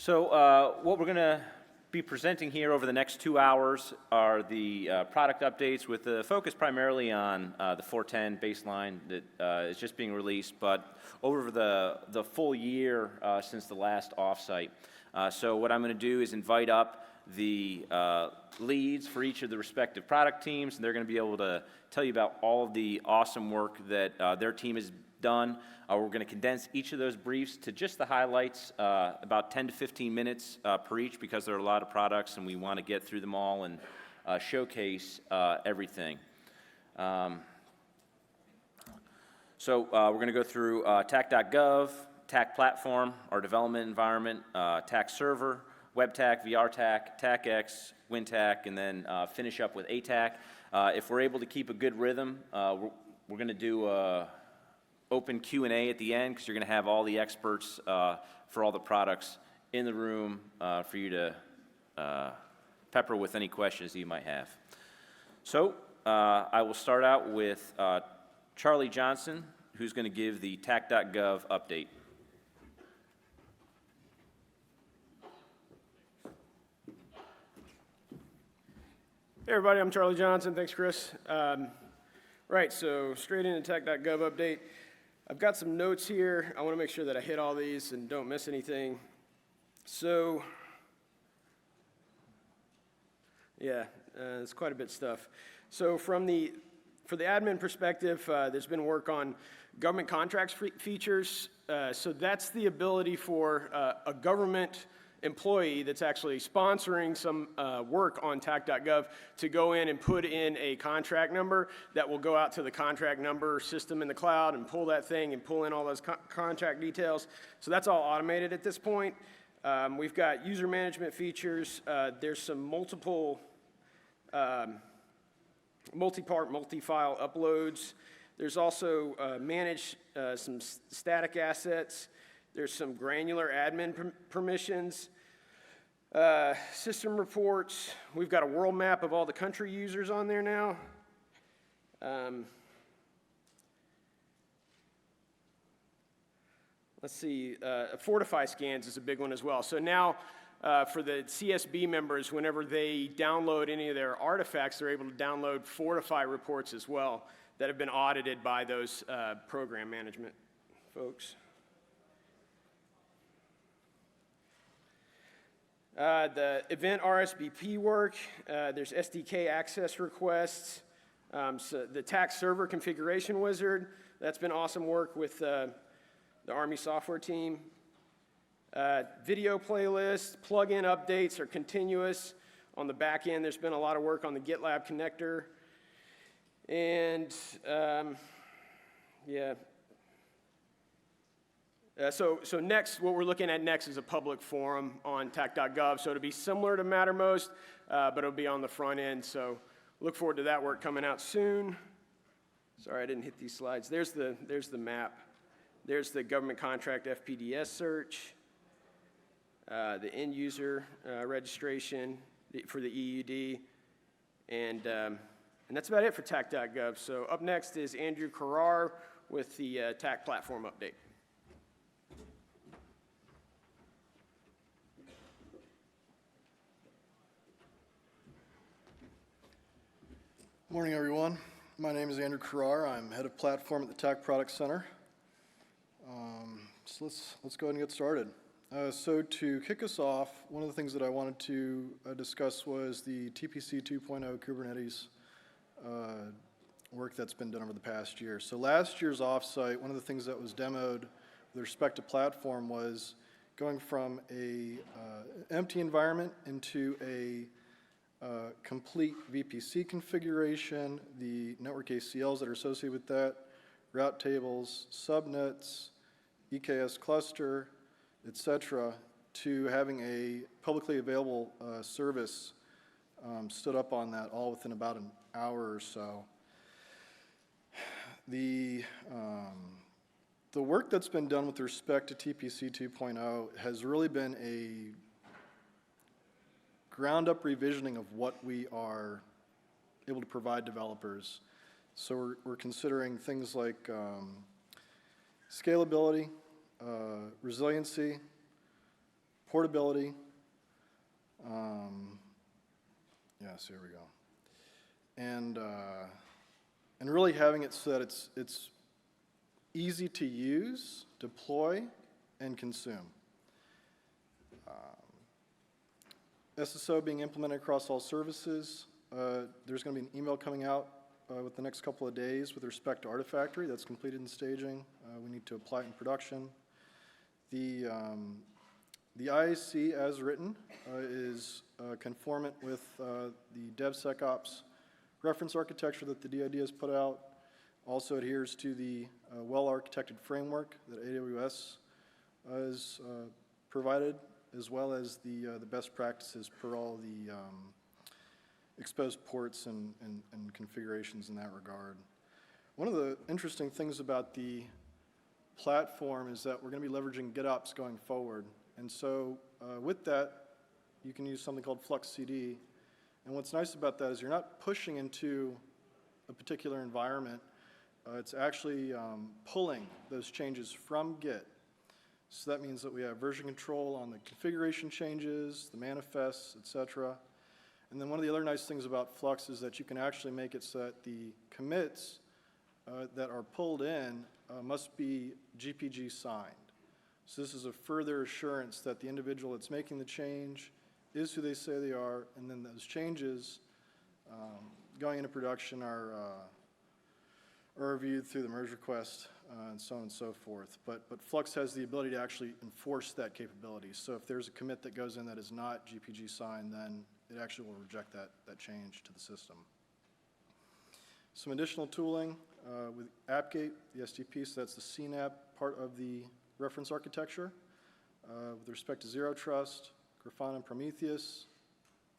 So what we're going to be presenting here over the next 2 hours are the product updates with the focus primarily on the 410 baseline that is just being released, but over the full year since the last offsite. So what I'm going to do is invite up the leads for each of the respective product teams, and they're going to be able to tell you about all of the awesome work that their team has done. We're going to condense each of those briefs to just the highlights, about 10 to 15 minutes per each, because there are a lot of products and we want to get through them all and showcase everything. So we're going to go through TAK.gov, TAK platform, our development environment, TAK-Server, WebTAK, VRTAK, TAKX, WinTAK, and then finish up with ATAK. If we're able to keep a good rhythm, we're going to do open Q&A at the end, because you're going to have all the experts for all the products in the room for you to pepper with any questions that you might have. So I will start out with Charlie Johnson, who's going to give the TAK.gov update. Hey everybody, I'm Charlie Johnson. Thanks, Chris. Right, so straight into TAK.gov update. I've got some notes here. I want to make sure that I hit all these and don't miss anything. So, yeah, it's quite a bit of stuff. So for the admin perspective, there's been work on government contracts features. So that's the ability for a government employee that's actually sponsoring some work on TAK.gov to go in and put in a contract number that will go out to the contract number system in the cloud and pull that thing and pull in all those contract details. So that's all automated at this point. We've got user management features. There's some multi-part, multi-file uploads. There's also manage some static assets. There's some granular admin permissions. System reports. We've got a world map of all the country users on there now. Let's see. Fortify scans is a big one as well. So now for the CSB members, whenever they download any of their artifacts, they're able to download Fortify reports as well that have been audited by those program management folks. The event RSVP work, there's SDK access requests, so the TAKServer configuration wizard, that's been awesome work with the Army software team. Video playlists, plugin updates are continuous. On the back end, there's been a lot of work on the GitLab connector. And yeah. So next, what we're looking at next is a public forum on TAK.gov. So it'll be similar to Mattermost, but it'll be on the front end. So look forward to that work coming out soon. Sorry, I didn't hit these slides. There's the map. There's the government contract FPDS search, the end user registration for the EUD, and that's about it for TAK.gov. So up next is Andrew Carrar with the TAK platform update. Morning, everyone. My name is Andrew Carrar. I'm head of platform at the TAK Product Center. So let's go ahead and get started. So to kick us off, one of the things that I wanted to discuss was the TPC 2.0 Kubernetes work that's been done over the past year. So last year's offsite, one of the things that was demoed with respect to platform was going from a empty environment into a complete VPC configuration, the network ACLs that are associated with that, route tables, subnets, EKS cluster, etc., to having a publicly available service stood up on that all within about an hour or so. The work that's been done with respect to TPC 2.0 has really been a ground-up revisioning of what we are able to provide developers. So we're considering things like scalability, resiliency, portability. Yes, here we go. And really having it so that it's easy to use, deploy, and consume. SSO being implemented across all services. There's going to be an email coming out with the next couple of days with respect to Artifactory. That's completed in staging. We need to apply it in production. The IAC as written is conformant with the DevSecOps reference architecture that the DoD has put out. Also adheres to the well-architected framework that AWS has provided, as well as the best practices per all the exposed ports and configurations in that regard. One of the interesting things about the platform is that we're going to be leveraging GitOps going forward. And so with that, you can use something called Flux CD. And what's nice about that is you're not pushing into a particular environment. It's actually pulling those changes from Git. So that means that we have version control on the configuration changes, the manifests, etc. And then one of the other nice things about Flux is that you can actually make it so that the commits that are pulled in must be GPG signed. So this is a further assurance that the individual that's making the change is who they say they are, and then those changes going into production are reviewed through the merge request and so on and so forth. But Flux has the ability to actually enforce that capability. So if there's a commit that goes in that is not GPG signed, then it actually will reject that change to the system. Some additional tooling with AppGate, the SDP, so that's the CNAP part of the reference architecture. With respect to Zero Trust, Grafana and Prometheus,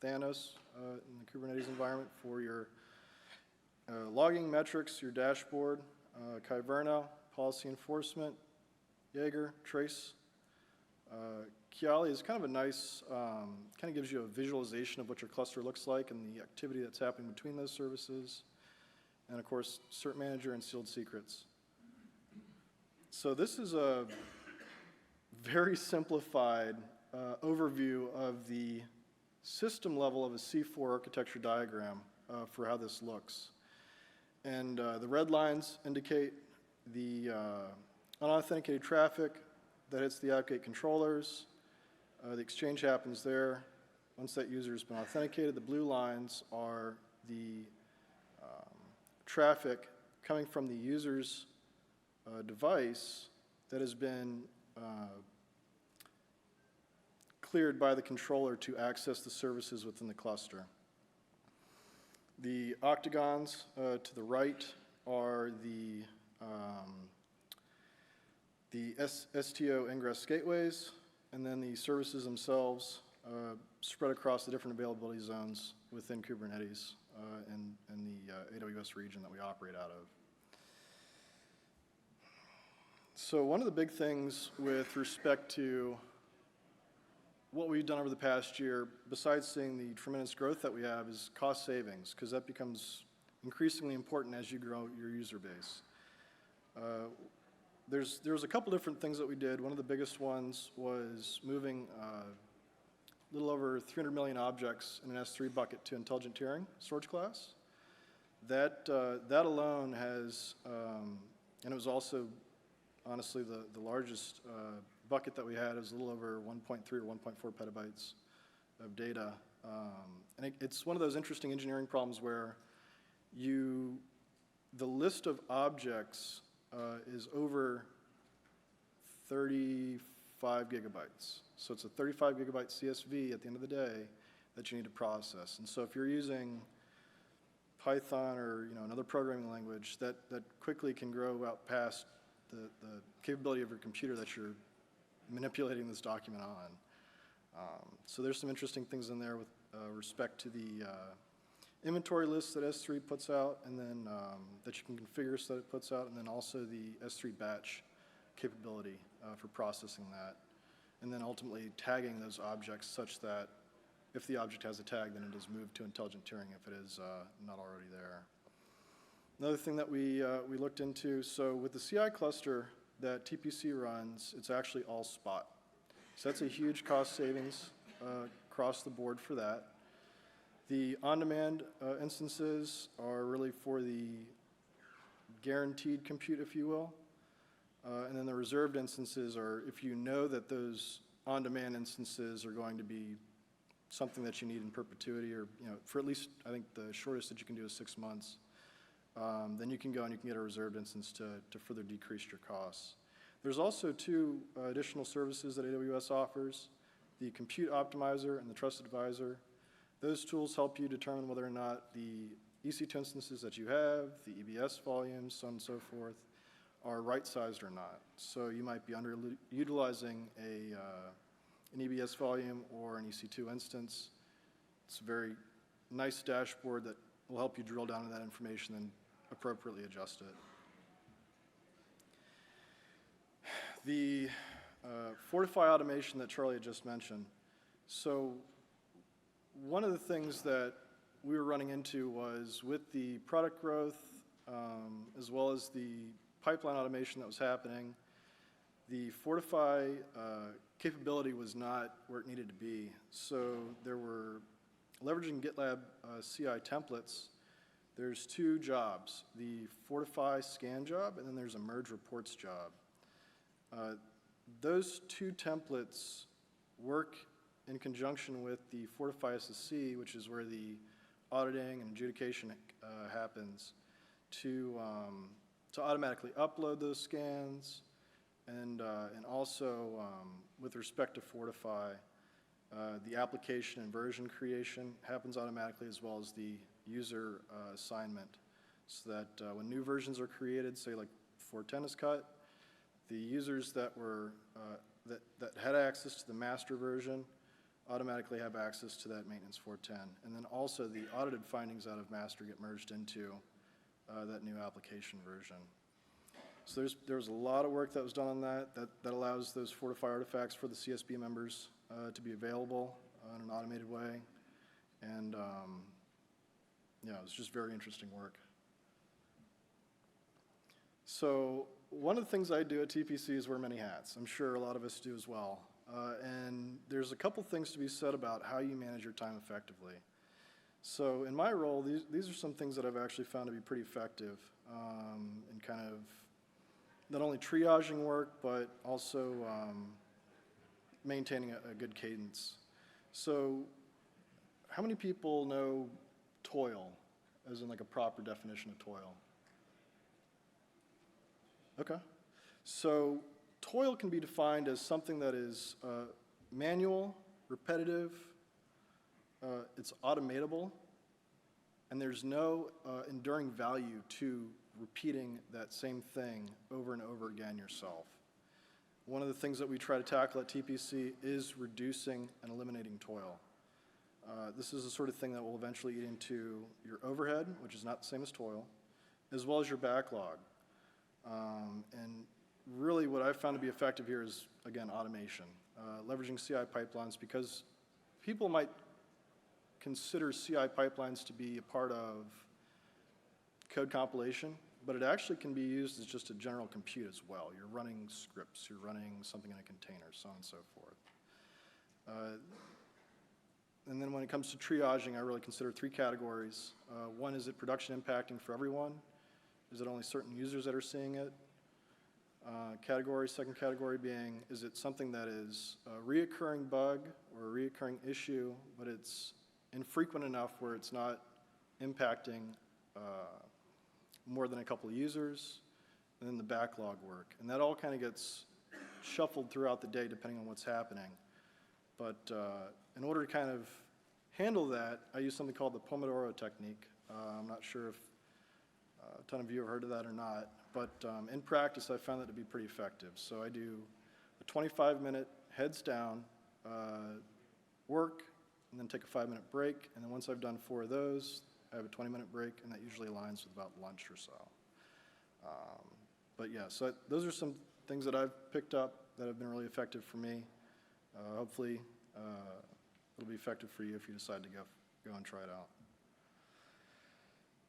Thanos in the Kubernetes environment for your logging metrics, your dashboard, Kyverno, policy enforcement, Jaeger, Trace. Kiali is kind of a nice, kind of gives you a visualization of what your cluster looks like and the activity that's happening between those services. And of course, Cert Manager and Sealed Secrets. So this is a very simplified overview of the system level of a C4 architecture diagram for how this looks. And the red lines indicate the unauthenticated traffic that hits the AppGate controllers. The exchange happens there. Once that user has been authenticated, the blue lines are the traffic coming from the user's device that has been cleared by the controller to access the services within the cluster. The octagons to the right are the STO ingress gateways, and then the services themselves spread across the different availability zones within Kubernetes and the AWS region that we operate out of. So one of the big things with respect to what we've done over the past year, besides seeing the tremendous growth that we have, is cost savings, because that becomes increasingly important as you grow your user base. There's a couple different things that we did. One of the biggest ones was moving a little over 300 million objects in an S3 bucket to intelligent tiering storage class. That alone has, and it was also honestly the largest bucket that we had. Is a little over 1.3 or 1.4 petabytes of data. And it's one of those interesting engineering problems where the list of objects is over 35 gigabytes. So it's a 35 gigabyte CSV at the end of the day that you need to process. And so if you're using Python or another programming language, that quickly can grow out past the capability of your computer that you're manipulating this document on. So there's some interesting things in there with respect to the inventory lists that S3 puts out, and then that you can configure so that it puts out, and then also the S3 batch capability for processing that. And then ultimately tagging those objects such that if the object has a tag, then it is moved to intelligent tiering if it is not already there. Another thing that we looked into, so with the CI cluster that TPC runs, it's actually all Spot. So that's a huge cost savings across the board for that. The on-demand instances are really for the guaranteed compute, if you will. And then the reserved instances are if you know that those on-demand instances are going to be something that you need in perpetuity, or for at least, I think the shortest that you can do is 6 months. Then you can go and you can get a reserved instance to further decrease your costs. There's also 2 additional services that AWS offers, the Compute Optimizer and the Trusted Advisor. Those tools help you determine whether or not the EC2 instances that you have, the EBS volumes, so on and so forth, are right-sized or not. So you might be underutilizing an EBS volume or an EC2 instance. It's a very nice dashboard that will help you drill down into that information and appropriately adjust it. The Fortify automation that Charlie had just mentioned. So one of the things that we were running into was with the product growth, as well as the pipeline automation that was happening, the Fortify capability was not where it needed to be. So there were, leveraging GitLab CI templates, there's 2 jobs, the Fortify scan job, and then there's a merge reports job. Those 2 templates work in conjunction with the Fortify SSC, which is where the auditing and adjudication happens, to automatically upload those scans, and also with respect to Fortify, the application and version creation happens automatically, as well as the user assignment, so that when new versions are created, say like 410 is cut, the users that were that had access to the master version automatically have access to that maintenance 410, and then also the audited findings out of master get merged into that new application version. So there's a lot of work that was done on that allows those Fortify artifacts for the CSB members to be available in an automated way, and yeah, it was just very interesting work. So one of the things I do at TPC is wear many hats. I'm sure a lot of us do as well. And there's a couple things to be said about how you manage your time effectively. So in my role, these are some things that I've actually found to be pretty effective in kind of not only triaging work, but also maintaining a good cadence. So how many people know toil, as in like a proper definition of toil? Okay. So toil can be defined as something that is manual, repetitive, it's automatable, and there's no enduring value to repeating that same thing over and over again yourself. One of the things that we try to tackle at TPC is reducing and eliminating toil. This is the sort of thing that will eventually eat into your overhead, which is not the same as toil, as well as your backlog. And really what I've found to be effective here is, again, automation, leveraging CI pipelines, because people might consider CI pipelines to be a part of code compilation, but it actually can be used as just a general compute as well. You're running scripts, you're running something in a container, so on and so forth. And then when it comes to triaging, I really consider 3 categories. One, is it production impacting for everyone? Is it only certain users that are seeing it? Second category being, is it something that is a reoccurring bug or a reoccurring issue, but it's infrequent enough where it's not impacting more than a couple of users? And then the backlog work. And that all kind of gets shuffled throughout the day depending on what's happening. But in order to kind of handle that, I use something called the Pomodoro technique. I'm not sure if a ton of you have heard of that or not, but in practice I found that to be pretty effective. So I do a 25-minute heads down work, and then take a 5-minute break, and then once I've done 4 of those, I have a 20-minute break, and that usually aligns with about lunch or so. But yeah, so those are some things that I've picked up that have been really effective for me. Hopefully it'll be effective for you if you decide to go and try it out.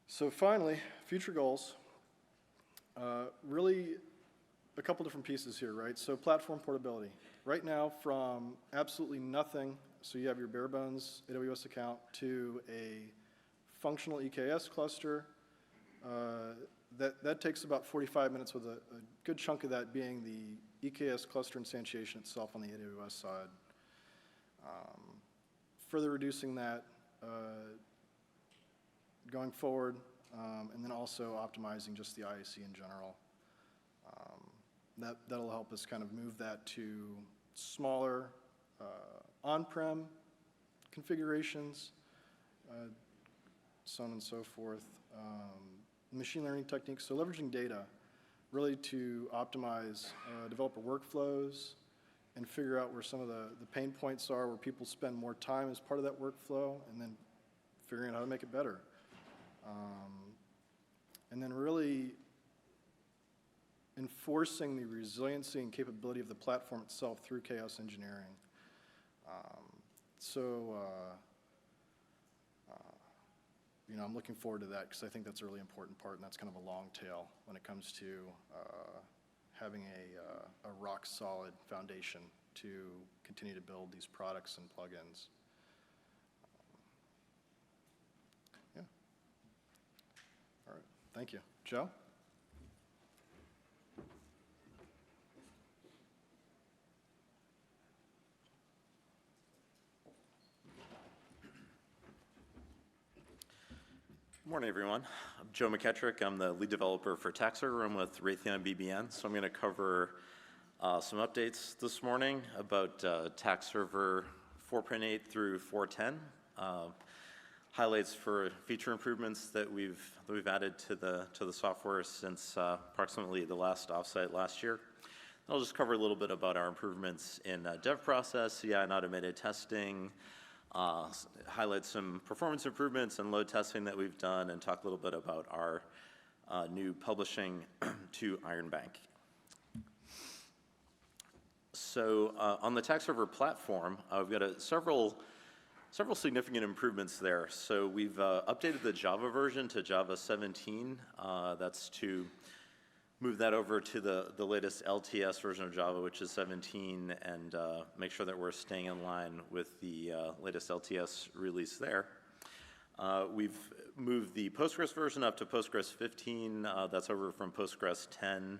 So finally, future goals. Really a couple different pieces here, right? So platform portability. right now from absolutely nothing, so you have your bare bones AWS account, to a functional EKS cluster, that takes about 45 minutes, with a good chunk of that being the EKS cluster instantiation itself on the AWS side. Further reducing that going forward, and then also optimizing just the IAC in general. That'll help us kind of move that to smaller on-prem configurations, so on and so forth. Machine learning techniques, so leveraging data really to optimize developer workflows and figure out where some of the pain points are, where people spend more time as part of that workflow, and then figuring out how to make it better. And then really enforcing the resiliency and capability of the platform itself through chaos engineering. You know, I'm looking forward to that because I think that's a really important part, and that's kind of a long tail when it comes to having a rock-solid foundation to continue to build these products and plugins. Yeah. All right. Thank you. Joe? Good morning, everyone. I'm Joe McKettrick. I'm the lead developer for TAKServer. I'm with Raytheon BBN. So I'm going to cover some updates this morning about TAKServer 4.8 through 4.10. Highlights for feature improvements that we've added to the software since approximately the last offsite last year. I'll just cover a little bit about our improvements in dev process, CI and automated testing. Highlight some performance improvements and load testing that we've done, and talk a little bit about our new publishing to Iron Bank. So on the TAKServer platform, we've got several significant improvements there. So we've updated the Java version to Java 17. That's to move that over to the latest LTS version of Java, which is 17, and make sure that we're staying in line with the latest LTS release there. We've moved the Postgres version up to Postgres 15. That's over from Postgres 10,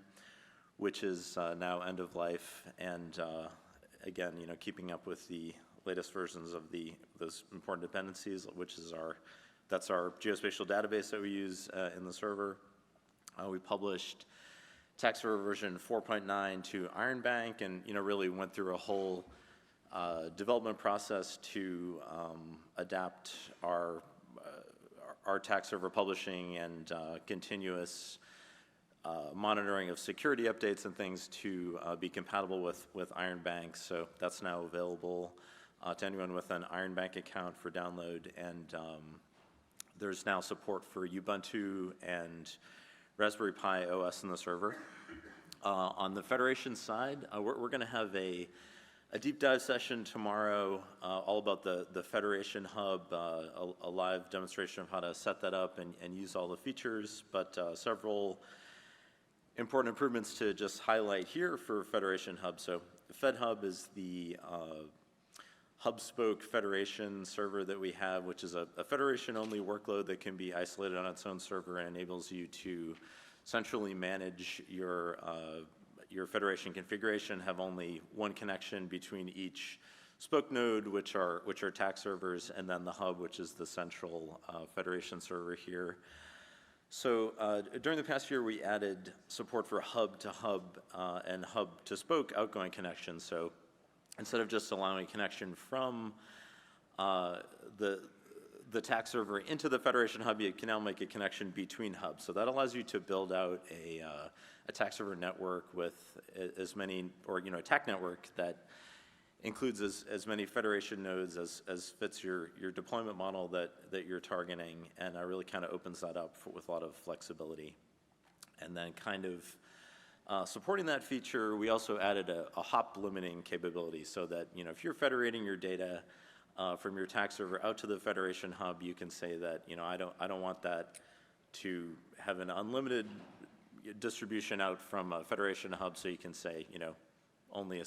which is now end of life, and again, you know, keeping up with the latest versions of those important dependencies, which is that's our geospatial database that we use in the server. We published TAKServer version 4.9 to Iron Bank, and you know, really went through a whole development process to adapt our TAKServer publishing and continuous monitoring of security updates and things to be compatible with Iron Bank. So that's now available to anyone with an Iron Bank account for download, and there's now support for Ubuntu and Raspberry Pi OS in the server. On the Federation side, we're going to have a deep dive session tomorrow all about the Federation Hub, a live demonstration of how to set that up and use all the features, but several important improvements to just highlight here for Federation Hub. So FedHub is the hub-spoke Federation server that we have, which is a Federation-only workload that can be isolated on its own server and enables you to centrally manage your Federation configuration, have only one connection between each spoke node, which are TAKServers, and then the hub, which is the central Federation server here. So during the past year, we added support for hub-to-hub and hub-to-spoke outgoing connections. So instead of just allowing a connection from the TAKServer into the Federation hub, you can now make a connection between hubs. So that allows you to build out a TAKServer network with as many, or you know, a TAK network that includes as many Federation nodes as fits your deployment model that you're targeting, and really kind of opens that up with a lot of flexibility. And then kind of supporting that feature, we also added a hop limiting capability, so that, you know, if you're federating your data from your TAKServer out to the Federation hub, you can say that, you know, I don't want that to have an unlimited distribution out from a Federation hub, so you can say, you know, only a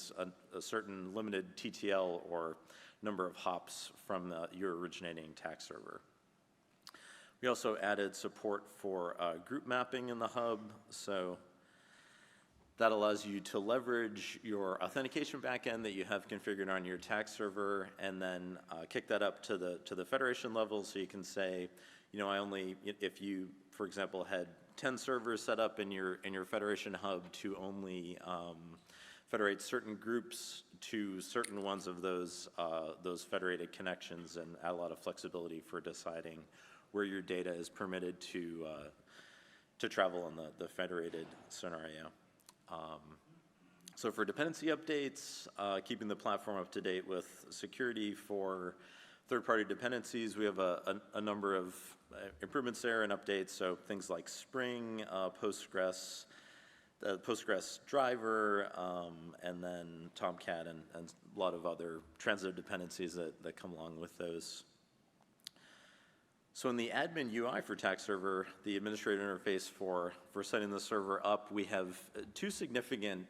certain limited TTL or number of hops from your originating TAKServer. We also added support for group mapping in the hub, so that allows you to leverage your authentication backend that you have configured on your TAKServer, and then kick that up to the federation level, so you can say, you know, if you, for example, had 10 servers set up in your federation hub to only federate certain groups to certain ones of those federated connections, and add a lot of flexibility for deciding where your data is permitted to travel in the federated scenario. So for dependency updates, keeping the platform up to date with security for third-party dependencies, we have a number of improvements there and updates. So things like Spring, Postgres, the Postgres driver, and then Tomcat, and a lot of other transitive dependencies that come along with those. So in the admin UI for TAKServer, the administrator interface for setting the server up, we have two significant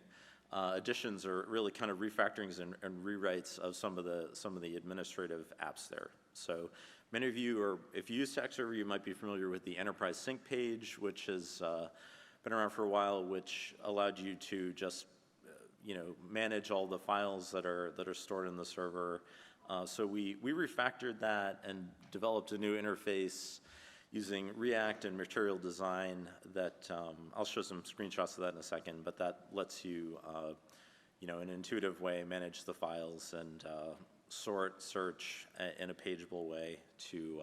additions, or really kind of refactorings and rewrites of some of the administrative apps there. So many of you, if you use TAKServer, you might be familiar with the enterprise sync page, which has been around for a while, which allowed you to just manage all the files that are stored in the server. So we refactored that and developed a new interface using React and material design that I'll show some screenshots of that in a second, but that lets you, in an intuitive way, manage the files and sort, search in a pageable way to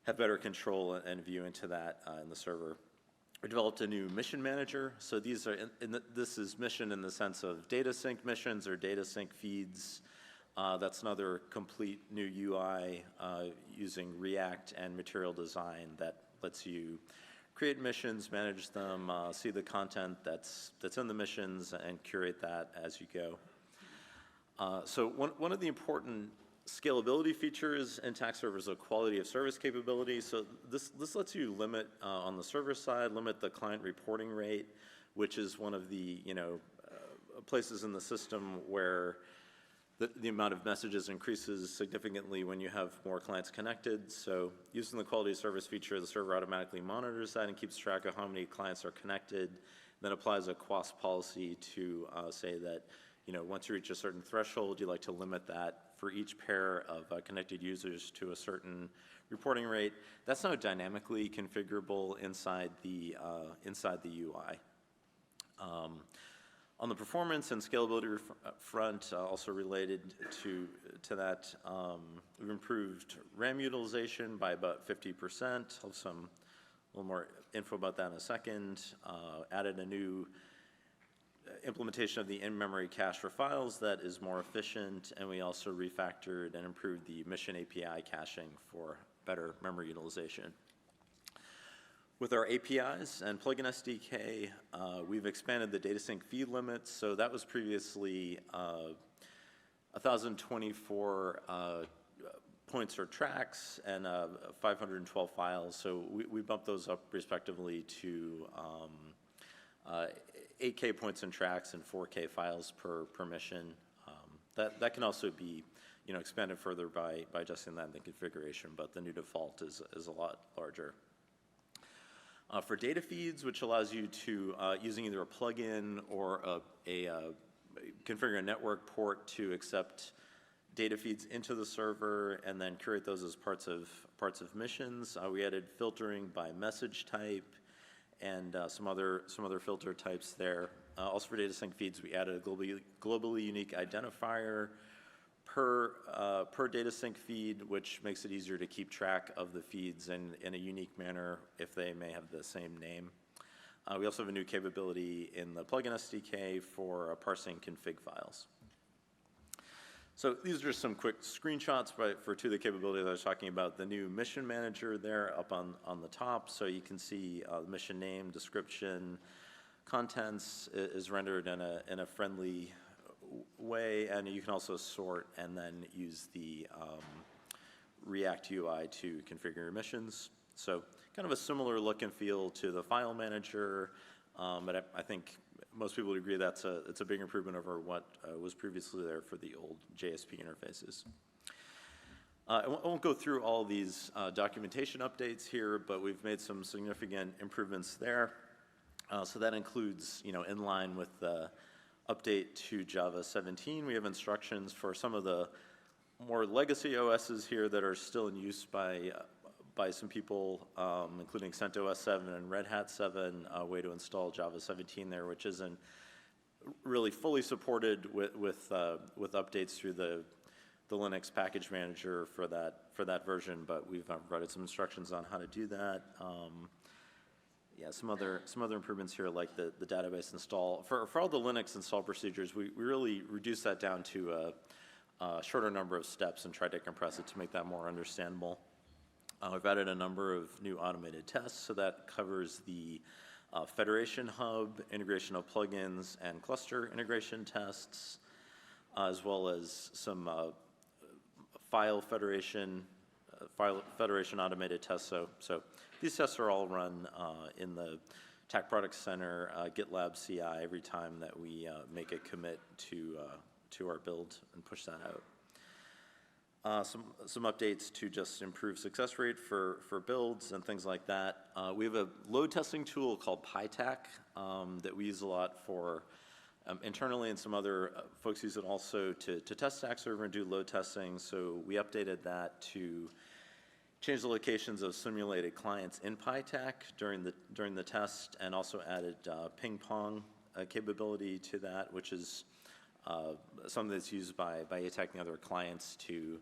have better control and view into that in the server. We developed a new mission manager. So these are, this is mission in the sense of data sync missions or data sync feeds. That's another complete new UI using React and material design that lets you create missions, manage them, see the content that's in the missions, and curate that as you go. So one of the important scalability features in TAKServer is a quality of service capability. So this lets you limit, on the server side, limit the client reporting rate, which is one of the places in the system where the amount of messages increases significantly when you have more clients connected. So using the quality of service feature, the server automatically monitors that and keeps track of how many clients are connected, then applies a QoS policy to say that, once you reach a certain threshold, you like to limit that for each pair of connected users to a certain reporting rate. That's now dynamically configurable inside the UI. On the performance and scalability front, also related to that, we've improved RAM utilization by about 50%. I'll have a little more info about that in a second. Added a new implementation of the in-memory cache for files that is more efficient, and we also refactored and improved the mission API caching for better memory utilization. With our APIs and plugin SDK, we've expanded the data sync feed limits. So that was previously 1,024 points or tracks and 512 files. So we bumped those up respectively to 8K points and tracks and 4K files per mission. That can also be expanded further by adjusting that in the configuration, but the new default is a lot larger. For data feeds, which allows you to, using either a plugin or configure a network port to accept data feeds into the server and then curate those as parts of missions. We added filtering by message type and some other filter types there. Also for data sync feeds, we added a globally unique identifier per data sync feed, which makes it easier to keep track of the feeds in a unique manner if they may have the same name. We also have a new capability in the plugin SDK for parsing config files. So these are just some quick screenshots for two of the capabilities I was talking about. The new mission manager there up on the top, so you can see the mission name, description, contents is rendered in a friendly way, and you can also sort and then use the React UI to configure your missions. So kind of a similar look and feel to the file manager, but I think most people would agree it's a big improvement over what was previously there for the old JSP interfaces. I won't go through all these documentation updates here, but we've made some significant improvements there. So that includes, in line with the update to Java 17, we have instructions for some of the more legacy OSs here that are still in use by some people, including CentOS 7 and Red Hat 7, a way to install Java 17 there, which isn't really fully supported with updates through the Linux package manager for that version, but we've provided some instructions on how to do that. Yeah, some other improvements here, like the database install. For all the Linux install procedures, we really reduced that down to a shorter number of steps and tried to compress it to make that more understandable. We've added a number of new automated tests, so that covers the Federation Hub, integration of plugins, and cluster integration tests, as well as some file federation automated tests. So these tests are all run in the TAK Product Center GitLab CI every time that we make a commit to our build and push that out. Some updates to just improve success rate for builds and things like that. We have a load testing tool called iTAK that we use a lot for internally, and some other folks use it also to test TAKServer and do load testing. So we updated that to change the locations of simulated clients in iTAK during the test, and also added ping pong capability to that, which is something that's used by ATAK and other clients to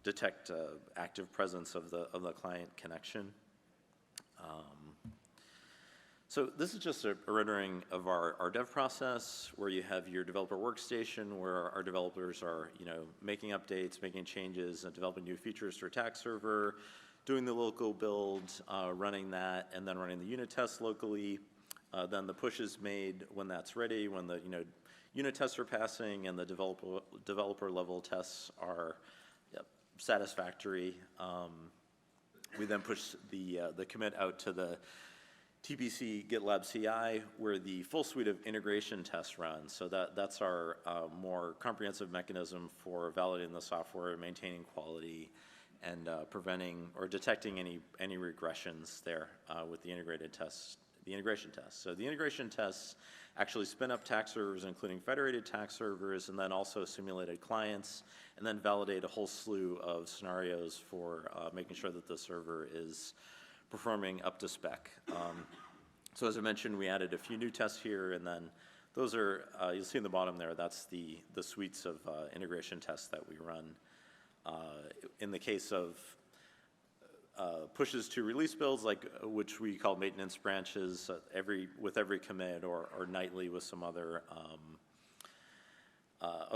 detect active presence of the client connection. So this is just a rendering of our dev process, where you have your developer workstation, where our developers are, making updates, making changes, and developing new features for TAKServer, doing the local build, running that, and then running the unit tests locally. Then the push is made when that's ready, when the unit tests are passing and the developer level tests are satisfactory. We then push the commit out to the TBC GitLab CI, where the full suite of integration tests run. So that's our more comprehensive mechanism for validating the software, maintaining quality, and preventing or detecting any regressions there with the integration tests. So the integration tests actually spin up TAKServers, including federated TAKServers, and then also simulated clients, and then validate a whole slew of scenarios for making sure that the server is performing up to spec. So as I mentioned, we added a few new tests here, and then those are, you'll see in the bottom there, that's the suites of integration tests that we run. In the case of pushes to release builds, which we call maintenance branches, with every commit, or nightly with some other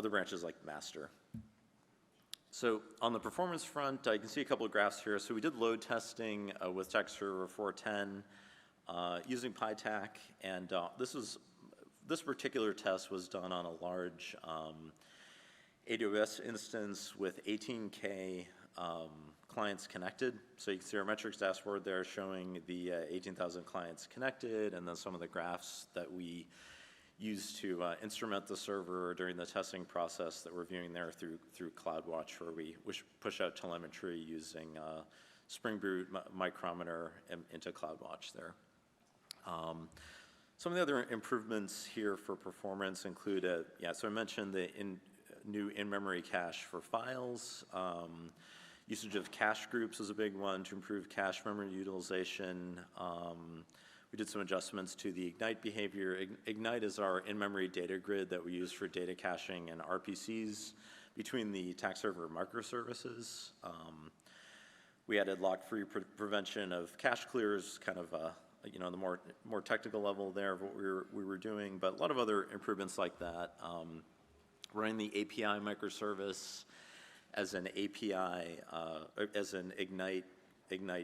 branches like master. So on the performance front, you can see a couple of graphs here. So we did load testing with TAKServer 410 using iTAK, and this particular test was done on a large AWS instance with 18K clients connected. So you can see our metrics dashboard there showing the 18,000 clients connected, and then some of the graphs that we use to instrument the server during the testing process that we're viewing there through CloudWatch, where we push out telemetry using Spring Boot Micrometer into CloudWatch there. Some of the other improvements here for performance include, so I mentioned the new in-memory cache for files. Usage of cache groups is a big one to improve cache memory utilization. We did some adjustments to the Ignite behavior. Ignite is our in-memory data grid that we use for data caching and RPCs between the TAKServer microservices. We added lock-free prevention of cache clears, kind of the more technical level there of what we were doing, but a lot of other improvements like that. Running the API microservice as an API, as an Ignite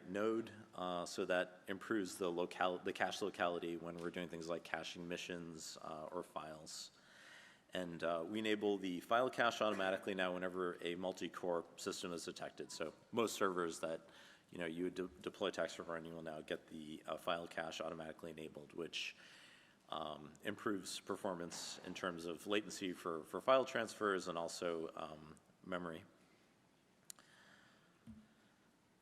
node, so that improves the cache locality when we're doing things like caching missions or files. And we enable the file cache automatically now whenever a multi-core system is detected. So most servers that you would deploy TAKServer on, you will now get the file cache automatically enabled, which improves performance in terms of latency for file transfers and also memory.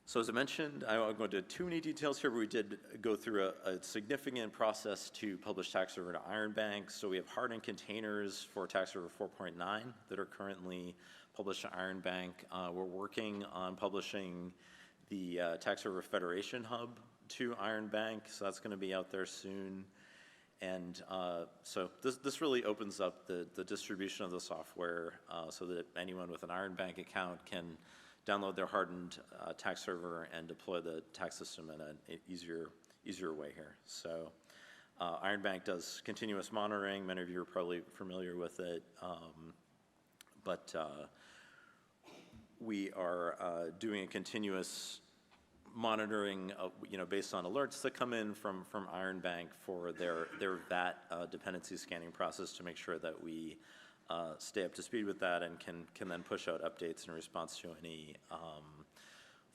So as I mentioned, I won't go into too many details here, but we did go through a significant process to publish TAKServer to Iron Bank. So we have hardened containers for TAKServer 4.9 that are currently published to Iron Bank. We're working on publishing the TAKServer Federation Hub to Iron Bank, so that's going to be out there soon. And so this really opens up the distribution of the software so that anyone with an Iron Bank account can download their hardened TAKServer and deploy the TAK system in an easier way here. So Iron Bank does continuous monitoring. Many of you are probably familiar with it. But we are doing a continuous monitoring, based on alerts that come in from Iron Bank for their VAT dependency scanning process to make sure that we stay up to speed with that and can then push out updates in response to any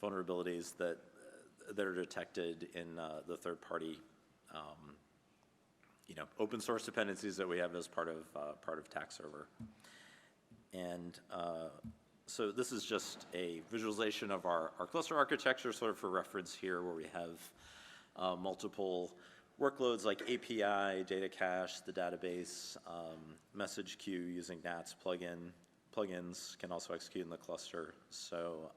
vulnerabilities that are detected in the third-party, open source dependencies that we have as part of TAKServer. And so this is just a visualization of our cluster architecture, sort of for reference here, where we have multiple workloads like API, data cache, the database, message queue using NATS plugins can also execute in the cluster. So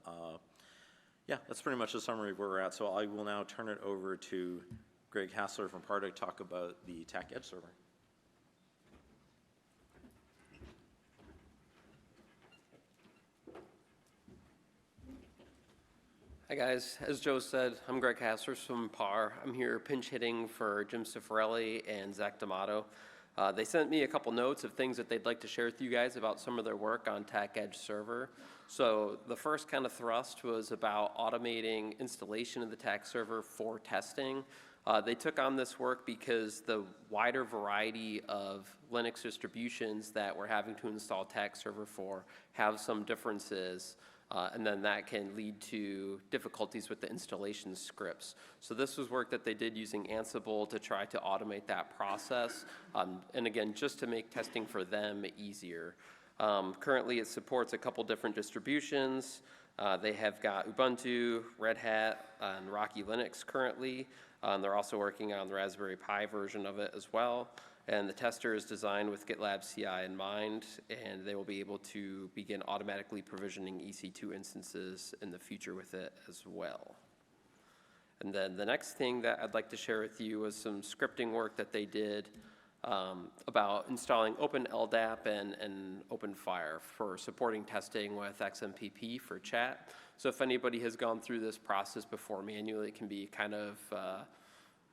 yeah, that's pretty much a summary of where we're at. So I will now turn it over to Greg Hassler from PAR to talk about the TAK Edge server. Hi guys, as Joe said, I'm Greg Hassler from PAR. I'm here pinch hitting for Jim Cifarelli and Zach D'Amato. They sent me a couple notes of things that they'd like to share with you guys about some of their work on TAK Edge server. So the first kind of thrust was about automating installation of the TAK server for testing. They took on this work because the wider variety of Linux distributions that we're having to install TAK server for have some differences. And then that can lead to difficulties with the installation scripts. So this was work that they did using Ansible to try to automate that process. And again, just to make testing for them easier. Currently it supports a couple different distributions. They have got Ubuntu, Red Hat, and Rocky Linux currently. They're also working on the Raspberry Pi version of it as well. And the tester is designed with GitLab CI in mind, and they will be able to begin automatically provisioning EC2 instances in the future with it as well. And then the next thing that I'd like to share with you was some scripting work that they did about installing OpenLDAP and OpenFire for supporting testing with XMPP for chat. So if anybody has gone through this process before manually, it can be kind of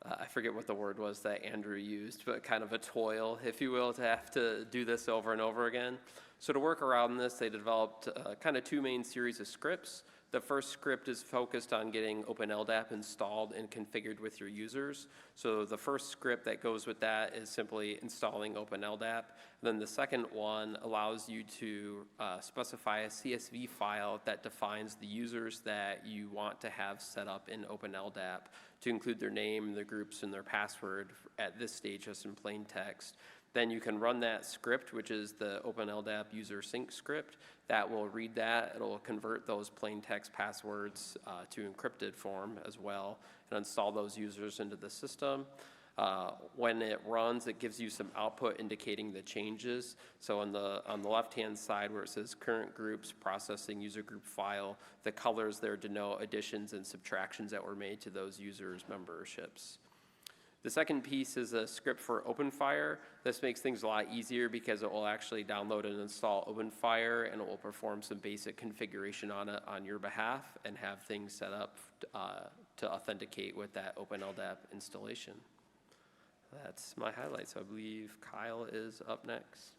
I forget what the word was that Andrew used, but kind of a toil, if you will, to have to do this over and over again. So to work around this, they developed kind of two main series of scripts. The first script is focused on getting OpenLDAP installed and configured with your users. So the first script that goes with that is simply installing OpenLDAP. Then the second one allows you to specify a CSV file that defines the users that you want to have set up in OpenLDAP to include their name, their groups, and their password at this stage just in plain text. Then you can run that script, which is the OpenLDAP user sync script. That will read that. It'll convert those plain text passwords to encrypted form as well and install those users into the system. When it runs, it gives you some output indicating the changes. So on the left-hand side where it says current groups processing user group file, the colors there denote additions and subtractions that were made to those users' memberships. The second piece is a script for OpenFire. This makes things a lot easier because it will actually download and install OpenFire, and it will perform some basic configuration on it on your behalf and have things set up to authenticate with that OpenLDAP installation. That's my highlights. I believe Kyle is up next.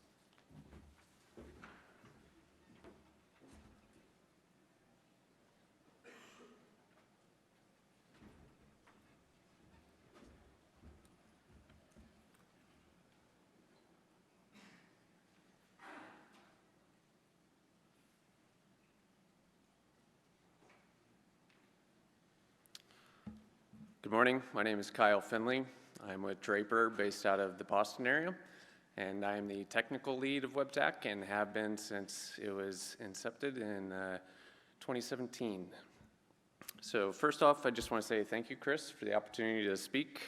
Good morning. My name is Kyle Finley. I'm with Draper, based out of the Boston area, and I'm the technical lead of WebTAK and have been since it was incepted in 2017. So first off, I just want to say thank you, Chris, for the opportunity to speak.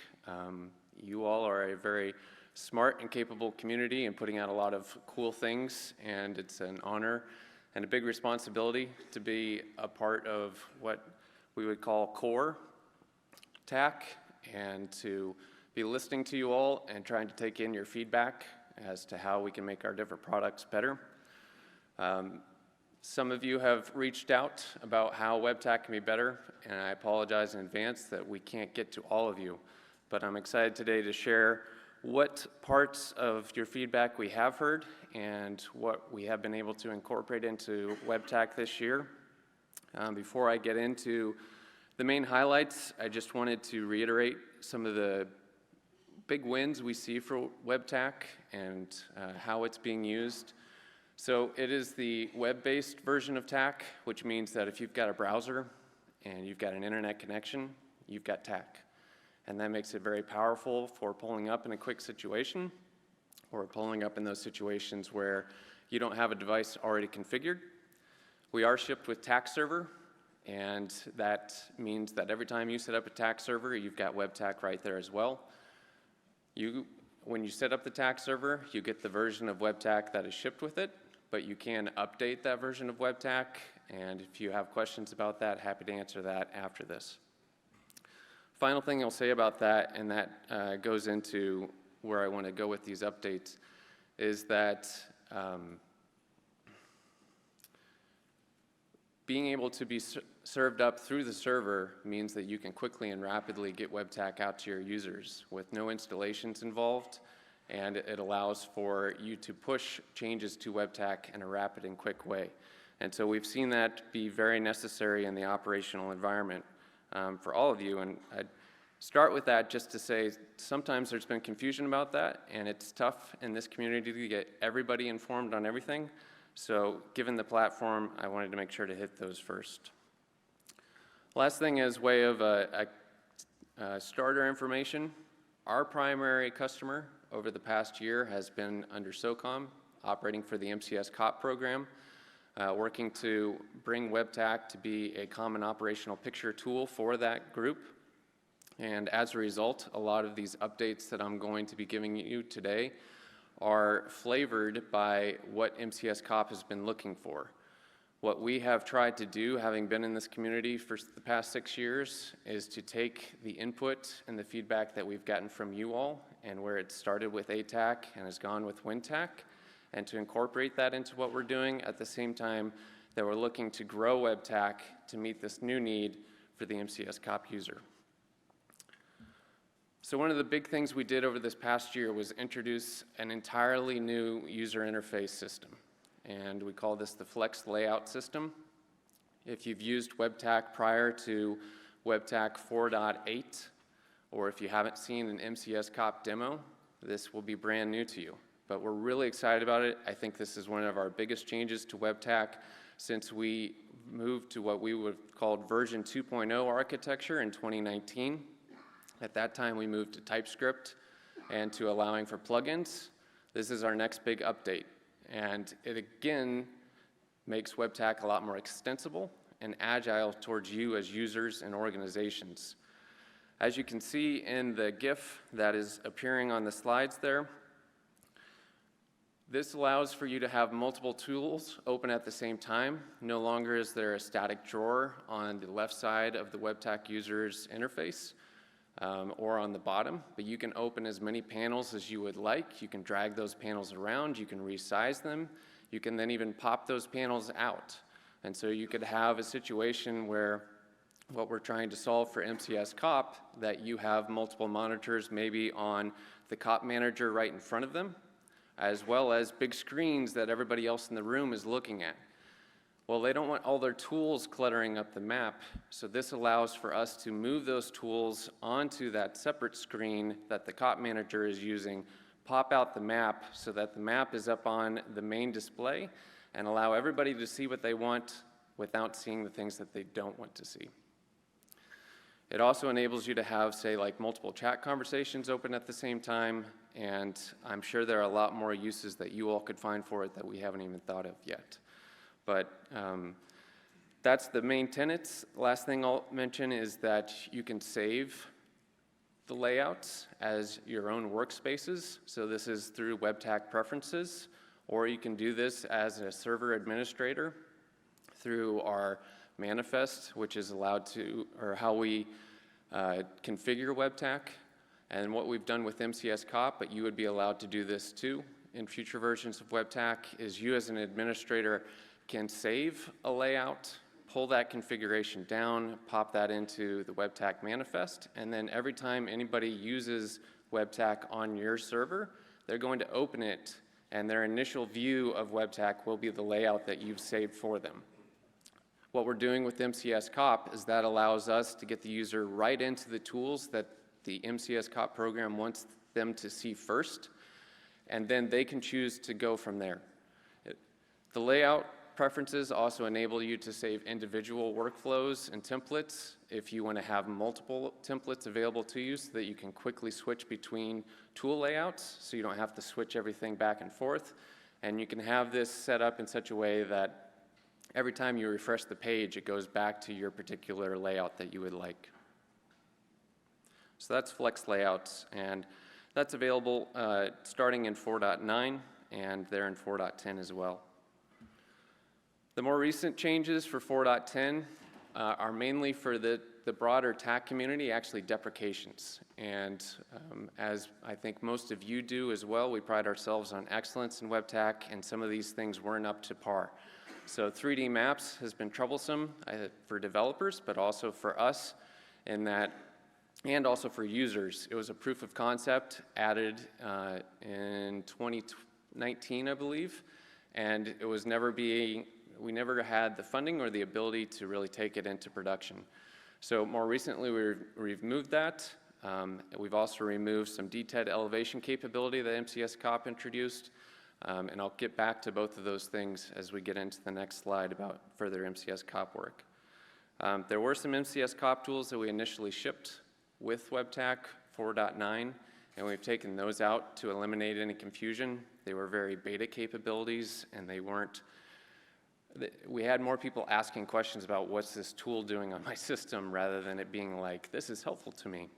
You all are a very smart and capable community and putting out a lot of cool things, and it's an honor and a big responsibility to be a part of what we would call core TAK, and to be listening to you all and trying to take in your feedback as to how we can make our different products better. Some of you have reached out about how WebTAK can be better, and I apologize in advance that we can't get to all of you, but I'm excited today to share what parts of your feedback we have heard and what we have been able to incorporate into WebTAK this year. Before I get into the main highlights, I just wanted to reiterate some of the big wins we see for WebTAK and how it's being used. So it is the web-based version of TAK, which means that if you've got a browser and you've got an internet connection, you've got TAK. And that makes it very powerful for pulling up in a quick situation or pulling up in those situations where you don't have a device already configured. We are shipped with TAKServer, and that means that every time you set up a TAKServer, you've got WebTAK right there as well. When you set up the TAKServer, you get the version of WebTAK that is shipped with it, but you can update that version of WebTAK, and if you have questions about that, happy to answer that after this. Final thing I'll say about that, and that goes into where I want to go with these updates, is that being able to be served up through the server means that you can quickly and rapidly get WebTAK out to your users with no installations involved, and it allows for you to push changes to WebTAK in a rapid and quick way. And so we've seen that be very necessary in the operational environment for all of you. And I'd start with that just to say sometimes there's been confusion about that, and it's tough in this community to get everybody informed on everything. So given the platform, I wanted to make sure to hit those first. Last thing is way of starter information. Our primary customer over the past year has been under SOCOM, operating for the MCS COP program, working to bring WebTAK to be a common operational picture tool for that group. And as a result, a lot of these updates that I'm going to be giving you today are flavored by what MCS COP has been looking for. What we have tried to do, having been in this community for the past 6 years, is to take the input and the feedback that we've gotten from you all, and where it started with ATAK and has gone with WinTAK, and to incorporate that into what we're doing at the same time that we're looking to grow WebTAK to meet this new need for the MCS COP user. So one of the big things we did over this past year was introduce an entirely new user interface system, and we call this the Flex Layout System. If you've used WebTAK prior to WebTAK 4.8, or if you haven't seen an MCS COP demo, this will be brand new to you. But we're really excited about it. I think this is one of our biggest changes to WebTAK since we moved to what we would have called version 2.0 architecture in 2019. At that time, we moved to TypeScript and to allowing for plugins. This is our next big update. And it again makes WebTAK a lot more extensible and agile towards you as users and organizations. As you can see in the GIF that is appearing on the slides there, this allows for you to have multiple tools open at the same time. No longer is there a static drawer on the left side of the WebTAK user's interface or on the bottom, but you can open as many panels as you would like. You can drag those panels around, you can resize them, you can then even pop those panels out. And so you could have a situation where what we're trying to solve for MCS COP, that you have multiple monitors maybe on the COP manager right in front of them, as well as big screens that everybody else in the room is looking at. Well, they don't want all their tools cluttering up the map, so this allows for us to move those tools onto that separate screen that the COP manager is using, pop out the map so that the map is up on the main display, and allow everybody to see what they want without seeing the things that they don't want to see. It also enables you to have, say, like multiple chat conversations open at the same time, and I'm sure there are a lot more uses that you all could find for it that we haven't even thought of yet. But that's the main tenets. Last thing I'll mention is that you can save the layouts as your own workspaces. So this is through WebTAK preferences, or you can do this as a server administrator through our manifest, which is allowed to, or how we configure WebTAK, and what we've done with MCS COP, but you would be allowed to do this too in future versions of WebTAK, is you as an administrator can save a layout, pull that configuration down, pop that into the WebTAK manifest, and then every time anybody uses WebTAK on your server, they're going to open it, and their initial view of WebTAK will be the layout that you've saved for them. What we're doing with MCS COP is that allows us to get the user right into the tools that the MCS COP program wants them to see first, and then they can choose to go from there. The layout preferences also enable you to save individual workflows and templates if you want to have multiple templates available to you so that you can quickly switch between tool layouts so you don't have to switch everything back and forth. And you can have this set up in such a way that every time you refresh the page, it goes back to your particular layout that you would like. So that's Flex Layouts, and that's available starting in 4.9, and they're in 4.10 as well. The more recent changes for 4.10 are mainly for the broader TAK community, actually deprecations. And as I think most of you do as well, we pride ourselves on excellence in WebTAK, and some of these things weren't up to par. So 3D maps has been troublesome for developers, but also for us in that, and also for users. It was a proof of concept added in 2019, I believe, and it was we never had the funding or the ability to really take it into production. So more recently, we've removed that. We've also removed some DTED elevation capability that MCS COP introduced. And I'll get back to both of those things as we get into the next slide about further MCS COP work. There were some MCS COP tools that we initially shipped with WebTAK 4.9, and we've taken those out to eliminate any confusion. They were very beta capabilities, and we had more people asking questions about what's this tool doing on my system rather than it being like, this is helpful to me.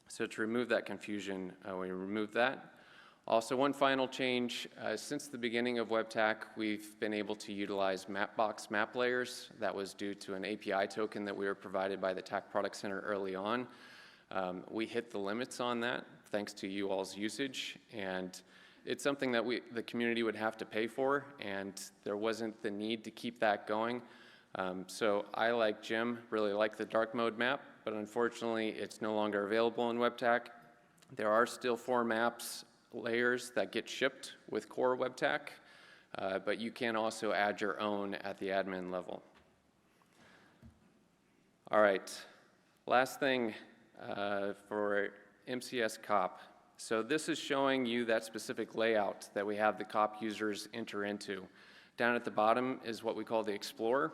So to remove that confusion, we removed that. Also, one final change, since the beginning of WebTAK, we've been able to utilize Mapbox map layers. That was due to an API token that we were provided by the TAK Product Center early on. We hit the limits on that, thanks to you all's usage, and it's something that the community would have to pay for, and there wasn't the need to keep that going. So I, like Jim, really like the dark mode map, but unfortunately, it's no longer available in WebTAK. There are still 4 maps layers that get shipped with core WebTAK, but you can also add your own at the admin level. All right, last thing for MCS COP. So this is showing you that specific layout that we have the COP users enter into. Down at the bottom is what we call the Explorer.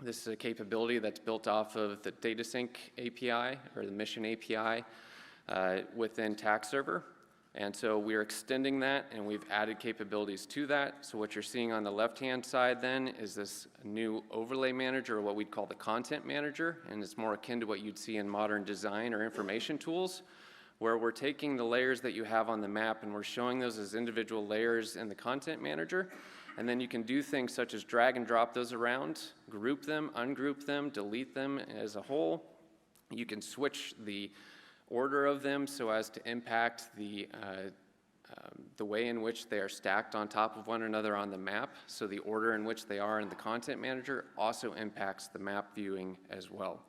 This is a capability that's built off of the DataSync API, or the Mission API, within TAKServer. And so we're extending that, and we've added capabilities to that. So what you're seeing on the left-hand side then is this new overlay manager, or what we'd call the content manager, and it's more akin to what you'd see in modern design or information tools, where we're taking the layers that you have on the map and we're showing those as individual layers in the content manager. And then you can do things such as drag and drop those around, group them, ungroup them, delete them as a whole. You can switch the order of them so as to impact the way in which they are stacked on top of one another on the map. So the order in which they are in the content manager also impacts the map viewing as well.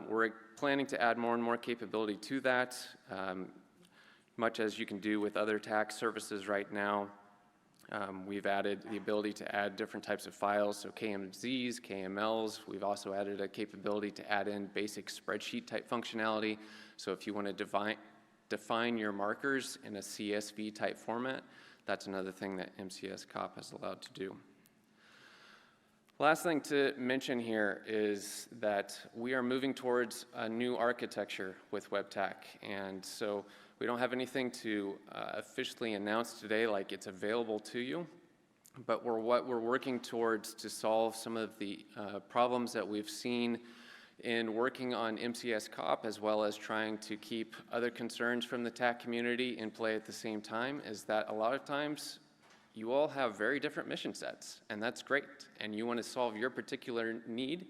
We're planning to add more and more capability to that, much as you can do with other TAK services right now. We've added the ability to add different types of files, so KMZs, KMLs. We've also added a capability to add in basic spreadsheet type functionality. So if you want to define your markers in a CSV type format, that's another thing that MCS COP has allowed to do. Last thing to mention here is that we are moving towards a new architecture with WebTAK, and so we don't have anything to officially announce today like it's available to you, but what we're working towards to solve some of the problems that we've seen in working on MCS COP, as well as trying to keep other concerns from the TAK community in play at the same time, is that a lot of times you all have very different mission sets, and that's great, and you want to solve your particular need,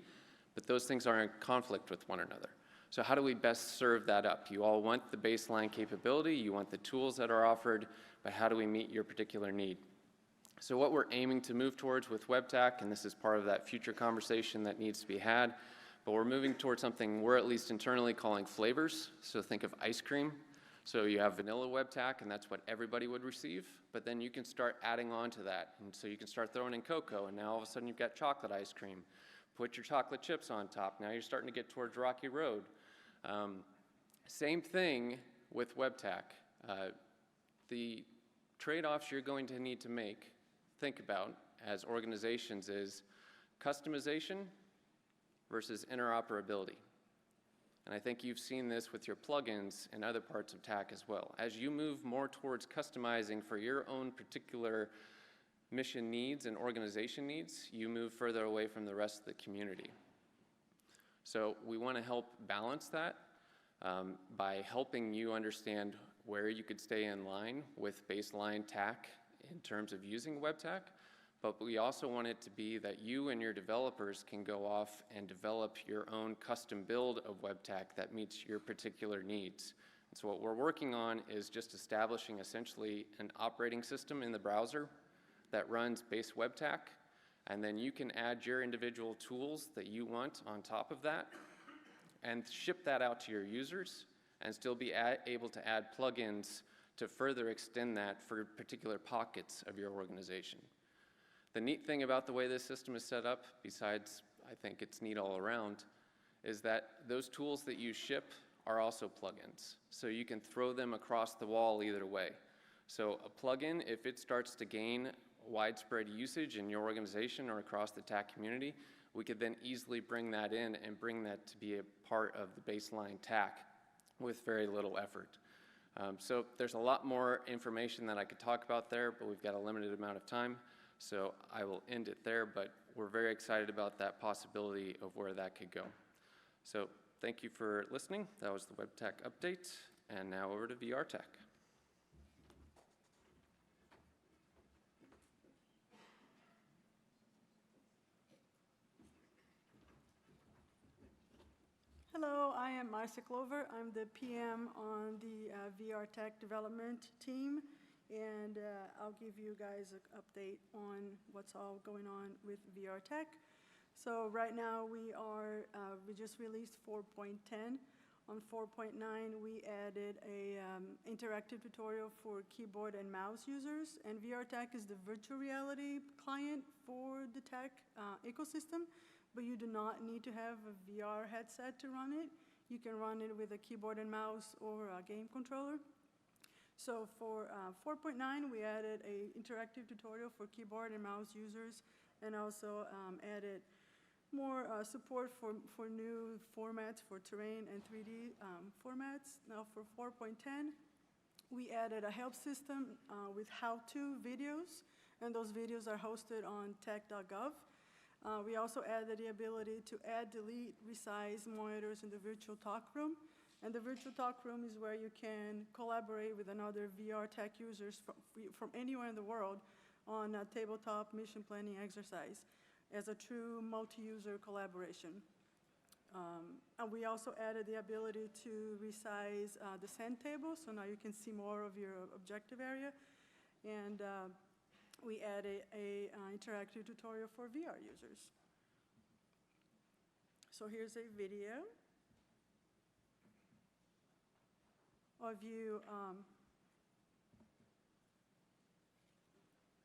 but those things are in conflict with one another. So how do we best serve that up? You all want the baseline capability, you want the tools that are offered, but how do we meet your particular need? So what we're aiming to move towards with WebTAK, and this is part of that future conversation that needs to be had, but we're moving towards something we're at least internally calling flavors. So think of ice cream. So you have vanilla WebTAK, and that's what everybody would receive, but then you can start adding on to that. And so you can start throwing in cocoa, and now all of a sudden you've got chocolate ice cream. Put your chocolate chips on top. Now you're starting to get towards Rocky Road. Same thing with WebTAK. The trade-offs you're going to need to think about as organizations is customization versus interoperability. And I think you've seen this with your plugins and other parts of TAK as well. As you move more towards customizing for your own particular mission needs and organization needs, you move further away from the rest of the community. So we want to help balance that by helping you understand where you could stay in line with baseline TAK in terms of using WebTAK, but we also want it to be that you and your developers can go off and develop your own custom build of WebTAK that meets your particular needs. And so what we're working on is just establishing essentially an operating system in the browser that runs base WebTAK, and then you can add your individual tools that you want on top of that and ship that out to your users and still be able to add plugins to further extend that for particular pockets of your organization. The neat thing about the way this system is set up, besides I think it's neat all around, is that those tools that you ship are also plugins. So you can throw them across the wall either way. So a plugin, if it starts to gain widespread usage in your organization or across the TAK community, we could then easily bring that in and bring that to be a part of the baseline TAK with very little effort. So there's a lot more information that I could talk about there, but we've got a limited amount of time. So I will end it there, but we're very excited about that possibility of where that could go. So thank you for listening. That was the WebTAK update, and now over to VRTAK. Hello, I am Marcia Clover. I'm the PM on the VRTAK development team, and I'll give you guys an update on what's all going on with VRTAK. So right now we just released 4.10. On 4.9 we added a interactive tutorial for keyboard and mouse users, and VRTAK is the virtual reality client for the TAK ecosystem. But you do not need to have a VR headset to run it. You can run it with a keyboard and mouse or a game controller. So for 4.9, we added an interactive tutorial for keyboard and mouse users, and also added more support for new formats for terrain and 3D formats. Now for 4.10, we added a help system with how-to videos, and those videos are hosted on tak.gov. We also added the ability to add, delete, resize monitors in the virtual talk room. And the virtual talk room is where you can collaborate with another VRTAK users from anywhere in the world on a tabletop mission planning exercise as a true multi-user collaboration. And we also added the ability to resize the sand table, so now you can see more of your objective area. And we added an interactive tutorial for VR users. So here's a video of you.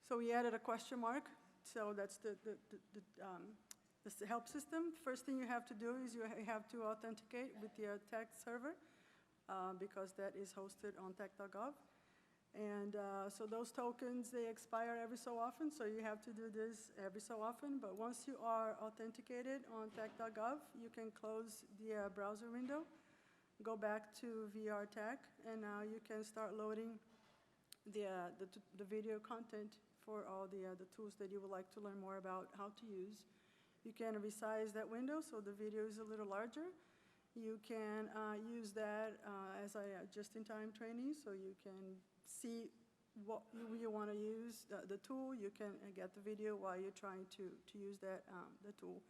So we added a question mark. So that's the help system. First thing you have to do is you have to authenticate with the TAKServer because that is hosted on tak.gov. And so those tokens, they expire every so often, so you have to do this every so often. But once you are authenticated on tak.gov, you can close the browser window, go back to WebTAK, and now you can start loading the video content for all the tools that you would like to learn more about how to use. You can resize that window so the video is a little larger. You can use that as a just-in-time training, so you can see what you want to use, the tool. You can get the video while you're trying to use that the tool.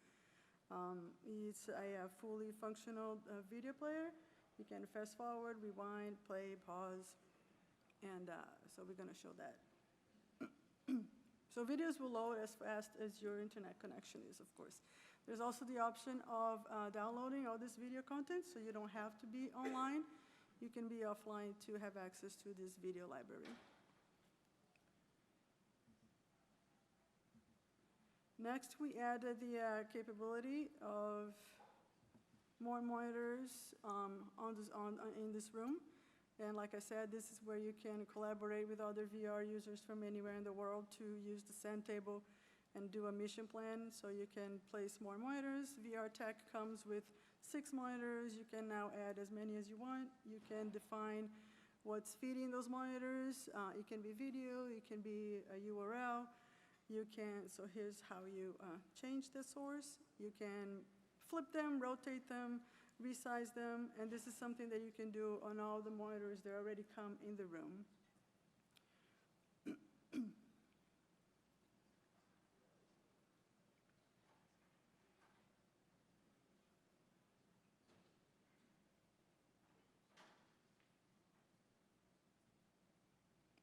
It's a fully functional video player. You can fast forward, rewind, play, pause, and so we're going to show that. So videos will load as fast as your internet connection is, of course. There's also the option of downloading all this video content, so you don't have to be online. You can be offline to have access to this video library. Next, we added the capability of more monitors in this room. And like I said, this is where you can collaborate with other VR users from anywhere in the world to use the sand table and do a mission plan, so you can place more monitors. WebTAK comes with 6 monitors. You can now add as many as you want. You can define what's feeding those monitors. It can be video, it can be a URL. So here's how you change the source. You can flip them, rotate them, resize them, and this is something that you can do on all the monitors that already come in the room.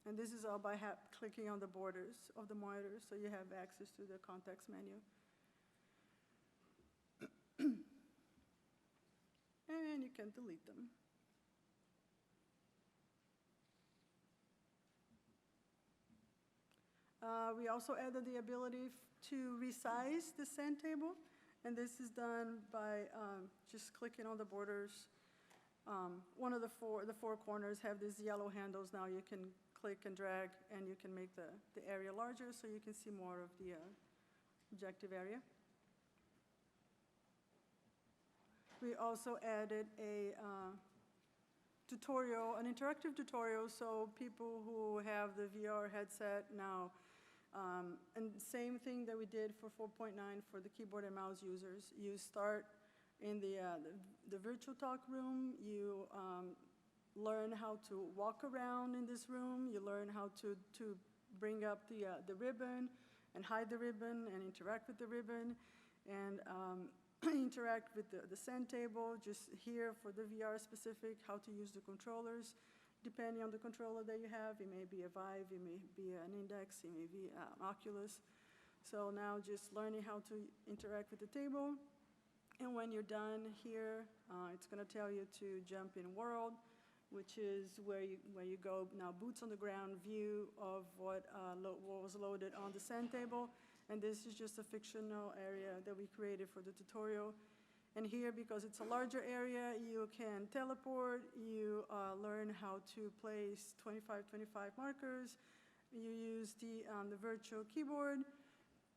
And this is all by clicking on the borders of the monitors, so you have access to the context menu. And you can delete them. We also added the ability to resize the sand table, and this is done by just clicking on the borders. One of the four corners have these yellow handles. Now you can click and drag, and you can make the area larger so you can see more of the objective area. We also added a tutorial, an interactive tutorial, so people who have the VR headset now, and same thing that we did for 4.9 for the keyboard and mouse users. You start in the virtual talk room. You learn how to walk around in this room. You learn how to bring up the ribbon and hide the ribbon and interact with the ribbon and interact with the sand table. Just here for the VR specific, how to use the controllers. Depending on the controller that you have, it may be a Vive, it may be an Index, it may be an Oculus. So now just learning how to interact with the table. And when you're done here, it's going to tell you to jump in world, which is where you go now, boots on the ground view of what was loaded on the sand table. And this is just a fictional area that we created for the tutorial. And here, because it's a larger area, you can teleport. You learn how to place 25 markers. You use the virtual keyboard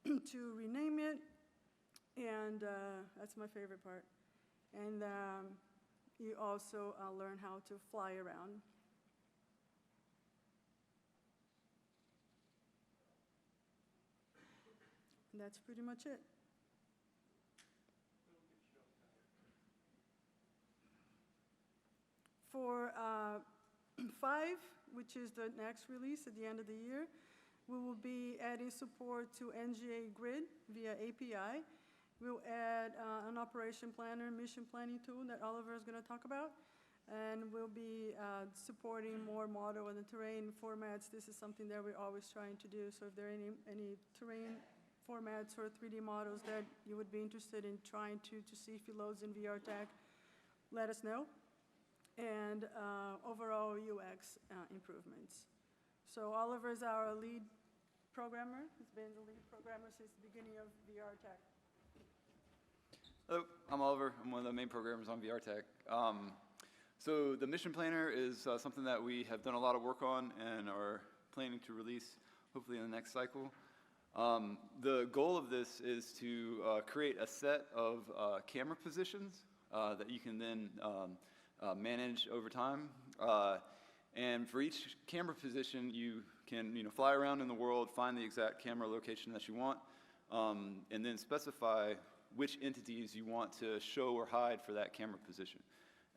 to rename it. And that's my favorite part. And you also learn how to fly around. And that's pretty much it. For 5, which is the next release at the end of the year, we will be adding support to NGA Grid via API. We'll add an operation planner, mission planning tool that Oliver is going to talk about. And we'll be supporting more model and terrain formats. This is something that we're always trying to do. So if there are any terrain formats or 3D models that you would be interested in trying to see if it loads in WebTAK, let us know. And overall UX improvements. So Oliver is our lead programmer. He's been the lead programmer since the beginning of WebTAK. Hello, I'm Oliver. I'm one of the main programmers on WebTAK. So the mission planner is something that we have done a lot of work on and are planning to release hopefully in the next cycle. The goal of this is to create a set of camera positions that you can then manage over time. And for each camera position, you can fly around in the world, find the exact camera location that you want, and then specify which entities you want to show or hide for that camera position.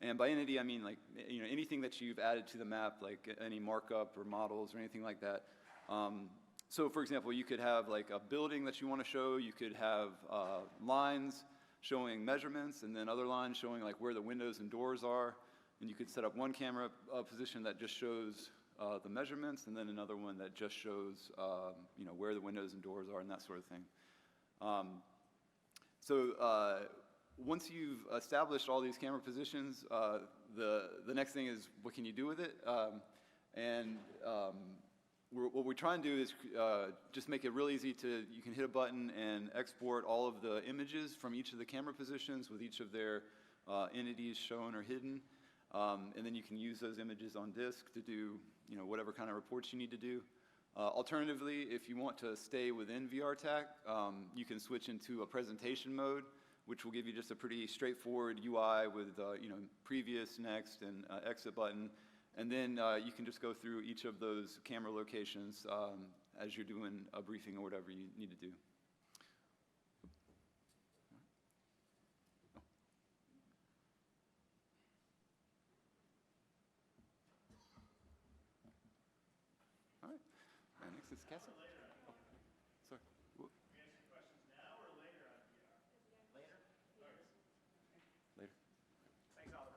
And by entity, I mean like anything that you've added to the map, like any markup or models or anything like that. So for example, you could have like a building that you want to show, you could have lines showing measurements, and then other lines showing like where the windows and doors are. And you could set up one camera position that just shows the measurements, and then another one that just shows where the windows and doors are and that sort of thing. Once you've established all these camera positions, the next thing is what can you do with it? What we try and do is just make it real easy you can hit a button and export all of the images from each of the camera positions with each of their entities shown or hidden. And then you can use those images on disk to do whatever kind of reports you need to do. Alternatively, if you want to stay within WebTAK, you can switch into a presentation mode, which will give you just a pretty straightforward UI with previous, next, and exit button. And then you can just go through each of those camera locations as you're doing a briefing or whatever you need to do. All right. Next is Cassie. Oh, sorry. Whoop. Later. Thanks, Oliver.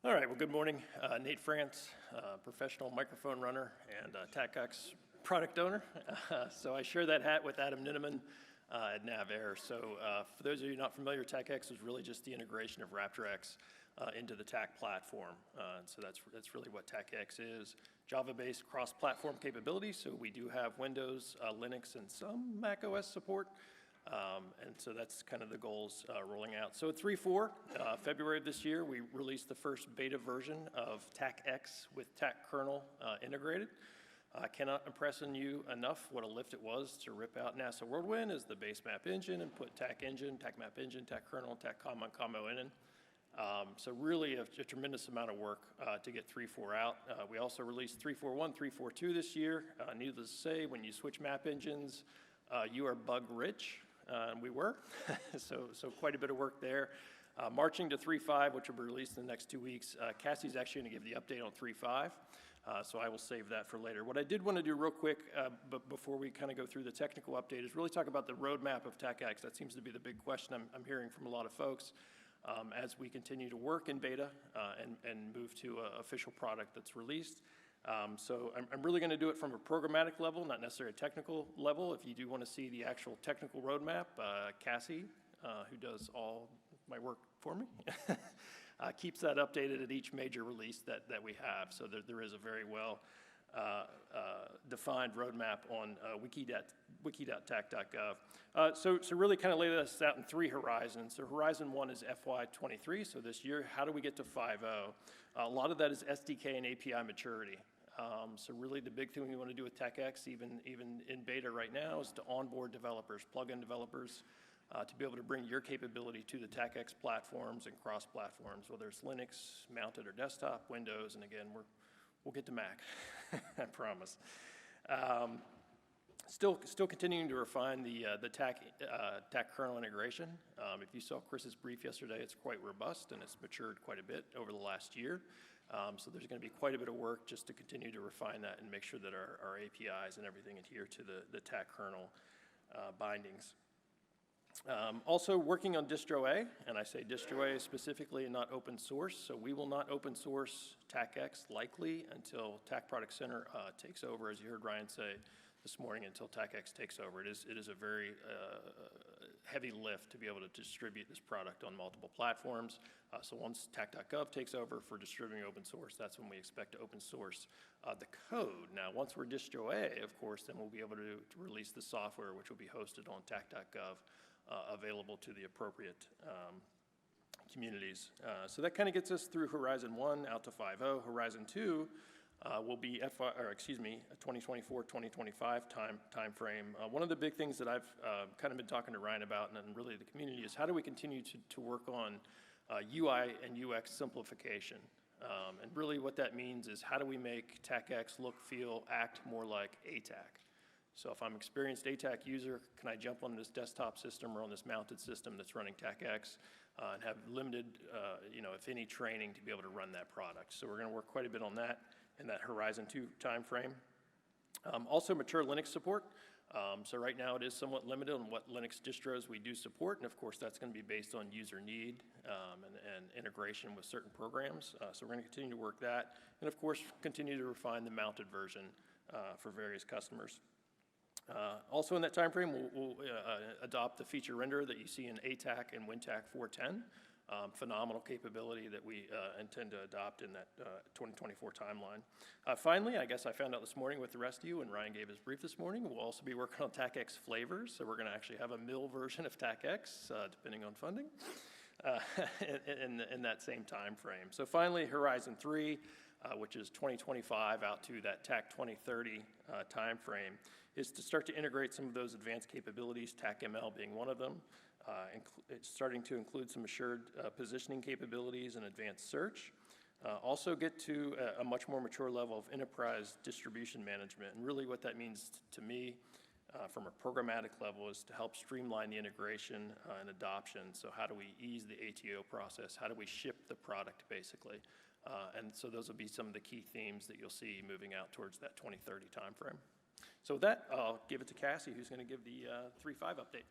All right, well, good morning. Nate France, professional microphone runner and TAKX product owner. So I share that hat with Adam Ninneman at NavAir. So for those of you not familiar, TAKX is really just the integration of RaptorX into the TAK platform. So that's really what TAKX is. Java-based cross-platform capability, so we do have Windows, Linux, and some Mac OS support. And so that's kind of the goals rolling out. So at 3.4, February of this year, we released the first beta version of TAKX with TAK kernel integrated. I cannot impress on you enough what a lift it was to rip out NASA Whirlwind as the base map engine and put TAK engine, TAK map engine, TAK kernel, TAK comma, and combo in. So really a tremendous amount of work to get 3.4 out. We also released 3.4.1, 3.4.2 this year. Needless to say, when you switch map engines, you are bug rich. We were, so quite a bit of work there. Marching to 3.5, which will be released in the next 2 weeks. Cassie's actually going to give the update on 3.5, so I will save that for later. What I did want to do real quick, but before we kind of go through the technical update, is really talk about the roadmap of TAKX. That seems to be the big question I'm hearing from a lot of folks as we continue to work in beta and move to an official product that's released. So I'm really going to do it from a programmatic level, not necessarily a technical level. If you do want to see the actual technical roadmap, Cassie, who does all my work for me, keeps that updated at each major release that we have. So there is a very well defined roadmap on wiki.tak.gov. So really kind of lay this out in 3 horizons. So horizon 1 is FY23, so this year, how do we get to 5.0? A lot of that is SDK and API maturity. So really the big thing we want to do with TAKX, even in beta right now, is to onboard developers, plug-in developers, to be able to bring your capability to the TAKX platforms and cross-platforms, whether it's Linux, mounted or desktop, Windows, and again, we'll get to Mac, I promise. Still continuing to refine the TAK kernel integration. If you saw Chris's brief yesterday, it's quite robust and it's matured quite a bit over the last year. So there's going to be quite a bit of work just to continue to refine that and make sure that our APIs and everything adhere to the TAK kernel bindings. Also working on distro A, and I say distro A specifically and not open source, so we will not open source TAKX likely until TAK Product Center takes over, as you heard Ryan say this morning, until TAKX takes over. It is a very heavy lift to be able to distribute this product on multiple platforms. So once TAK.gov takes over for distributing open source, that's when we expect to open source the code. Now, once we're distro A, of course, then we'll be able to release the software, which will be hosted on TAK.gov, available to the appropriate communities. So that kind of gets us through Horizon 1 out to 5.0. Horizon 2 will be 2024, 2025 time frame. One of the big things that I've kind of been talking to Ryan about, and really the community, is how do we continue to work on UI and UX simplification? And really what that means is how do we make TAKX look, feel, act more like ATAK? So if I'm an experienced ATAK user, can I jump on this desktop system or on this mounted system that's running TAKX and have limited, if any, training to be able to run that product? So we're going to work quite a bit on that in that Horizon 2 timeframe. Also mature Linux support. So right now it is somewhat limited on what Linux distros we do support, and of course that's going to be based on user need and integration with certain programs. So we're going to continue to work that, and of course continue to refine the mounted version for various customers. Also in that time frame, we'll adopt the feature renderer that you see in ATAK and WinTAK 4.10. Phenomenal capability that we intend to adopt in that 2024 timeline. Finally, I guess I found out this morning with the rest of you, and Ryan gave his brief this morning, we'll also be working on TAKX flavors. So we're going to actually have a Mil version of TAKX, depending on funding, in that same time frame. So finally, Horizon 3, which is 2025 out to that TAK 2030 time frame, is to start to integrate some of those advanced capabilities, TAK-Mil being one of them. It's starting to include some assured positioning capabilities and advanced search. Also get to a much more mature level of enterprise distribution management. And really what that means to me from a programmatic level is to help streamline the integration and adoption. So how do we ease the ATO process? How do we ship the product, basically? And so those will be some of the key themes that you'll see moving out towards that 2030 timeframe. So with that, I'll give it to Cassie, who's going to give the 3.5 update.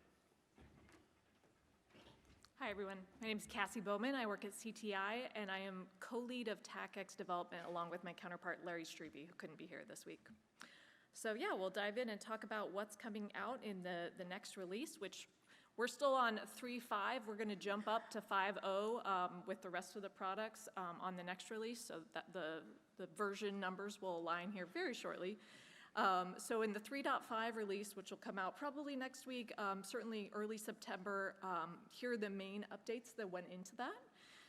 Hi, everyone. My name is Cassie Bowman. I work at CTI, and I am co-lead of TAKX development along with my counterpart, Larry Strebe, who couldn't be here this week. So yeah, we'll dive in and talk about what's coming out in the next release, which we're still on 3.5. We're going to jump up to 5.0 with the rest of the products on the next release, so that the version numbers will align here very shortly. So in the 3.5 release, which will come out probably next week, certainly early September, here are the main updates that went into that.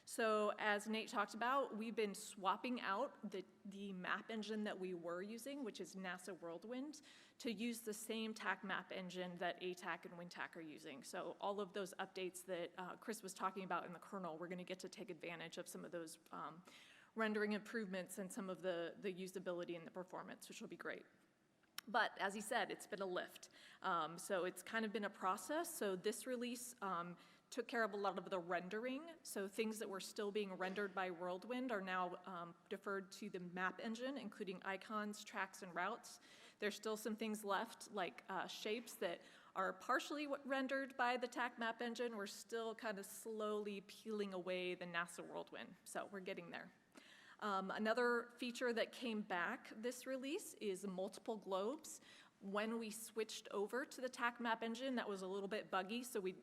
So as Nate talked about, we've been swapping out the map engine that we were using, which is NASA Whirlwind, to use the same TAK map engine that ATAK and WinTAK are using. So all of those updates that Chris was talking about in the kernel, we're going to get to take advantage of some of those rendering improvements and some of the usability and the performance, which will be great. But as he said, it's been a lift. So it's kind of been a process. So this release took care of a lot of the rendering. So things that were still being rendered by Whirlwind are now deferred to the map engine, including icons, tracks, and routes. There's still some things left, like shapes that are partially rendered by the TAK map engine. We're still kind of slowly peeling away the NASA Whirlwind. So we're getting there. Another feature that came back this release is multiple globes. When we switched over to the TAK map engine, that was a little bit buggy, so we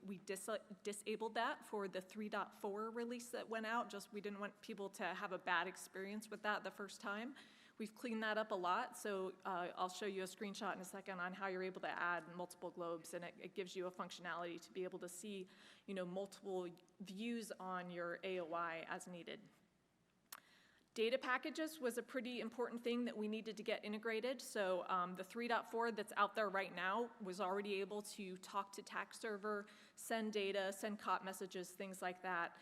disabled that for the 3.4 release that went out. Just we didn't want people to have a bad experience with that the first time. We've cleaned that up a lot, so I'll show you a screenshot in a second on how you're able to add multiple globes, and it gives you a functionality to be able to see, multiple views on your AOI as needed. Data packages was a pretty important thing that we needed to get integrated. So the 3.4 that's out there right now was already able to talk to TAKServer, send data, send COP messages, things like that.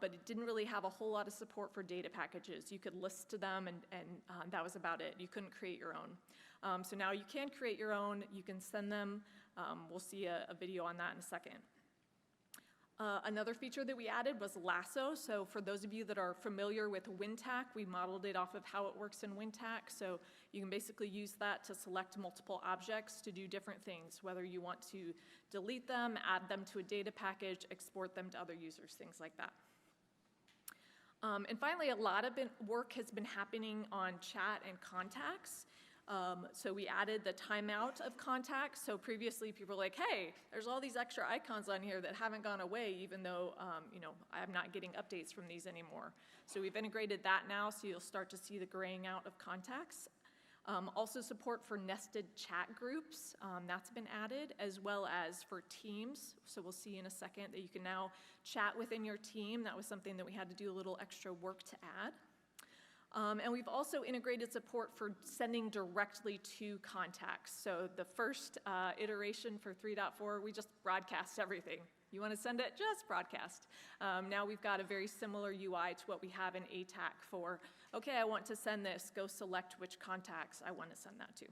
But it didn't really have a whole lot of support for data packages. You could list to them, and that was about it. You couldn't create your own. So now you can create your own. You can send them. We'll see a video on that in a second. Another feature that we added was lasso. So for those of you that are familiar with WinTAK, we modeled it off of how it works in WinTAK. So you can basically use that to select multiple objects to do different things, whether you want to delete them, add them to a data package, export them to other users, things like that. And finally, a lot of work has been happening on chat and contacts. So we added the timeout of contacts. So previously people were like, hey, there's all these extra icons on here that haven't gone away even though, I'm not getting updates from these anymore. So we've integrated that now, so you'll start to see the graying out of contacts. Also support for nested chat groups, that's been added, as well as for teams. So we'll see in a second that you can now chat within your team. That was something that we had to do a little extra work to add. And we've also integrated support for sending directly to contacts. So the first iteration for 3.4, we just broadcast everything. You want to send it, just broadcast. Now we've got a very similar UI to what we have in ATAK for, okay, I want to send this, go select which contacts I want to send that to.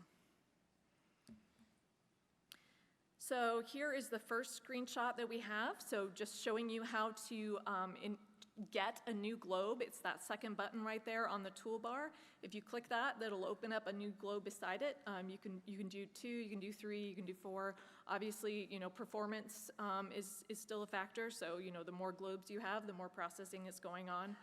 So here is the first screenshot that we have. So just showing you how to get a new globe. It's that second button right there on the toolbar. If you click that, that'll open up a new globe beside it. You can do 2, you can do 3, you can do 4. Obviously, performance is still a factor. So, the more globes you have, the more processing is going on.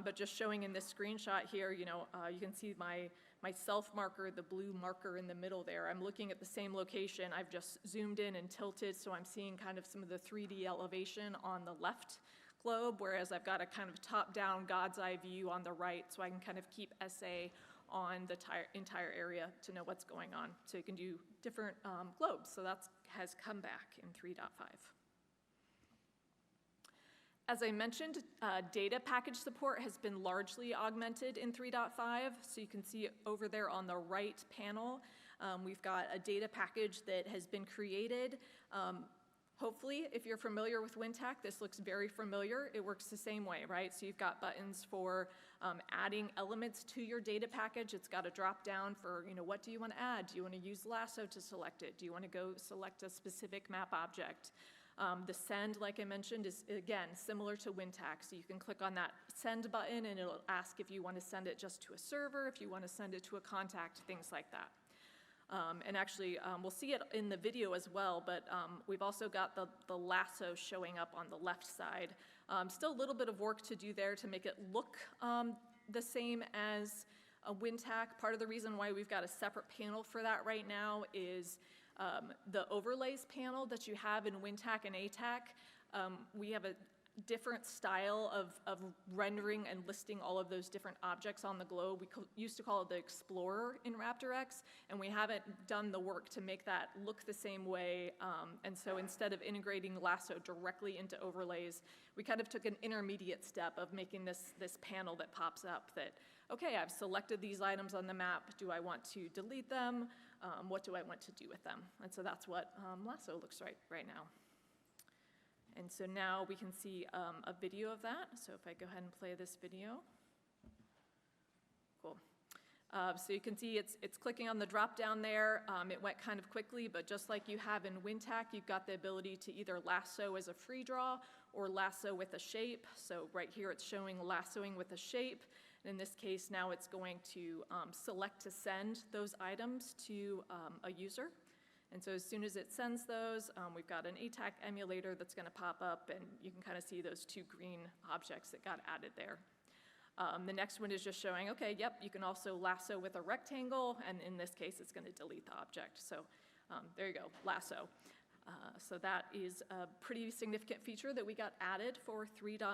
But just showing in this screenshot here, you can see my self marker, the blue marker in the middle there. I'm looking at the same location. I've just zoomed in and tilted, so I'm seeing kind of some of the 3D elevation on the left globe, whereas I've got a kind of top-down God's eye view on the right, so I can kind of keep SA on the entire area to know what's going on. So you can do different globes, so that has come back in 3.5. As I mentioned, data package support has been largely augmented in 3.5, so you can see over there on the right panel, we've got a data package that has been created. Hopefully, if you're familiar with WinTAK, this looks very familiar. It works the same way, right? So you've got buttons for adding elements to your data package. It's got a drop down for, what do you want to add? Do you want to use lasso to select it? Do you want to go select a specific map object? The send, like I mentioned, is, again, similar to WinTAK. So you can click on that send button, and it'll ask if you want to send it just to a server, if you want to send it to a contact, things like that. And actually, we'll see it in the video as well, but we've also got the lasso showing up on the left side. Still a little bit of work to do there to make it look the same as a WinTAK. Part of the reason why we've got a separate panel for that right now is the overlays panel that you have in WinTAK and ATAK. We have a different style of rendering and listing all of those different objects on the globe. We used to call it the Explorer in RaptorX, and we haven't done the work to make that look the same way. And so instead of integrating lasso directly into overlays, we kind of took an intermediate step of making this panel that pops up that, okay, I've selected these items on the map. Do I want to delete them? What do I want to do with them? And so that's what lasso looks right now. And so now we can see a video of that. So if I go ahead and play this video. Cool. So you can see it's clicking on the drop down there. It went kind of quickly, but just like you have in WinTAK, you've got the ability to either lasso as a free draw or lasso with a shape. So right here it's showing lassoing with a shape. And in this case, now it's going to select to send those items to a user. And so as soon as it sends those, we've got an ATAK emulator that's going to pop up, and you can kind of see those 2 green objects that got added there. The next one is just showing, okay, yep, you can also lasso with a rectangle, and in this case, it's going to delete the object. So there you go, lasso. So that is a pretty significant feature that we got added for 3.5.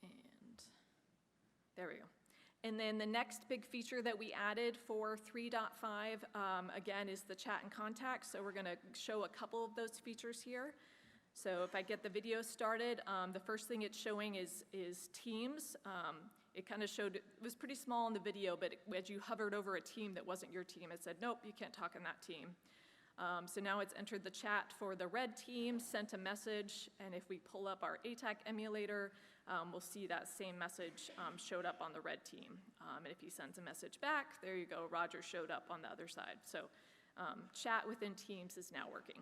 And there we go. And then the next big feature that we added for 3.5, again, is the chat and contact. So we're going to show a couple of those features here. So if I get the video started, the first thing it's showing is teams. It kind of showed, it was pretty small in the video, but as you hovered over a team that wasn't your team, it said, nope, you can't talk in that team. So now it's entered the chat for the red team, sent a message, and if we pull up our ATAK emulator, we'll see that same message showed up on the red team. And if he sends a message back, there you go, Roger showed up on the other side. So chat within Teams is now working.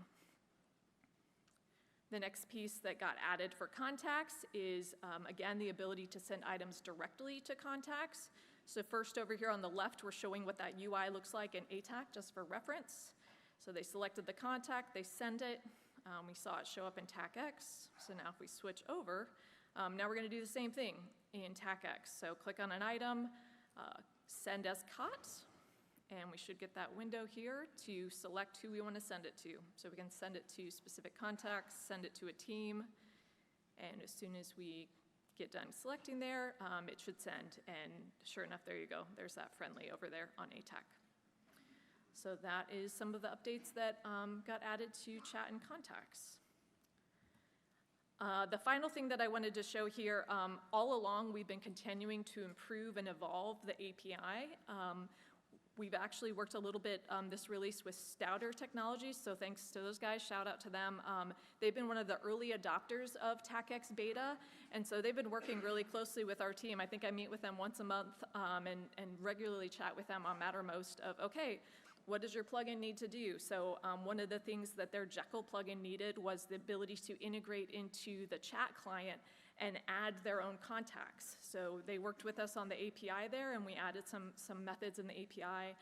The next piece that got added for contacts is, again, the ability to send items directly to contacts. So first over here on the left, we're showing what that UI looks like in ATAK, just for reference. So they selected the contact, they send it. We saw it show up in TAKX. So now if we switch over, Now we're going to do the same thing in TAKX. So click on an item, send as COT, and we should get that window here to select who we want to send it to. So we can send it to specific contacts, send it to a team, and as soon as we get done selecting there, it should send, and sure enough, there you go. There's that friendly over there on ATAK. So that is some of the updates that got added to chat and contacts. The final thing that I wanted to show here, all along we've been continuing to improve and evolve the API. We've actually worked a little bit this release with Stouter Technologies, so thanks to those guys, shout out to them. They've been one of the early adopters of TAKX beta, and so they've been working really closely with our team. I think I meet with them once a month and regularly chat with them on Mattermost of, okay, what does your plugin need to do? So one of the things that their Jekyll plugin needed was the ability to integrate into the chat client and add their own contacts. So they worked with us on the API there, and we added some methods in the API.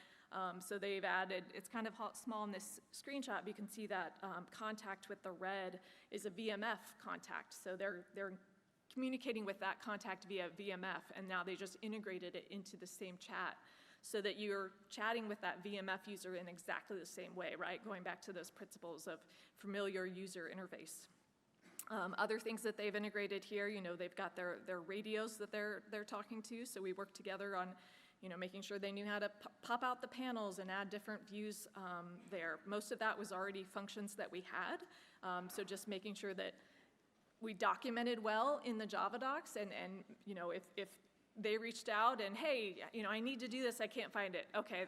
So they've added, it's kind of small in this screenshot, but you can see that contact with the red is a VMF contact. So they're communicating with that contact via VMF, and now they just integrated it into the same chat so that you're chatting with that VMF user in exactly the same way, right? Going back to those principles of familiar user interface. Other things that they've integrated here, you know, they've got their radios that they're talking to, so we worked together on, you know, making sure they knew how to pop out the panels and add different views there. Most of that was already functions that we had, so just making sure that we documented well in the Java docs, and you know, if they reached out and, hey, you know, I need to do this, I can't find it. Okay,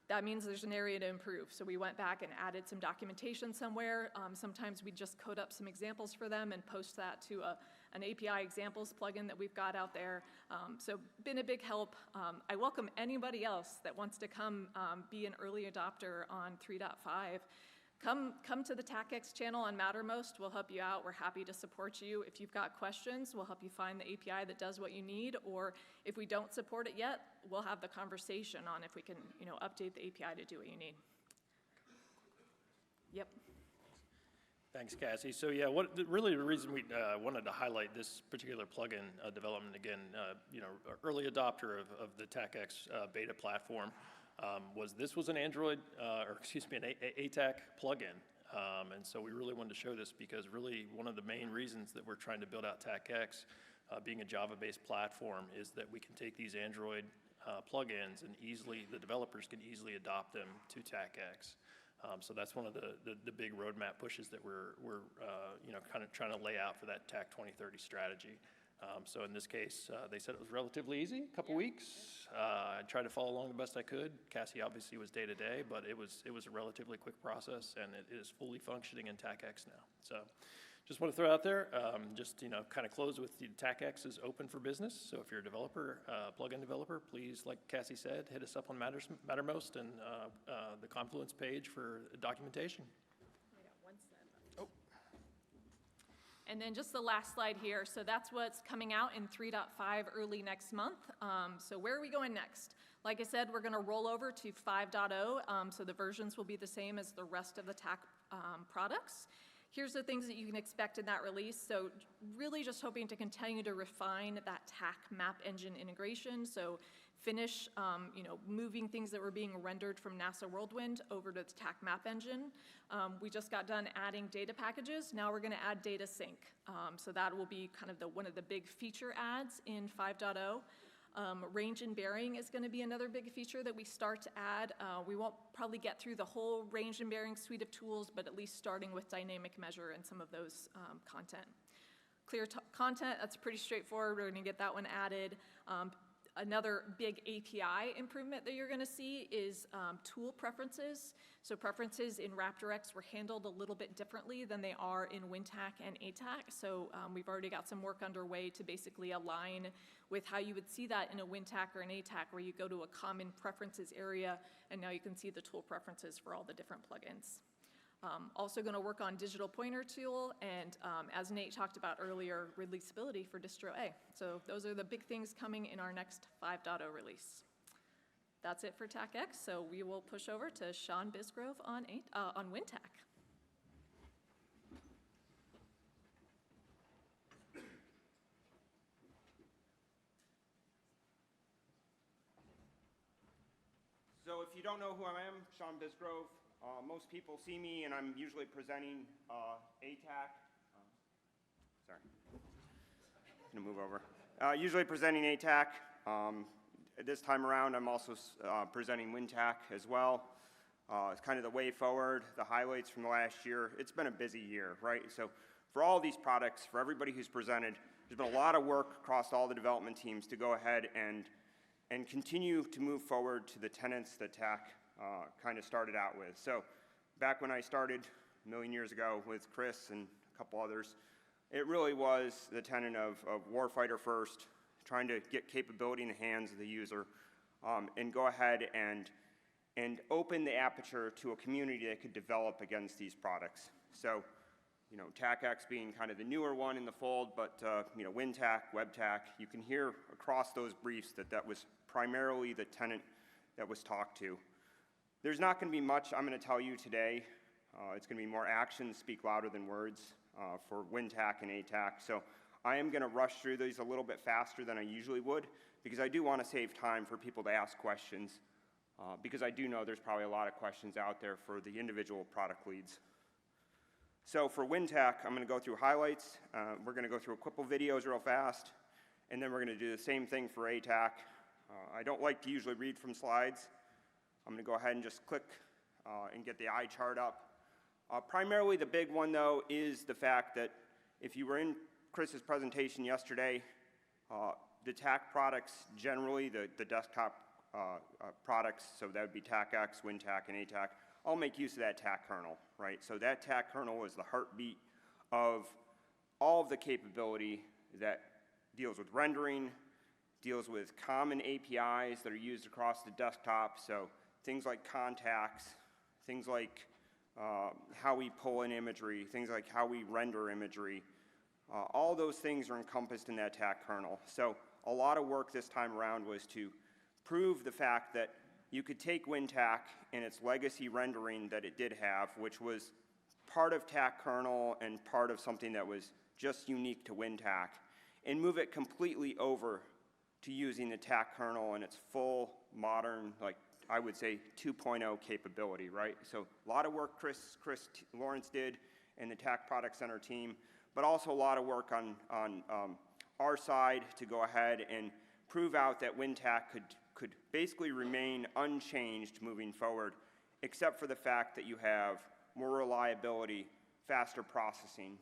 that means there's an area to improve. So we went back and added some documentation somewhere. Sometimes we just code up some examples for them and post that to an API examples plugin that we've got out there. So been a big help. I welcome anybody else that wants to come be an early adopter on 3.5. Come to the TAKX channel on Mattermost. We'll help you out. We're happy to support you. If you've got questions, we'll help you find the API that does what you need. Or if we don't support it yet, we'll have the conversation on if we can, you know, update the API to do what you need. Yep. Thanks, Cassie. So yeah, really the reason we wanted to highlight this particular plugin development again, you know, early adopter of the TAKX beta platform. This was an Android, or excuse me, an ATAK plugin. And so we really wanted to show this because really one of the main reasons that we're trying to build out TAKX, being a Java-based platform, is that we can take these Android plugins and the developers can easily adopt them to TAKX. So that's one of the big roadmap pushes that we're you know, kind of trying to lay out for that TAK 2030 strategy. So in this case, they said it was relatively easy, a couple weeks. I tried to follow along the best I could. Cassie obviously was day to day, but it was a relatively quick process, and it is fully functioning in TAKX now. So just want to throw out there, just, you know, kind of close with the TAKX is open for business. So if you're a developer, plugin developer, please, like Cassie said, hit us up on Mattermost and the Confluence page for documentation. And then just the last slide here. So that's what's coming out in 3.5 early next month. So where are we going next? Like I said, we're going to roll over to 5.0. So the versions will be the same as the rest of the TAK products. Here's the things that you can expect in that release. So really just hoping to continue to refine that TAK map engine integration. So finish, you know, moving things that were being rendered from NASA Whirlwind over to the TAK map engine. We just got done adding data packages. Now we're going to add data sync. So that will be kind of one of the big feature adds in 5.0. Range and bearing is going to be another big feature that we start to add. We won't probably get through the whole range and bearing suite of tools, but at least starting with dynamic measure and some of those content. Clear content, that's pretty straightforward. We're going to get that one added. Another big API improvement that you're going to see is tool preferences. So preferences in RaptorX were handled a little bit differently than they are in WinTAK and ATAK. So we've already got some work underway to basically align with how you would see that in a WinTAK or an ATAK, where you go to a common preferences area, and now you can see the tool preferences for all the different plugins. Also going to work on digital pointer tool, and as Nate talked about earlier, releasability for distro A. So those are the big things coming in our next 5.0 release. That's it for TAKX, so we will push over to Sean Bisgrove on WinTAK. So if you don't know who I am, Sean Bisgrove. Most people see me, and I'm usually presenting ATAK. Sorry, I'm gonna move over. Usually presenting ATAK. This time around, I'm also presenting WinTAK as well. It's kind of the way forward, the highlights from the last year. It's been a busy year, right? So for all these products, for everybody who's presented, there's been a lot of work across all the development teams to go ahead and continue to move forward to the tenets that TAK kind of started out with. So back when I started a million years ago with Chris and a couple others, it really was the tenet of warfighter first, trying to get capability in the hands of the user, and go ahead and open the aperture to a community that could develop against these products. So, you know, TAKX being kind of the newer one in the fold, but you know, WinTAK, WebTAK, you can hear across those briefs that was primarily the tenet that was talked to. There's not going to be much I'm going to tell you today. It's going to be more actions speak louder than words for WinTAK and ATAK. So I am going to rush through these a little bit faster than I usually would, because I do want to save time for people to ask questions, because I do know there's probably a lot of questions out there for the individual product leads. So for WinTAK, I'm going to go through highlights. We're going to go through a couple videos real fast, and then we're going to do the same thing for ATAK. I don't like to usually read from slides. I'm going to go ahead and just click and get the eye chart up. Primarily the big one, though, is the fact that if you were in Chris's presentation yesterday, the TAK products, generally the desktop products, so that would be TAKX, WinTAK, and ATAK, all make use of that TAK kernel, right? So that TAK kernel is the heartbeat of all of the capability that deals with rendering, deals with common APIs that are used across the desktop, so things like contacts, things like how we pull in imagery, things like how we render imagery. All those things are encompassed in that TAK kernel. So a lot of work this time around was to prove the fact that you could take WinTAK and its legacy rendering that it did have, which was part of TAK kernel and part of something that was just unique to WinTAK, and move it completely over to using the TAK kernel and its full modern, like I would say 2.0 capability, right? So a lot of work Chris Lawrence did and the TAK Product Center team, but also a lot of work on our side to go ahead and prove out that WinTAK could basically remain unchanged moving forward, except for the fact that you have more reliability, faster processing.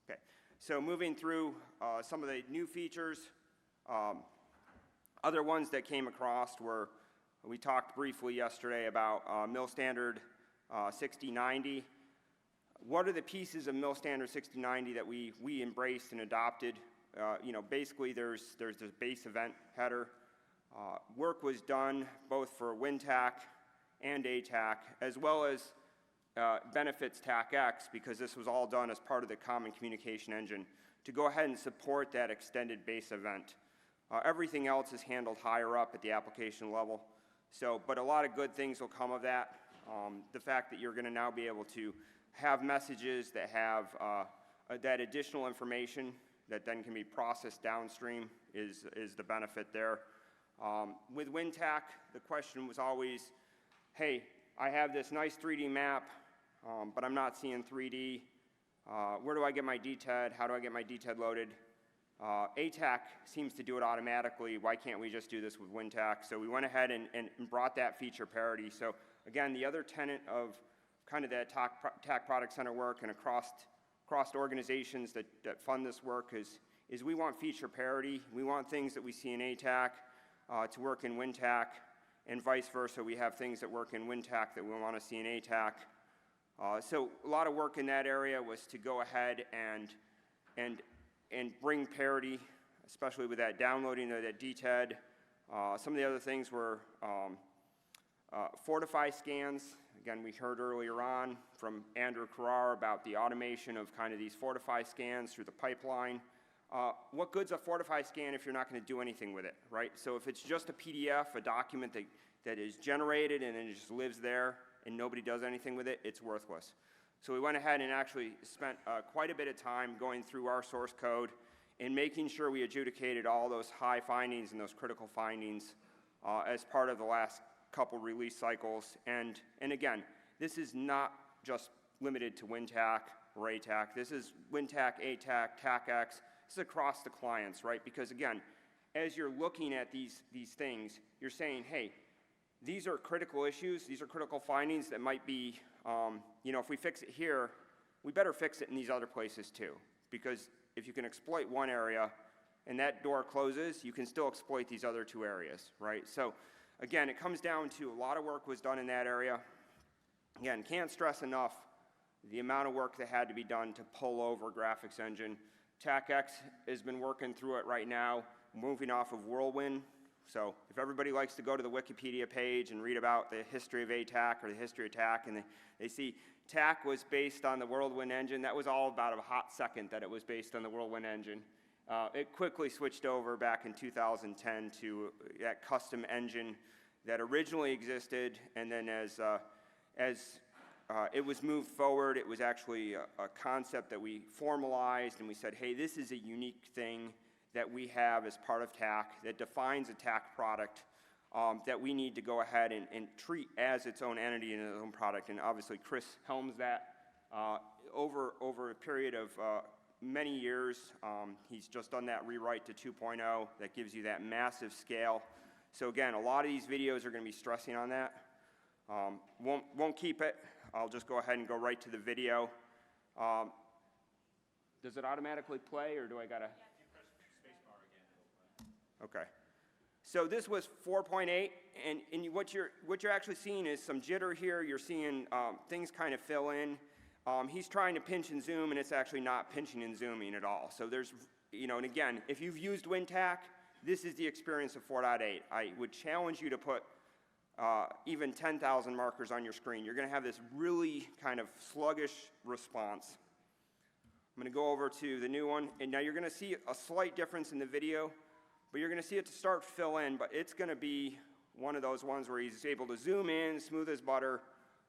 Okay, so moving through some of the new features, other ones that came across were, we talked briefly yesterday about Mil Standard 6090. What are the pieces of Mil Standard 6090 that we embraced and adopted? You know, basically there's this base event header. Work was done both for WinTAK and ATAK, as well as benefits TAKX, because this was all done as part of the common communication engine, to go ahead and support that extended base event. Everything else is handled higher up at the application level. So, but a lot of good things will come of that. The fact that you're going to now be able to have messages that have that additional information that then can be processed downstream is the benefit there. With WinTAK, the question was always, hey, I have this nice 3D map, but I'm not seeing 3D. Where do I get my DTED? How do I get my DTED loaded? ATAK seems to do it automatically. Why can't we just do this with WinTAK? So we went ahead and brought that feature parity. So again, the other tenet of kind of that TAK Product Center work and across organizations that fund this work is we want feature parity. We want things that we see in ATAK to work in WinTAK, and vice versa. We have things that work in WinTAK that we want to see in ATAK. So a lot of work in that area was to go ahead and bring parity, especially with that downloading of that DTED. Some of the other things were Fortify scans. Again, we heard earlier on from Andrew Carrar about the automation of kind of these Fortify scans through the pipeline. What good's a Fortify scan if you're not going to do anything with it, right? So if it's just a PDF, a document that is generated and then it just lives there and nobody does anything with it, it's worthless. So we went ahead and actually spent quite a bit of time going through our source code and making sure we adjudicated all those high findings and those critical findings as part of the last couple release cycles. And again, this is not just limited to WinTAK or ATAK. This is WinTAK, ATAK, TAKX. This is across the clients, right? Because again, as you're looking at these things, you're saying, hey, these are critical issues, these are critical findings that might be, if we fix it here, we better fix it in these other places too. Because if you can exploit one area and that door closes, you can still exploit these other two areas, right? So again, it comes down to a lot of work was done in that area. Again, can't stress enough the amount of work that had to be done to pull over graphics engine. TAKX has been working through it right now, moving off of Whirlwind. So if everybody likes to go to the Wikipedia page and read about the history of ATAK or the history of TAK, and they see TAK was based on the Whirlwind engine, that was all about a hot second that it was based on the Whirlwind engine. It quickly switched over back in 2010 to that custom engine that originally existed, and then as it was moved forward, it was actually a concept that we formalized, and we said, hey, this is a unique thing that we have as part of TAK that defines a TAK product that we need to go ahead and treat as its own entity and its own product. And obviously, Chris helms that over a period of many years. He's just done that rewrite to 2.0 that gives you that massive scale. So again, a lot of these videos are going to be stressing on that. Won't keep it. I'll just go ahead and go right to the video. Does it automatically play, or do I gotta? Yeah, if you press spacebar again, it'll play. Okay. So this was 4.8, and what you're actually seeing is some jitter here. You're seeing things kind of fill in. He's trying to pinch and zoom, and it's actually not pinching and zooming at all. So there's, and again, if you've used WinTAK, this is the experience of 4.8. I would challenge you to put even 10,000 markers on your screen. You're going to have this really kind of sluggish response. I'm going to go over to the new one, and now you're going to see a slight difference in the video, but you're going to see it to start fill in, but it's going to be one of those ones where he's able to zoom in, smooth as butter.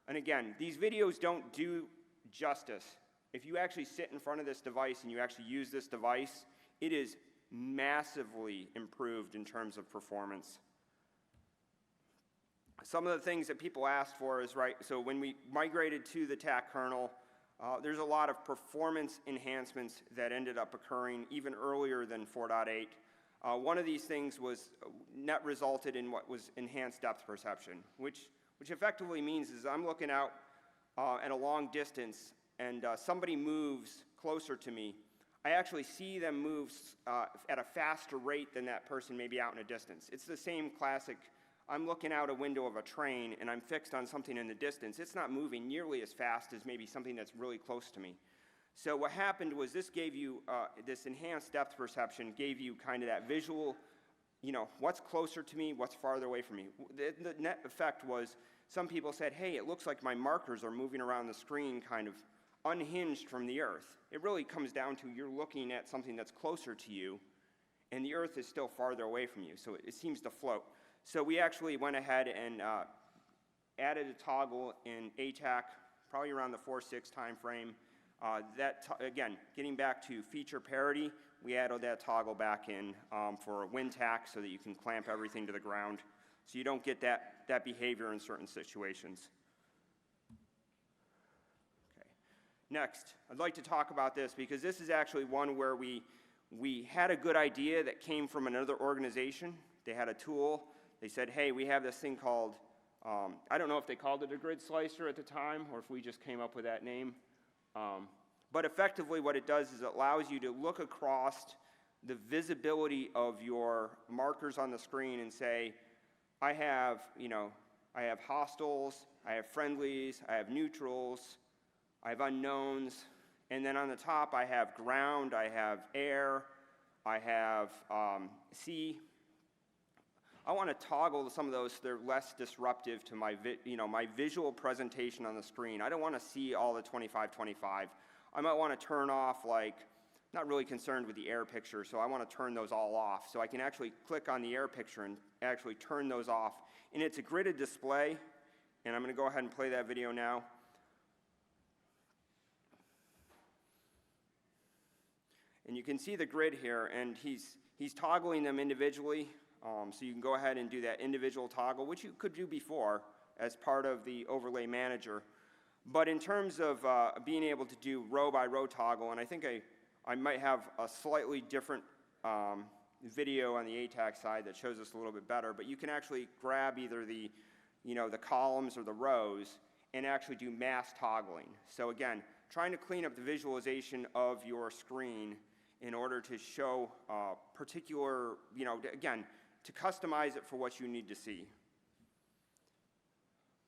And again, these videos don't do justice. If you actually sit in front of this device and you actually use this device, it is massively improved in terms of performance. Some of the things that people asked for is, right, so when we migrated to the TAK kernel, there's a lot of performance enhancements that ended up occurring even earlier than 4.8. One of these things was net resulted in what was enhanced depth perception, which effectively means is I'm looking out at a long distance and somebody moves closer to me. I actually see them move at a faster rate than that person maybe out in a distance. It's the same classic, I'm looking out a window of a train and I'm fixed on something in the distance. It's not moving nearly as fast as maybe something that's really close to me. So what happened was this gave you, this enhanced depth perception gave you kind of that visual, what's closer to me, what's farther away from me. The net effect was some people said, hey, it looks like my markers are moving around the screen kind of unhinged from the earth. It really comes down to you're looking at something that's closer to you and the earth is still farther away from you, so it seems to float. So we actually went ahead and added a toggle in ATAK, probably around the 4.6 time frame. Again, getting back to feature parity, we added that toggle back in for WinTAK so that you can clamp everything to the ground, so you don't get that behavior in certain situations. Okay. Next, I'd like to talk about this because this is actually one where we had a good idea that came from another organization. They had a tool. They said, hey, we have this thing called, I don't know if they called it a grid slicer at the time or if we just came up with that name. But effectively what it does is it allows you to look across the visibility of your markers on the screen and say, I have hostiles, I have friendlies, I have neutrals, I have unknowns, and then on the top I have ground, I have air, I have sea. I want to toggle some of those so they're less disruptive to my visual presentation on the screen. I don't want to see all the 2525. I might want to turn off, not really concerned with the air picture, so I want to turn those all off. So I can actually click on the air picture and actually turn those off. And it's a gridded display, and I'm going to go ahead and play that video now. And you can see the grid here, and he's toggling them individually. So you can go ahead and do that individual toggle, which you could do before as part of the overlay manager. But in terms of being able to do row by row toggle, and I think I might have a slightly different video on the ATAK side that shows this a little bit better, but you can actually grab either the columns or the rows and actually do mass toggling. So again, trying to clean up the visualization of your screen in order to show particular, again, to customize it for what you need to see.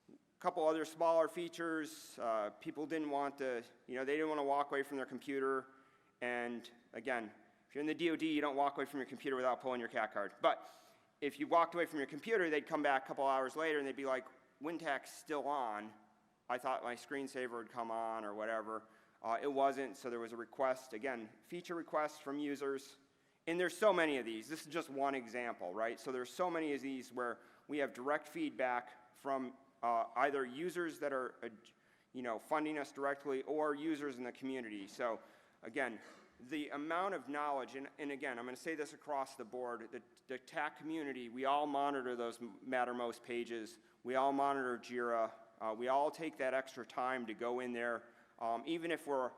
A couple other smaller features. People didn't want to, they didn't want to walk away from their computer. And again, if you're in the DoD, you don't walk away from your computer without pulling your CAT card. But if you walked away from your computer, they'd come back a couple hours later and they'd be like, WinTAK's still on. I thought my screensaver would come on or whatever. It wasn't, so there was a request, again, feature requests from users. And there's so many of these. This is just one example, right? So there's so many of these where we have direct feedback from either users that are, funding us directly or users in the community. So again, the amount of knowledge, and again, I'm going to say this across the board, the TAK community, we all monitor those Mattermost pages. We all monitor JIRA. We all take that extra time to go in there. Even if we're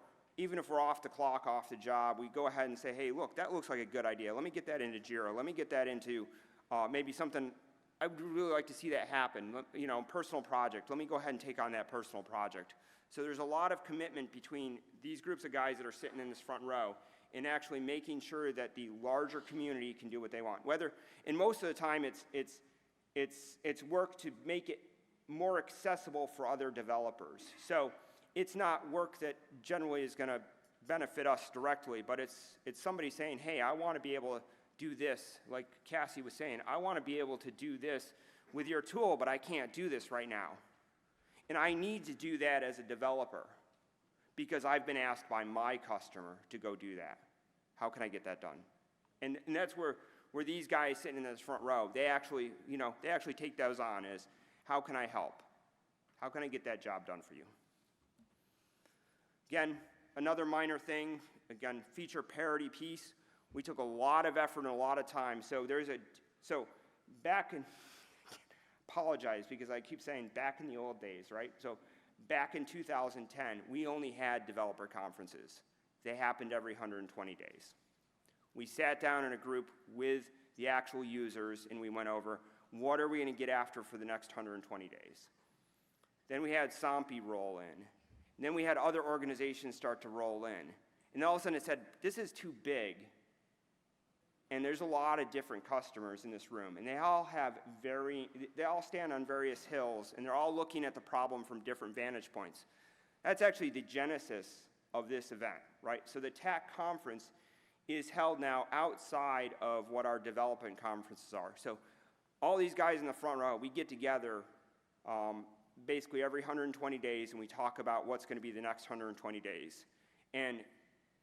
off the clock, off the job, we go ahead and say, hey, look, that looks like a good idea. Let me get that into JIRA. Let me get that into maybe something, I would really like to see that happen, personal project. Let me go ahead and take on that personal project. So there's a lot of commitment between these groups of guys that are sitting in this front row and actually making sure that the larger community can do what they want. And most of the time it's work to make it more accessible for other developers. So it's not work that generally is going to benefit us directly, but it's somebody saying, hey, I want to be able to do this, like Cassie was saying, I want to be able to do this with your tool, but I can't do this right now. And I need to do that as a developer because I've been asked by my customer to go do that. How can I get that done? And that's where these guys sitting in this front row, they actually take those on as, how can I help? How can I get that job done for you? Again, another minor thing, again, feature parity piece. We took a lot of effort and a lot of time. So back in, apologize because I keep saying back in the old days, right? So back in 2010, we only had developer conferences. They happened every 120 days. We sat down in a group with the actual users and we went over, what are we going to get after for the next 120 days? Then we had SOMPI roll in. And then we had other organizations start to roll in. And all of a sudden it said, this is too big. And there's a lot of different customers in this room. And they all stand on various hills, and they're all looking at the problem from different vantage points. That's actually the genesis of this event, right? So the TAK conference is held now outside of what our development conferences are. So all these guys in the front row, we get together basically every 120 days, and we talk about what's going to be the next 120 days. And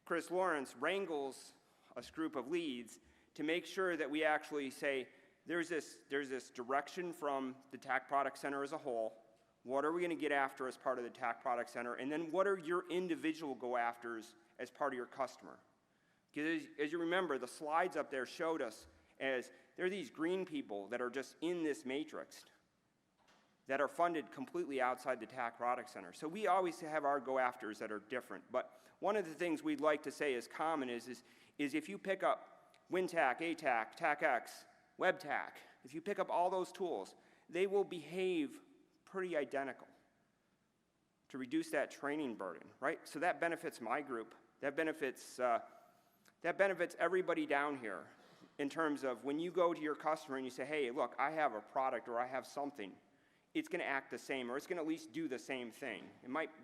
Chris Lawrence wrangles a group of leads to make sure that we actually say, there's this direction from the TAK Product Center as a whole. What are we going to get after as part of the TAK Product Center? And then what are your individual go-afters as part of your customer? Because as you remember, the slides up there showed us as there are these green people that are just in this matrix that are funded completely outside the TAK Product Center. So we always have our go-afters that are different. But one of the things we'd like to say is common is if you pick up WinTAK, ATAK, TAKX, WebTAK, if you pick up all those tools, they will behave pretty identical to reduce that training burden, right? So that benefits my group. That benefits everybody down here in terms of when you go to your customer and you say, hey, look, I have a product or I have something, it's going to act the same, or it's going to at least do the same thing.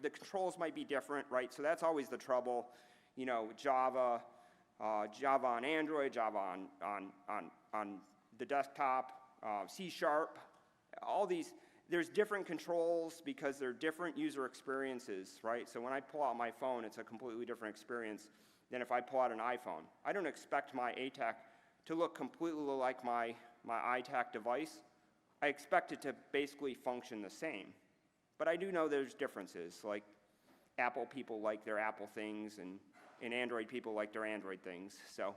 The controls might be different, right? So that's always the trouble. Java on Android, Java on the desktop, C#, all these. There's different controls because they're different user experiences, right? So when I pull out my phone, it's a completely different experience than if I pull out an iPhone. I don't expect my ATAK to look completely like my iTAK device. I expect it to basically function the same. But I do know there's differences, like Apple people like their Apple things, and and Android people like their Android things. So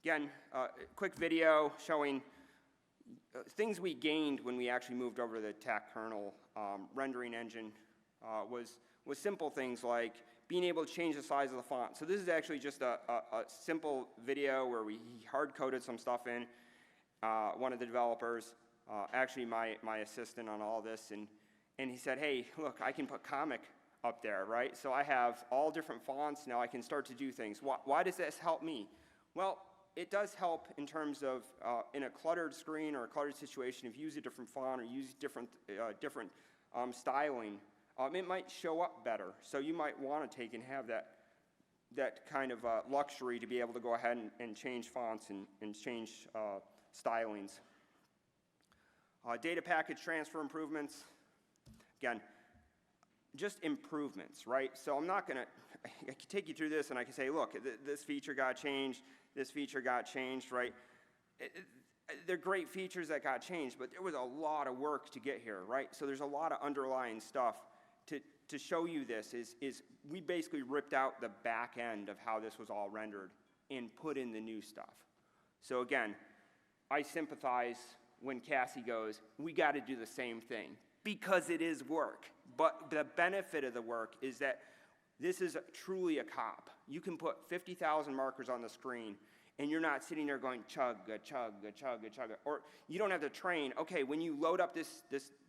again, quick video showing things we gained when we actually moved over to the TAK kernel rendering engine was simple things like being able to change the size of the font. So this is actually just a simple video where he hard-coded some stuff in, one of the developers, actually my assistant on all this, and he said, hey, look, I can put comic up there, right? So I have all different fonts, now I can start to do things. Why does this help me? Well, it does help in terms of in a cluttered screen or a cluttered situation, if you use a different font or use different styling, it might show up better. So you might want to take and have that kind of luxury to be able to go ahead and change fonts and change stylings. Data package transfer improvements. Again, just improvements, right? So I'm not going to, I can take you through this and I can say, look, this feature got changed, this feature got changed, right? They're great features that got changed, but there was a lot of work to get here, right? So there's a lot of underlying stuff. To show you this is we basically ripped out the back end of how this was all rendered and put in the new stuff. So again, I sympathize when Cassie goes, we got to do the same thing because it is work. But the benefit of the work is that this is truly a cop. You can put 50,000 markers on the screen and you're not sitting there going chug, a chug, a chug, a chug. Or you don't have to train, okay, when you load up this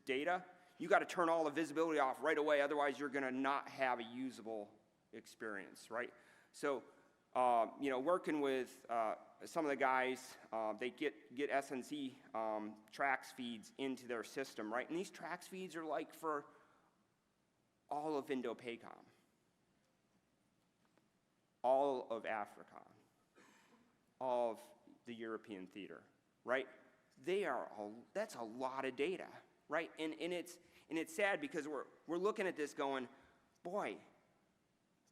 data, you got to turn all the visibility off right away, otherwise you're going to not have a usable experience, right? So, you know, working with some of the guys, they get SNC tracks feeds into their system, right? And these tracks feeds are like for all of Indo-PACOM, all of Africa, all of the European theater, right? That's a lot of data, right? And it's sad because we're looking at this going, boy,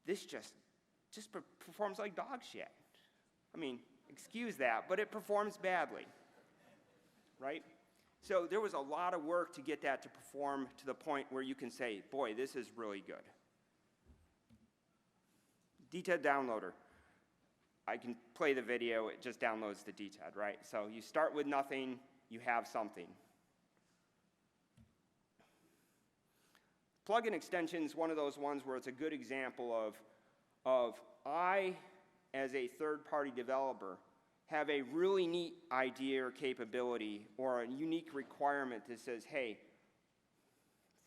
this just performs like dog shit. I mean, excuse that, but it performs badly, right? So there was a lot of work to get that to perform to the point where you can say, boy, this is really good. DTED downloader. I can play the video, it just downloads the DTED, right? So you start with nothing, you have something. Plugin extensions, one of those ones where it's a good example of I, as a third-party developer, have a really neat idea or capability or a unique requirement that says, hey,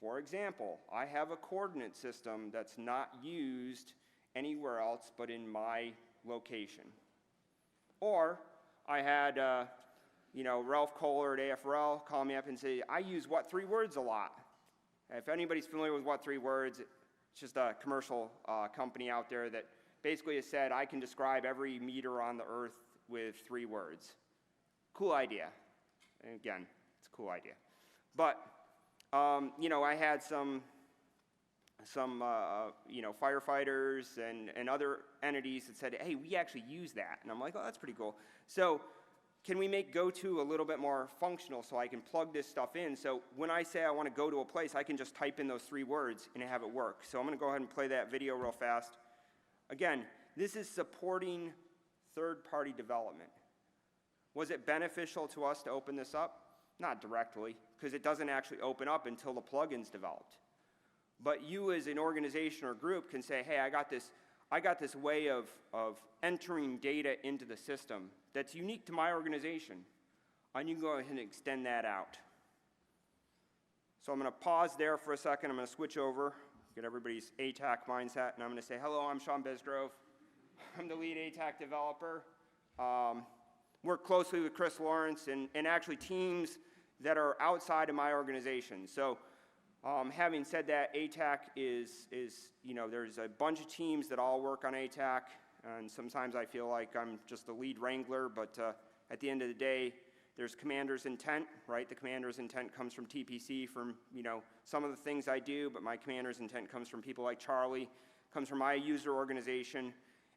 for example, I have a coordinate system that's not used anywhere else but in my location. Or I had, you know, Ralph Kohler at AFRL call me up and say, I use what 3 words a lot. If anybody's familiar with what 3 words, it's just a commercial company out there that basically has said, I can describe every meter on the earth with 3 words. Cool idea. And again, it's a cool idea. But, you know, I had some you know, firefighters and other entities that said, hey, we actually use that. And I'm like, oh, that's pretty cool. So can we make GoTo a little bit more functional so I can plug this stuff in? So when I say I want to go to a place, I can just type in those 3 words and have it work. So I'm going to go ahead and play that video real fast. Again, this is supporting third-party development. Was it beneficial to us to open this up? Not directly, because it doesn't actually open up until the plugin's developed. But you as an organization or group can say, hey, I got this way of entering data into the system that's unique to my organization. And you can go ahead and extend that out. So I'm going to pause there for a second. I'm going to switch over, get everybody's ATAK mindset, and I'm going to say, hello, I'm Sean Bisgrove. I'm the lead ATAK developer. Work closely with Chris Lawrence and actually teams that are outside of my organization. So having said that, ATAK is, you know, there's a bunch of teams that all work on ATAK, and sometimes I feel like I'm just the lead wrangler, but at the end of the day, there's commander's intent, right? The commander's intent comes from TPC, from, you know, some of the things I do, but my commander's intent comes from people like Charlie, comes from my user organization,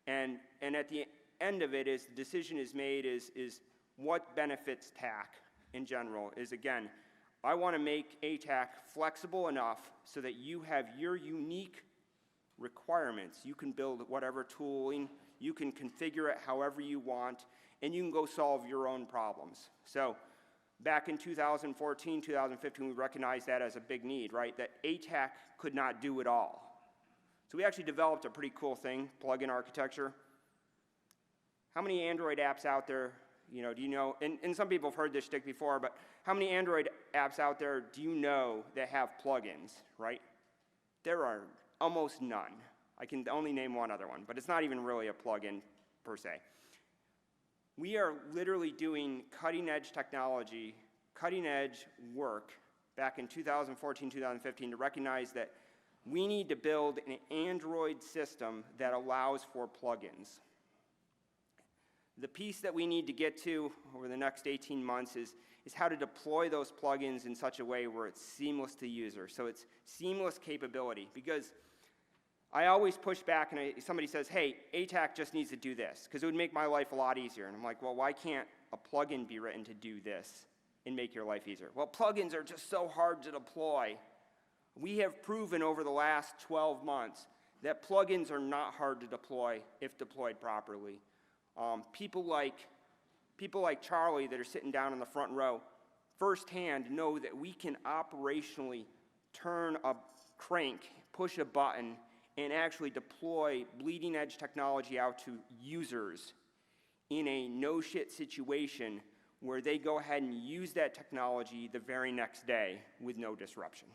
and at the end of it is the decision is made is what benefits TAK in general is, again, I want to make ATAK flexible enough so that you have your unique requirements. You can build whatever tooling, you can configure it however you want, and you can go solve your own problems. So back in 2014, 2015, we recognized that as a big need, right? That ATAK could not do it all. So we actually developed a pretty cool thing, plugin architecture. How many Android apps out there, you know, do you know, and some people have heard this shtick before, but how many Android apps out there do you know that have plugins, right? There are almost none. I can only name one other one, but it's not even really a plugin per se. We are literally doing cutting-edge technology, cutting-edge work back in 2014, 2015 to recognize that we need to build an Android system that allows for plugins. The piece that we need to get to over the next 18 months is how to deploy those plugins in such a way where it's seamless to user. So it's seamless capability, because I always push back and somebody says, hey, ATAK just needs to do this, because it would make my life a lot easier. And I'm like, well, why can't a plugin be written to do this and make your life easier? Well, plugins are just so hard to deploy. We have proven over the last 12 months that plugins are not hard to deploy if deployed properly. People like Charlie that are sitting down in the front row firsthand know that we can operationally turn a crank, push a button, and actually deploy bleeding edge technology out to users in a no-shit situation where they go ahead and use that technology the very next day with no disruption.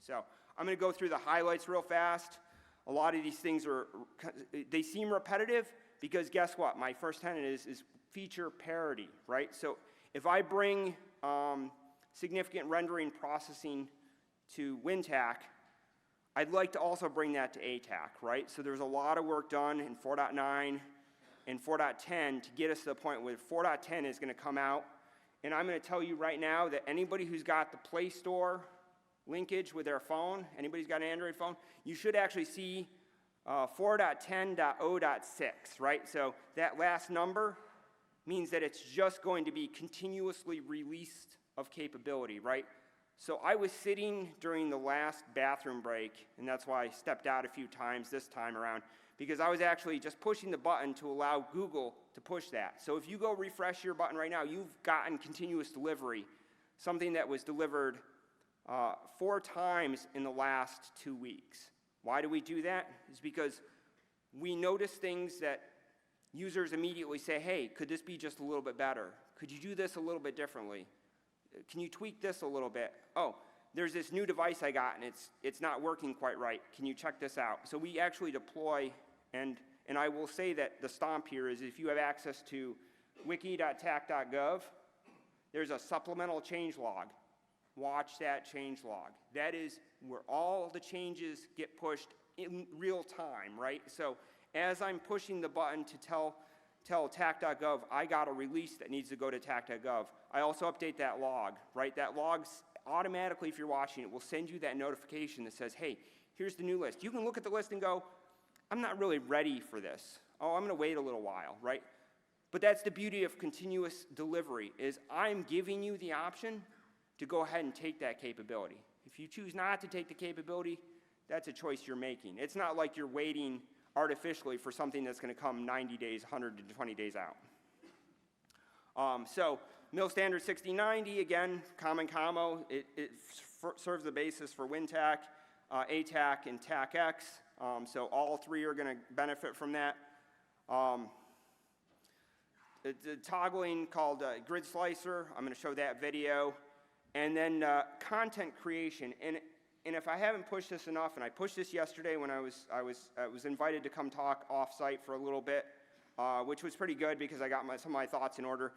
So I'm going to go through the highlights real fast. A lot of these things they seem repetitive because guess what? My first tenet is feature parity, right? So if I bring significant rendering processing to WinTAK, I'd like to also bring that to ATAK, right? So there's a lot of work done in 4.9 and 4.10 to get us to the point where 4.10 is going to come out. And I'm going to tell you right now that anybody who's got the Play Store linkage with their phone, anybody's got an Android phone, you should actually see 4.10.0.6, right? So that last number means that it's just going to be continuously released of capability, right? So I was sitting during the last bathroom break, and that's why I stepped out a few times this time around, because I was actually just pushing the button to allow Google to push that. So if you go refresh your button right now, you've gotten continuous delivery, something that was delivered 4 times in the last 2 weeks. Why do we do that? It's because we notice things that users immediately say, hey, could this be just a little bit better? Could you do this a little bit differently? Can you tweak this a little bit? Oh, there's this new device I got and it's not working quite right. Can you check this out? So we actually deploy, and I will say that the stomp here is if you have access to wiki.tak.gov, there's a supplemental change log. Watch that change log. That is where all the changes get pushed in real time, right? So as I'm pushing the button to tell tak.gov, I got a release that needs to go to tak.gov, I also update that log, right? That log's automatically, if you're watching it, will send you that notification that says, hey, here's the new list. You can look at the list and go, I'm not really ready for this. Oh, I'm going to wait a little while, right? But that's the beauty of continuous delivery, is I'm giving you the option to go ahead and take that capability. If you choose not to take the capability, that's a choice you're making. It's not like you're waiting artificially for something that's going to come 90 days, 120 days out. So Mil standard 6090, again, common commo. It serves the basis for WinTAK, ATAK, and TAKX. So all 3 are going to benefit from that. The toggling called Grid Slicer, I'm going to show that video. And then content creation. And if I haven't pushed this enough, and I pushed this yesterday when I was invited to come talk off-site for a little bit, which was pretty good because I got some of my thoughts in order,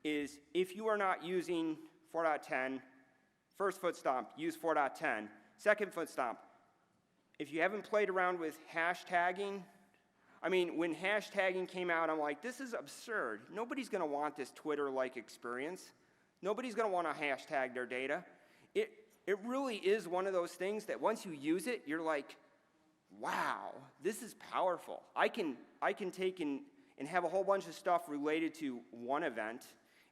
is if you are not using 4.10, first foot stomp, use 4.10. Second foot stomp, if you haven't played around with hashtagging, I mean, when hashtagging came out, I'm like, this is absurd. Nobody's going to want this Twitter-like experience. Nobody's going to want to hashtag their data. It really is one of those things that once you use it, you're like, wow, this is powerful. I can take and have a whole bunch of stuff related to one event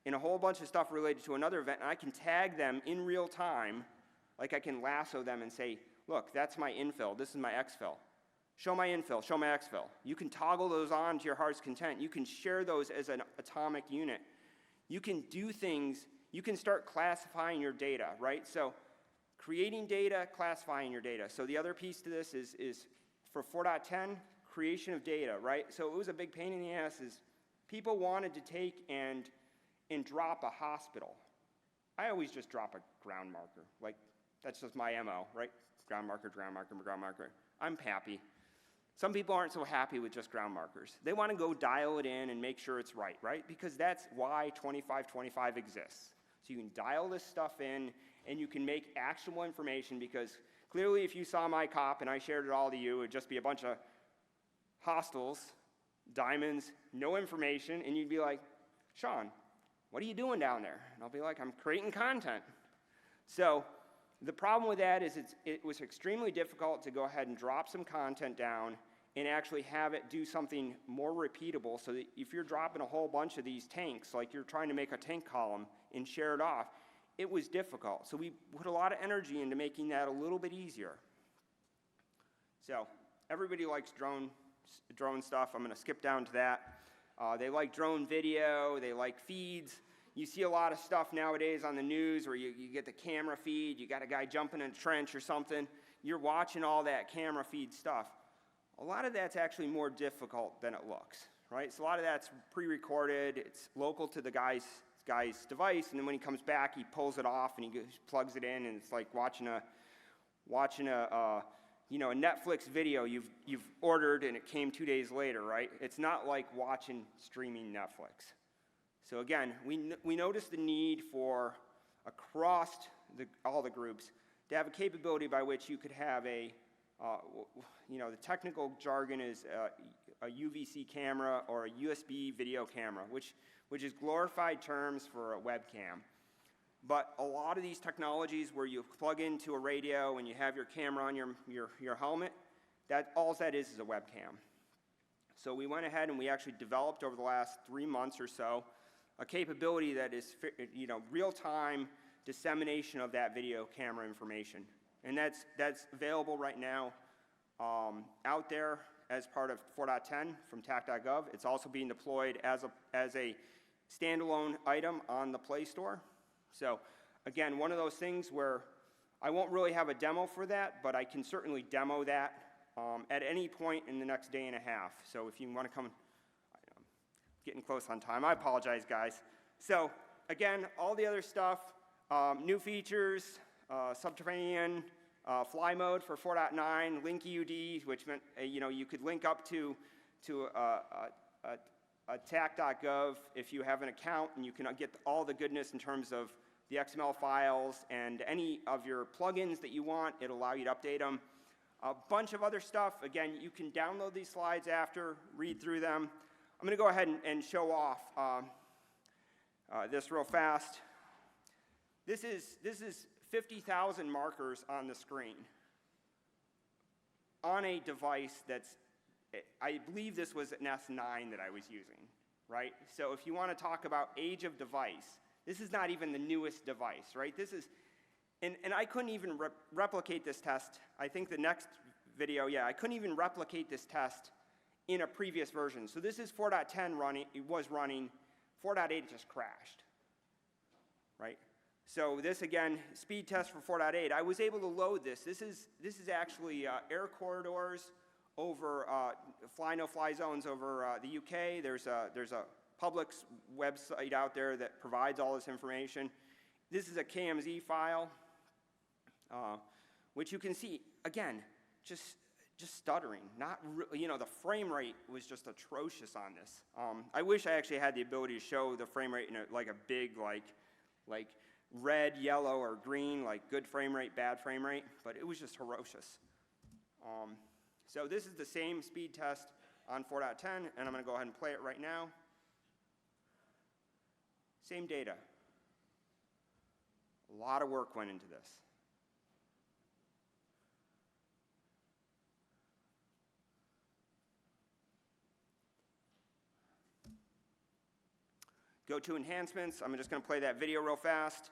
and a whole bunch of stuff related to another event, and I can tag them in real time, like I can lasso them and say, look, that's my infill, this is my exfill. Show my infill, show my exfill. You can toggle those on to your heart's content. You can share those as an atomic unit. You can do things, you can start classifying your data, right? So creating data, classifying your data. So the other piece to this is for 4.10, creation of data, right? So it was a big pain in the ass is people wanted to take and drop a hospital. I always just drop a ground marker. Like, that's just my MO, right? Ground marker, ground marker, ground marker. I'm happy. Some people aren't so happy with just ground markers. They want to go dial it in and make sure it's right? Because that's why 2525 exists. So you can dial this stuff in, and you can make actionable information, because clearly if you saw my COP and I shared it all to you, it would just be a bunch of hostels, diamonds, no information, and you'd be like, Sean, what are you doing down there? And I'll be like, I'm creating content. So the problem with that is it was extremely difficult to go ahead and drop some content down and actually have it do something more repeatable, so that if you're dropping a whole bunch of these tanks, like you're trying to make a tank column and share it off, it was difficult. So we put a lot of energy into making that a little bit easier. So everybody likes drone stuff. I'm going to skip down to that. They like drone video. They like feeds. You see a lot of stuff nowadays on the news where you get the camera feed. You got a guy jumping in a trench or something. You're watching all that camera feed stuff. A lot of that's actually more difficult than it looks, right? So a lot of that's pre-recorded. It's local to the guy's device, and then when he comes back, he pulls it off and he plugs it in, and it's like watching a Netflix video you've ordered and it came 2 days later, right? It's not like watching streaming Netflix. So again, we noticed the need for, across all the groups, to have a capability by which you could have the technical jargon is a UVC camera or a USB video camera, which is glorified terms for a webcam. But a lot of these technologies where you plug into a radio and you have your camera on your helmet, all that is a webcam. So we went ahead and we actually developed over the last 3 months or so a capability that is real-time dissemination of that video camera information. And that's available right now out there as part of 4.10 from tak.gov. It's also being deployed as a standalone item on the Play Store. So again, one of those things where I won't really have a demo for that, but I can certainly demo that at any point in the next day and a half. So if you want to come, I'm getting close on time. I apologize, guys. So again, all the other stuff, new features, subterranean, fly mode for 4.9, link EUD, which meant you could link up to tak.gov if you have an account, and you can get all the goodness in terms of the XML files and any of your plugins that you want. It'll allow you to update them. A bunch of other stuff. Again, you can download these slides after, read through them. I'm going to go ahead and show off this real fast. This is 50,000 markers on the screen on a device that's, I believe this was an S9 that I was using, right? So if you want to talk about age of device, this is not even the newest device, right? This is, and I couldn't even replicate this test. I think the next video, I couldn't even replicate this test in a previous version. So this is 4.10 running, it was running, 4.8 just crashed, right? So this, again, speed test for 4.8. I was able to load this. This is actually air corridors over fly no-fly zones over the UK. There's a public website out there that provides all this information. This is a KMZ file, which you can see, again, just stuttering. The frame rate was just atrocious on this. I wish I actually had the ability to show the frame rate in a big, like red, yellow, or green, like good frame rate, bad frame rate, but it was just ferocious. So this is the same speed test on 4.10, and I'm going to go ahead and play it right now. Same data. A lot of work went into this. Go to enhancements. I'm just going to play that video real fast.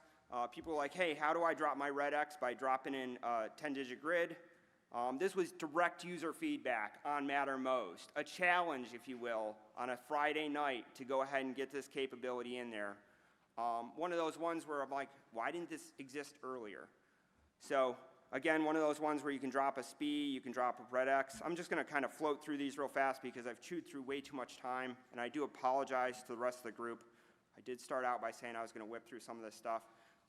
People are like, hey, how do I drop my red X by dropping in a 10-digit grid? This was direct user feedback on Mattermost, a challenge, if you will, on a Friday night to go ahead and get this capability in there. One of those ones where I'm like, why didn't this exist earlier? So again, one of those ones where you can drop a SPI, you can drop a RedX. I'm just going to kind of float through these real fast because I've chewed through way too much time, and I do apologize to the rest of the group. I did start out by saying I was going to whip through some of this stuff.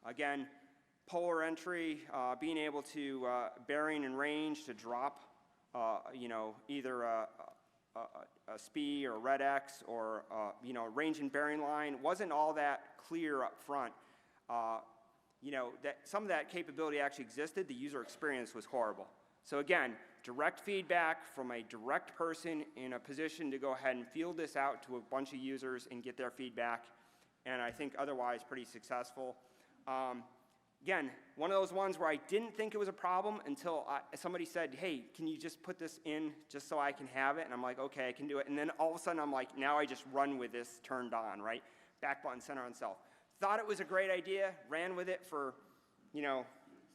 Again, polar entry, being able to, bearing and range to drop, either a SPI or RedX or, range and bearing line wasn't all that clear up front. That some of that capability actually existed, the user experience was horrible. So again, direct feedback from a direct person in a position to go ahead and field this out to a bunch of users and get their feedback, and I think otherwise pretty successful. Again, one of those ones where I didn't think it was a problem until somebody said, hey, can you just put this in just so I can have it? And I'm like, okay, I can do it. And then all of a sudden I'm like, now I just run with this turned on, right? Back button, center on self. Thought it was a great idea, ran with it for,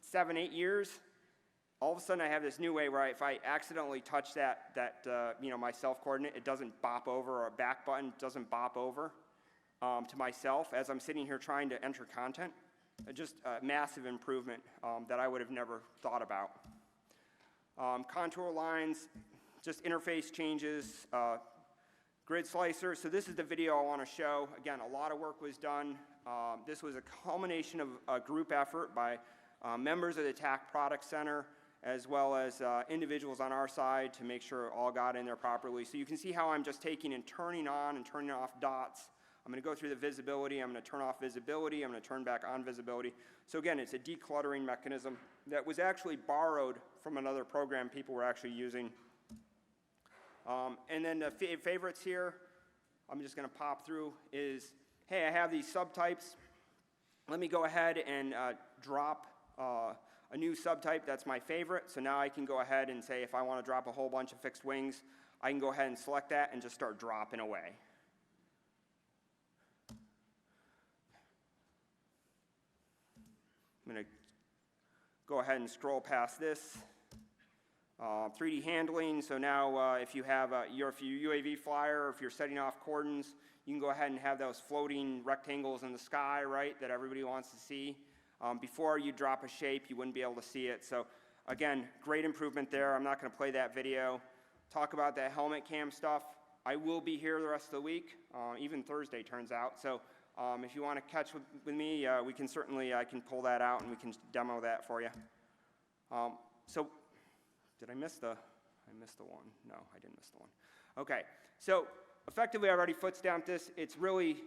7, 8 years. All of a sudden I have this new way where if I accidentally touch my self coordinate, it doesn't bop over, or a back button doesn't bop over to myself as I'm sitting here trying to enter content. Just a massive improvement that I would have never thought about. Contour lines, just interface changes, grid slicer. So this is the video I want to show. Again, a lot of work was done. This was a culmination of a group effort by members of the TAK Product Center, as well as individuals on our side to make sure it all got in there properly. So you can see how I'm just taking and turning on and turning off dots. I'm going to go through the visibility, I'm going to turn off visibility, I'm going to turn back on visibility. So again, it's a decluttering mechanism that was actually borrowed from another program people were actually using. And then the favorites here, I'm just going to pop through, is, hey, I have these subtypes. Let me go ahead and drop a new subtype that's my favorite. So now I can go ahead and say if I want to drop a whole bunch of fixed wings, I can go ahead and select that and just start dropping away. I'm going to go ahead and scroll past this. 3D handling, so now if you have your UAV flyer, or if you're setting off cordons, you can go ahead and have those floating rectangles in the sky, right, that everybody wants to see. Before you drop a shape, you wouldn't be able to see it. So again, great improvement there. I'm not going to play that video. Talk about that helmet cam stuff. I will be here the rest of the week, even Thursday turns out. So if you want to catch with me, we can certainly, I can pull that out and we can demo that for you. So did I miss the one? No, I didn't miss the one. Okay, so effectively I already foot stamped this. It's really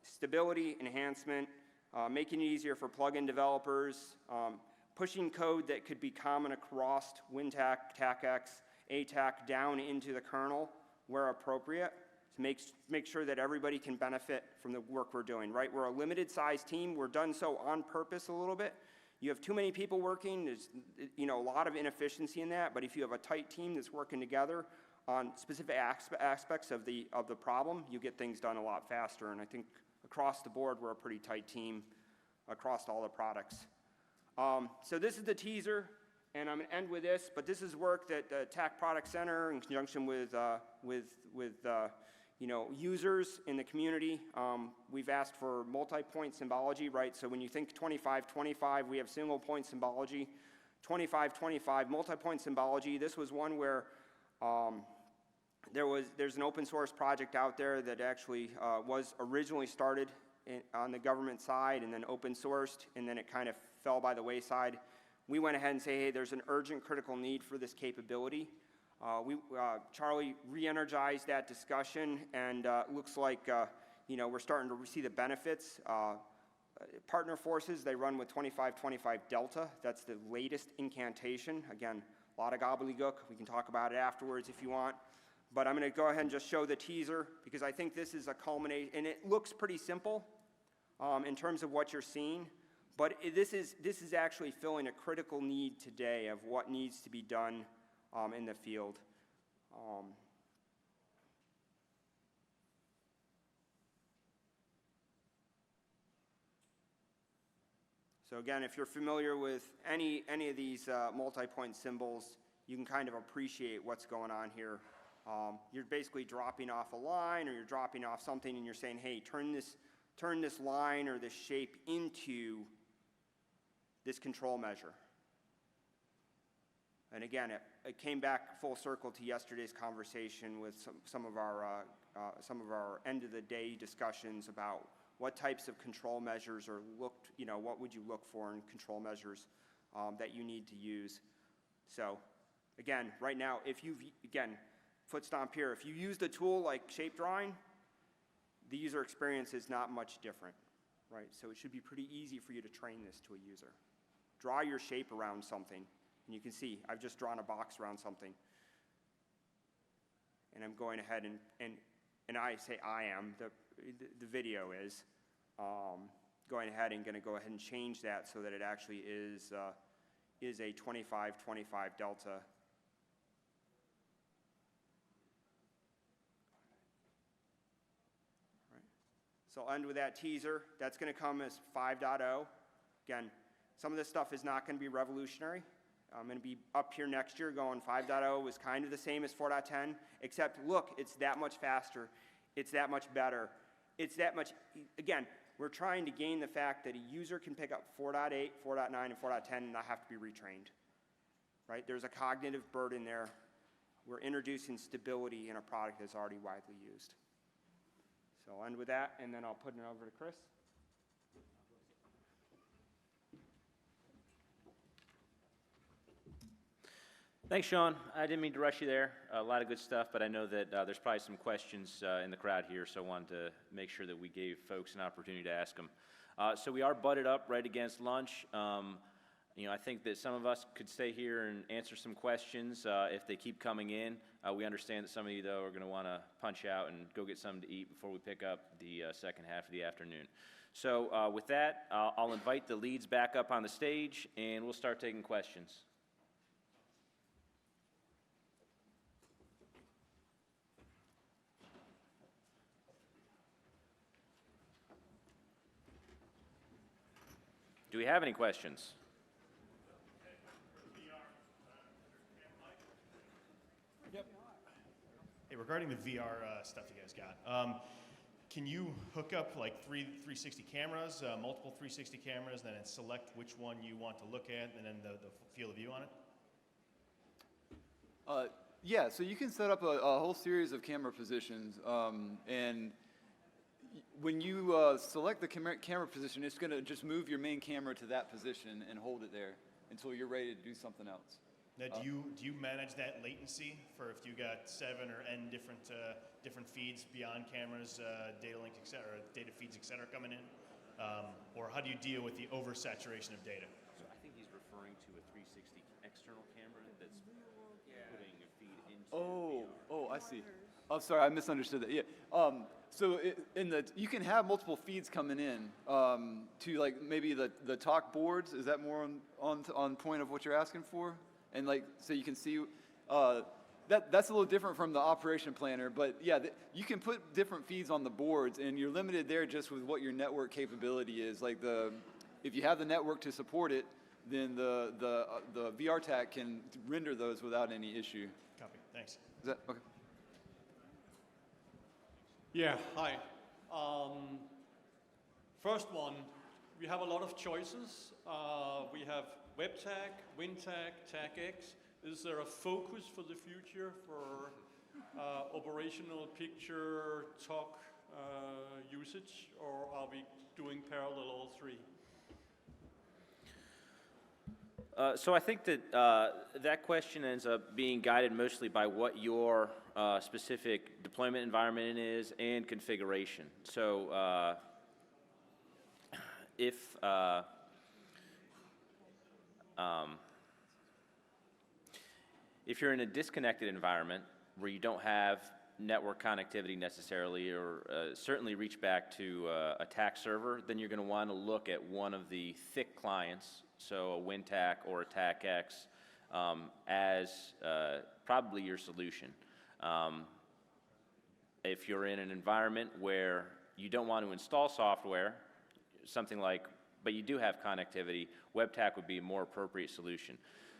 stability enhancement, making it easier for plugin developers, pushing code that could be common across WinTAK, TAKX, ATAK down into the kernel where appropriate, to make sure that everybody can benefit from the work we're doing, right? We're a limited size team. We're done so on purpose a little bit. You have too many people working, there's a lot of inefficiency in that, but if you have a tight team that's working together on specific aspects of the problem, you get things done a lot faster, and I think across the board we're a pretty tight team across all the products. So this is the teaser, and I'm going to end with this, but this is work that the TAK Product Center in conjunction with users in the community. We've asked for multi-point symbology, right? So when you think 25-25, we have single point symbology. 25-25, multi-point symbology. This was one where there's an open source project out there that actually was originally started on the government side and then open sourced, and then it kind of fell by the wayside. We went ahead and say, hey, there's an urgent critical need for this capability. Charlie re-energized that discussion, and looks like we're starting to see the benefits. Partner forces, they run with 25-25 Delta. That's the latest incantation. Again, a lot of gobbledygook. We can talk about it afterwards if you want. But I'm going to go ahead and just show the teaser, because I think this is a culmination, and it looks pretty simple in terms of what you're seeing. But this is actually filling a critical need today of what needs to be done in the field. So again, if you're familiar with any of these multi-point symbols, you can kind of appreciate what's going on here. You're basically dropping off a line, or you're dropping off something, and you're saying, hey, turn this line or this shape into this control measure. And again, it came back full circle to yesterday's conversation with some of our end of the day discussions about what types of control measures are looked, what would you look for in control measures that you need to use. So again, right now, foot stomp here, if you used a tool like shape drawing, the user experience is not much different, right? So it should be pretty easy for you to train this to a user. Draw your shape around something, and you can see I've just drawn a box around something. And I'm going ahead and I say I am, the video is, going ahead and going to go ahead and change that so that it actually is a 25-25 delta. Right. So I'll end with that teaser. That's going to come as 5.0. Again, some of this stuff is not going to be revolutionary. I'm going to be up here next year going 5.0 was kind of the same as 4.10, except look, it's that much faster. It's that much better. It's that much, again, we're trying to gain the fact that a user can pick up 4.8, 4.9, and 4.10 and not have to be retrained, right? There's a cognitive burden there. We're introducing stability in a product that's already widely used. So I'll end with that, and then I'll put it over to Chris. Thanks, Sean. I didn't mean to rush you there. A lot of good stuff, but I know that there's probably some questions in the crowd here, so I wanted to make sure that we gave folks an opportunity to ask them. So we are butted up right against lunch. I think that some of us could stay here and answer some questions if they keep coming in. We understand that some of you, though, are going to want to punch out and go get something to eat before we pick up the second half of the afternoon. So with that, I'll invite the leads back up on the stage, and we'll start taking questions. Do we have any questions? Yep. Hey, regarding the VR stuff you guys got, can you hook up like 360 cameras, multiple 360 cameras, and then select which one you want to look at, and then the field of view on it? Yeah, so you can set up a whole series of camera positions, and when you select the camera position, it's going to just move your main camera to that position and hold it there until you're ready to do something else. Now, do you manage that latency for if you got 7 or n different feeds beyond cameras, data link, et cetera, data feeds, et cetera, coming in, or how do you deal with the oversaturation of data? So I think he's referring to a 360 external camera that's putting a feed into Oh, I see. Oh, sorry, I misunderstood that. Yeah. So you can have multiple feeds coming in to like maybe the talk boards. Is that more on point of what you're asking for? And like so you can see that's a little different from the operation planner. But yeah, you can put different feeds on the boards, and you're limited there just with what your network capability is. Like if you have the network to support it, then the WebTAK can render those without any issue. Copy. Thanks. Is that okay? Yeah, hi. First one, we have a lot of choices. We have WebTAK, WinTAK, TAKX. Is there a focus for the future for operational picture, talk usage, or are we doing parallel all three? So I think that that question ends up being guided mostly by what your specific deployment environment is and configuration. So if you're in a disconnected environment where you don't have network connectivity necessarily, or certainly reach back to a TAKServer, then you're going to want to look at one of the thick clients, so a WinTAK or a TAKX, as probably your solution. If you're in an environment where you don't want to install software, something like but you do have connectivity, WebTAK would be a more appropriate solution.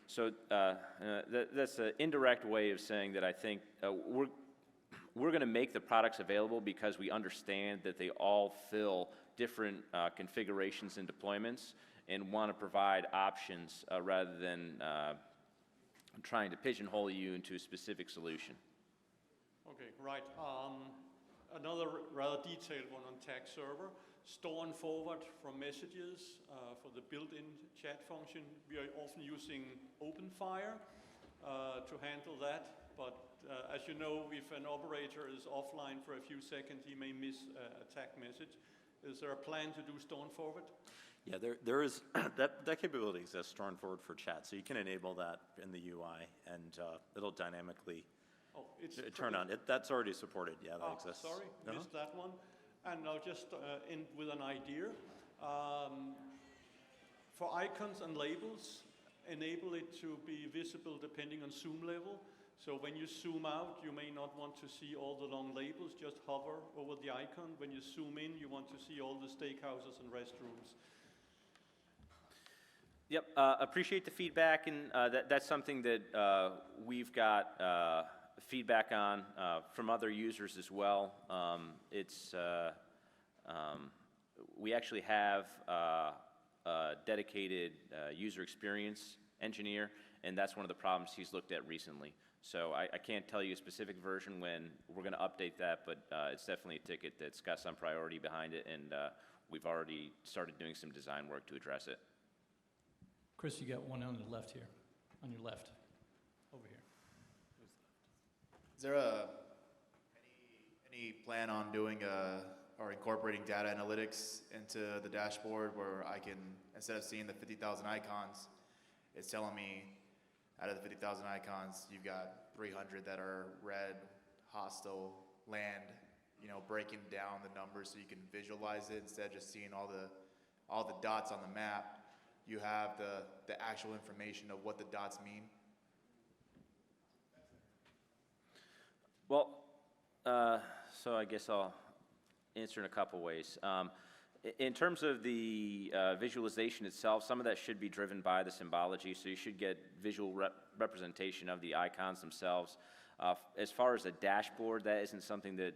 So that's an indirect way of saying that I think we're going to make the products available because we understand that they all fill different configurations and deployments and want to provide options rather than trying to pigeonhole you into a specific solution. Okay, right. Another rather detailed one on TAKServer. Store and forward from messages for the built-in chat function. We are often using OpenFire to handle that, but as you know, if an operator is offline for a few seconds, he may miss a TAK message. Is there a plan to do store and forward? Yeah, there is, that capability exists, store and forward for chat, so you can enable that in the UI, and it'll dynamically turn on. That's already supported, yeah, that exists. Sorry, missed that one. And I'll just end with an idea. For icons and labels, enable it to be visible depending on zoom level. So when you zoom out, you may not want to see all the long labels, just hover over the icon. When you zoom in, you want to see all the steakhouses and restrooms. Yep, appreciate the feedback, and that's something that we've got feedback on from other users as well. We actually have a dedicated user experience engineer, and that's one of the problems he's looked at recently. So I can't tell you a specific version when we're going to update that, but it's definitely a ticket that's got some priority behind it, and we've already started doing some design work to address it. Chris, you got one on the left here, on your left, over here. Is there any plan on doing or incorporating data analytics into the dashboard where I can, instead of seeing the 50,000 icons, it's telling me out of the 50,000 icons, you've got 300 that are red, hostile, land, you know, breaking down the numbers so you can visualize it instead of just seeing all the dots on the map. You have the actual information of what the dots mean. Well, so I guess I'll answer in a couple ways. In terms of the visualization itself, some of that should be driven by the symbology, so you should get visual representation of the icons themselves. As far as a dashboard, that isn't something that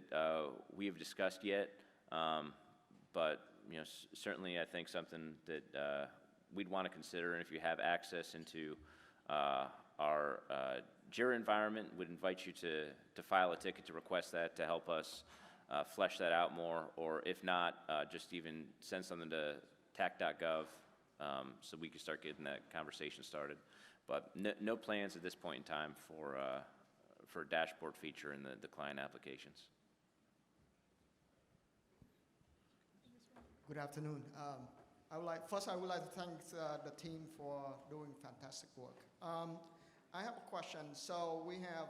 we have discussed yet, but you know, certainly I think something that we'd want to consider, and if you have access into our Jira environment, would invite you to file a ticket to request that to help us flesh that out more, or if not, just even send something to tak.gov so we can start getting that conversation started. But no plans at this point in time for a dashboard feature in the client applications. Good afternoon. I would like to thank the team for doing fantastic work. I have a question. So we have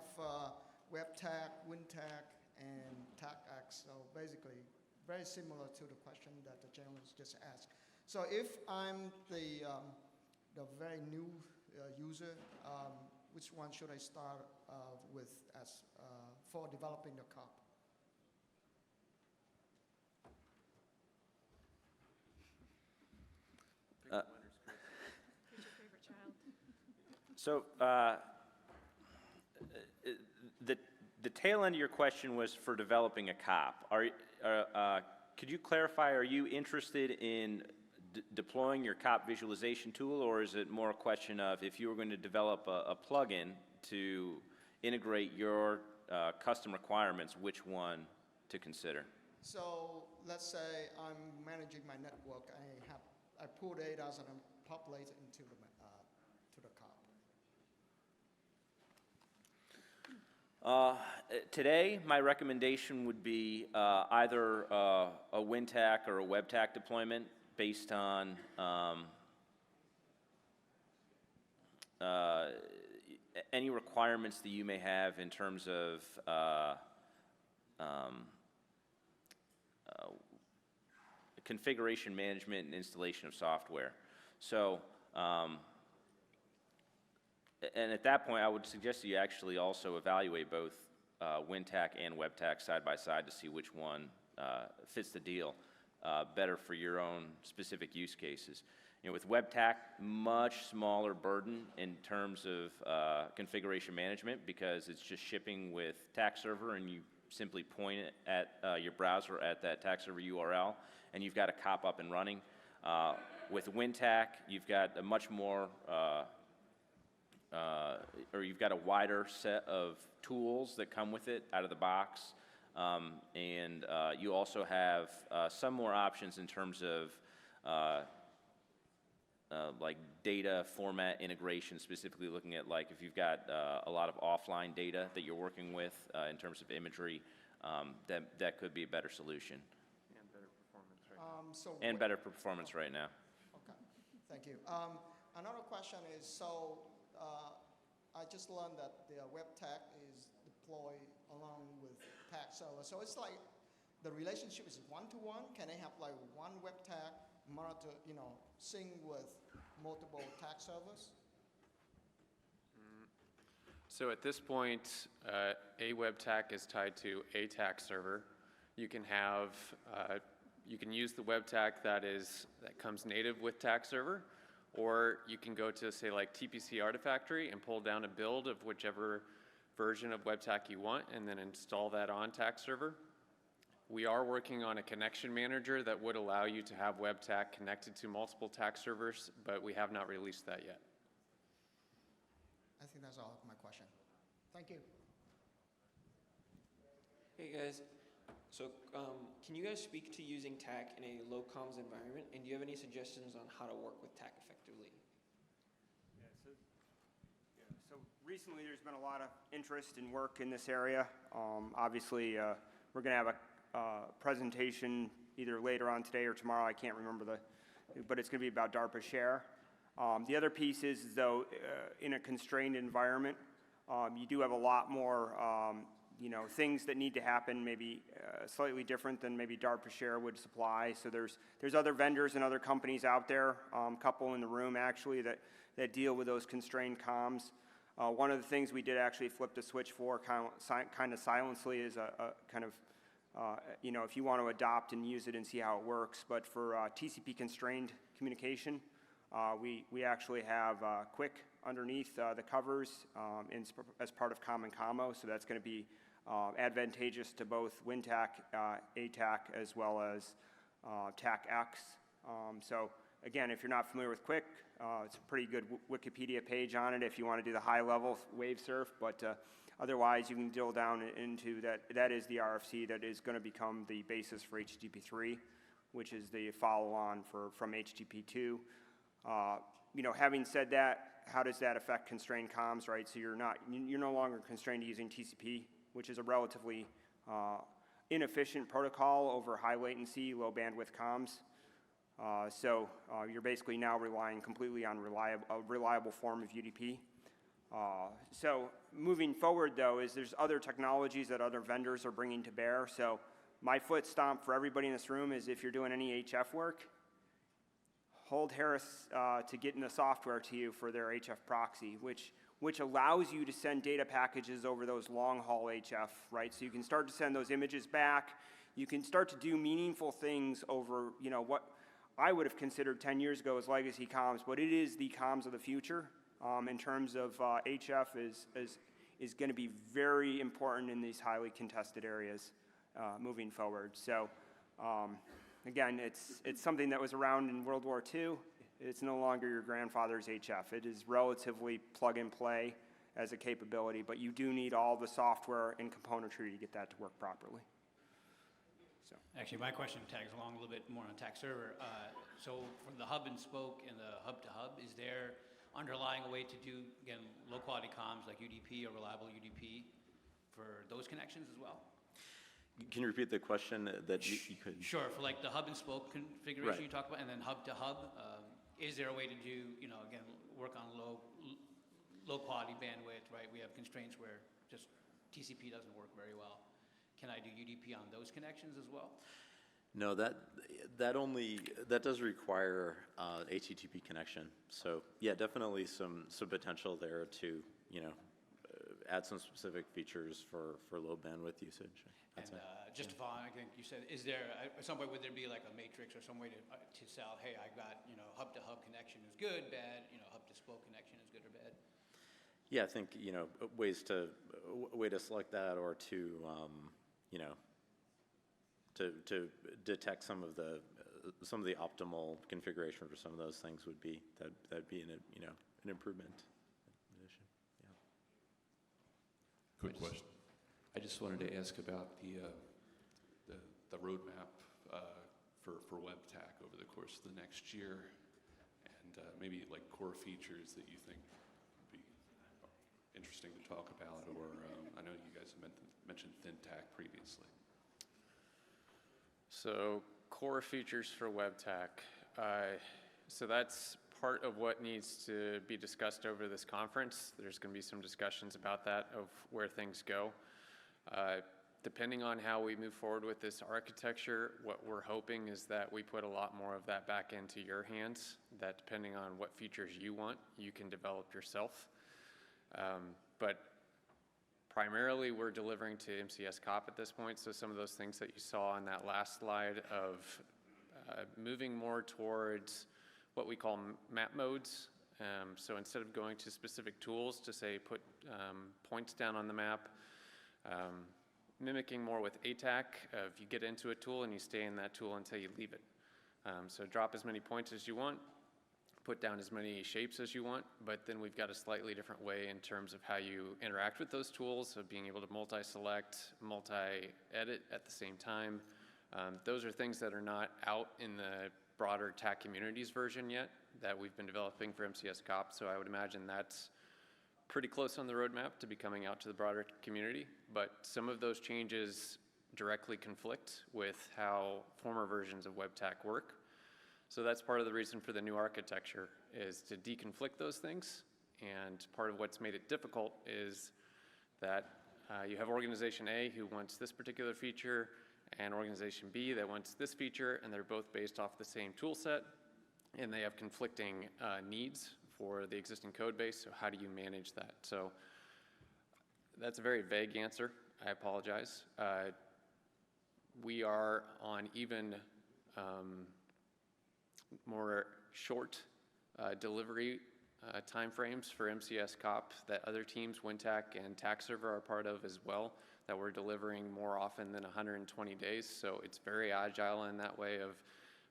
WebTAK, WinTAK, and TAKX. So basically, very similar to the question that the gentleman just asked. So if I'm the very new user, which one should I start with as for developing the COP? Who's your favorite child? So the tail end of your question was for developing a COP. Could you clarify, are you interested in deploying your COP visualization tool, or is it more a question of if you were going to develop a plugin to integrate your custom requirements, which one to consider? So let's say I'm managing my network. I pull data and I populate it into the COP. Today, my recommendation would be either a WinTAK or a WebTAK deployment based on any requirements that you may have in terms of configuration management and installation of software. So, and at that point, I would suggest that you actually also evaluate both WinTAK and WebTAK side by side to see which one fits the deal. better for your own specific use cases. You know, with WebTAK, much smaller burden in terms of configuration management because it's just shipping with TAKServer and you simply point it at your browser at that TAKServer URL and you've got a cop up and running. With WinTAK, you've got a much more, or you've got a wider set of tools that come with it out of the box. And you also have some more options in terms of like data format integration, specifically looking at like if you've got a lot of offline data that you're working with in terms of imagery, that could be a better solution. And better performance right now. Okay, thank you. Another question is, so I just learned that the WebTAK is deployed along with TAKServer. So it's like the relationship is one-to-one. Can I have like one WebTAK monitor, you know, sync with multiple TAKServers? So at this point, a WebTAK is tied to a TAKServer. You can have, you can use the WebTAK that comes native with TAKServer, or you can go to say like TPC Artifactory and pull down a build of whichever version of WebTAK you want and then install that on TAKServer. We are working on a connection manager that would allow you to have WebTAK connected to multiple TAKServers, but we have not released that yet. I think that's all of my question. Thank you. Hey guys, so can you guys speak to using TAK in a low comms environment, and do you have any suggestions on how to work with TAK effectively? So recently there's been a lot of interest and work in this area. Obviously, we're going to have a presentation either later on today or tomorrow. I can't remember but it's going to be about DARPA Share. The other piece is, though, in a constrained environment, you do have a lot more, you know, things that need to happen, maybe slightly different than maybe DARPA Share would supply. So there's other vendors and other companies out there, a couple in the room actually, that deal with those constrained comms. One of the things we did actually flip the switch for kind of silently is a kind of, you know, if you want to adopt and use it and see how it works. But for TCP constrained communication, we actually have Quick underneath the covers as part of Common Commo, so that's going to be advantageous to both WinTAK, ATAK, as well as TAK-X. So again, if you're not familiar with Quick, it's a pretty good Wikipedia page on it if you want to do the high-level wave surf, but otherwise you can drill down into that. That is the RFC that is going to become the basis for HTTP3, which is the follow-on from HTTP2. You know, having said that, how does that affect constrained comms, right? So you're no longer constrained to using TCP, which is a relatively inefficient protocol over high latency, low bandwidth comms. So you're basically now relying completely on a reliable form of UDP. So moving forward, though, there's other technologies that other vendors are bringing to bear. So my foot stomp for everybody in this room is if you're doing any HF work, hold Harris to getting the software to you for their HF proxy, which allows you to send data packages over those long-haul HF, right? So you can start to send those images back. You can start to do meaningful things over, you know, what I would have considered 10 years ago as legacy comms, but it is the comms of the future in terms of HF is going to be very important in these highly contested areas moving forward. So again, it's something that was around in World War II. It's no longer your grandfather's HF. It is relatively plug and play as a capability, but you do need all the software and componentry to get that to work properly. So. Actually, my question tags along a little bit more on TAKServer. So for the hub and spoke and the hub to hub, is there underlying a way to do, again, low quality comms like UDP or reliable UDP for those connections as well? Can you repeat the question that you could? Sure, for like the hub and spoke configuration Right. you talked about, and then hub to hub, is there a way to do, you know, again, work on low quality bandwidth, right? We have constraints where just TCP doesn't work very well. Can I do UDP on those connections as well? No, that does require HTTP connection. So yeah, definitely some potential there to, you know, add some specific features for low bandwidth usage. And just to follow, I think you said, is there, at some point, would there be like a matrix or some way to sell, hey, I got, you know, hub-to-hub connection is good, bad, you know, hub-to-spoke connection is good or bad? Yeah, I think, you know, way to select that, or to, you know, to detect some of the optimal configuration for some of those things would be, that'd be an improvement. Yeah. Quick question. I just wanted to ask about the roadmap for WebTAK over the course of the next year, and maybe like core features that you think would be interesting to talk about, or I know you guys mentioned ThinTAK previously. So core features for WebTAK. So that's part of what needs to be discussed over this conference. There's going to be some discussions about that, of where things go. Depending on how we move forward with this architecture, what we're hoping is that we put a lot more of that back into your hands, that depending on what features you want, you can develop yourself. But primarily, we're delivering to MCS COP at this point, so some of those things that you saw on that last slide of moving more towards what we call map modes. So instead of going to specific tools to say put points down on the map, mimicking more with ATAK, if you get into a tool and you stay in that tool until you leave it. So drop as many points as you want, put down as many shapes as you want, but then we've got a slightly different way in terms of how you interact with those tools, so being able to multi-select, multi-edit at the same time. Those are things that are not out in the broader TAK communities version yet that we've been developing for MCS COP, so I would imagine that's pretty close on the roadmap to be coming out to the broader community, but some of those changes directly conflict with how former versions of WebTAK work. So that's part of the reason for the new architecture, is to deconflict those things, and part of what's made it difficult is that you have organization A who wants this particular feature, and organization B that wants this feature, and they're both based off the same tool set, and they have conflicting needs for the existing code base, so how do you manage that? So that's a very vague answer, I apologize. We are on even more short delivery timeframes for MCS COP that other teams, WinTAK and TAKServer, are part of as well, that we're delivering more often than 120 days. So it's very agile in that way of,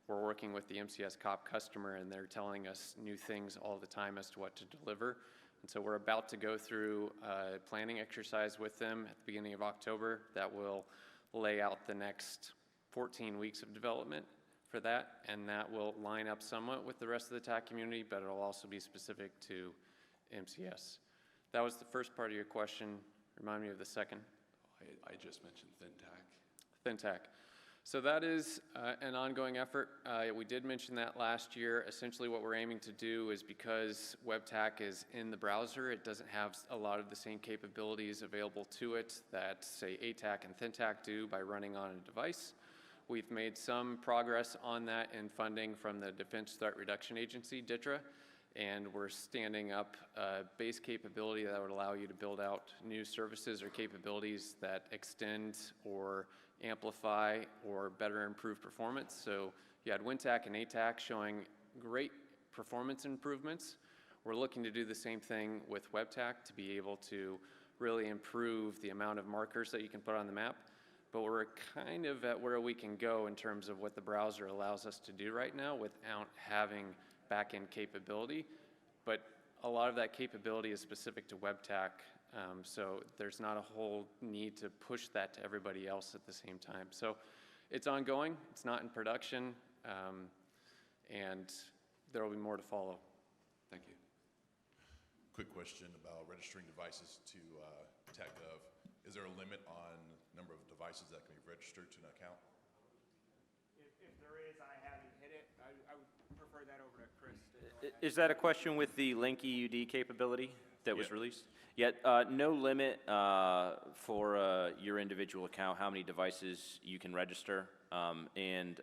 we're working with the MCS COP customer and they're telling us new things all the time as to what to deliver. And so we're about to go through a planning exercise with them at the beginning of October that will lay out the next 14 weeks of development for that, and that will line up somewhat with the rest of the TAK community, but it'll also be specific to MCS. That was the first part of your question. Remind me of the second. I just mentioned ThinTAK. ThinTAK. So that is an ongoing effort. We did mention that last year. Essentially what we're aiming to do is, because WebTAK is in the browser, it doesn't have a lot of the same capabilities available to it that, say, ATAK and ThinTAK do by running on a device. We've made some progress on that in funding from the Defense Threat Reduction Agency, DTRA, and we're standing up a base capability that would allow you to build out new services or capabilities that extend or amplify or better improve performance. So you had WinTAK and ATAK showing great performance improvements. We're looking to do the same thing with WebTAK to be able to really improve the amount of markers that you can put on the map. But we're kind of at where we can go in terms of what the browser allows us to do right now without having back-end capability. But a lot of that capability is specific to WebTAK, so there's not a whole need to push that to everybody else at the same time. So it's ongoing, it's not in production, and there will be more to follow. Thank you. Quick question about registering devices to TAK-Gov. Is there a limit on number of devices that can be registered to an account? If there is, I haven't hit it. I would prefer that over to Chris. Is that a question with the link EUD capability that was released? Yet, no limit for your individual account, how many devices you can register. And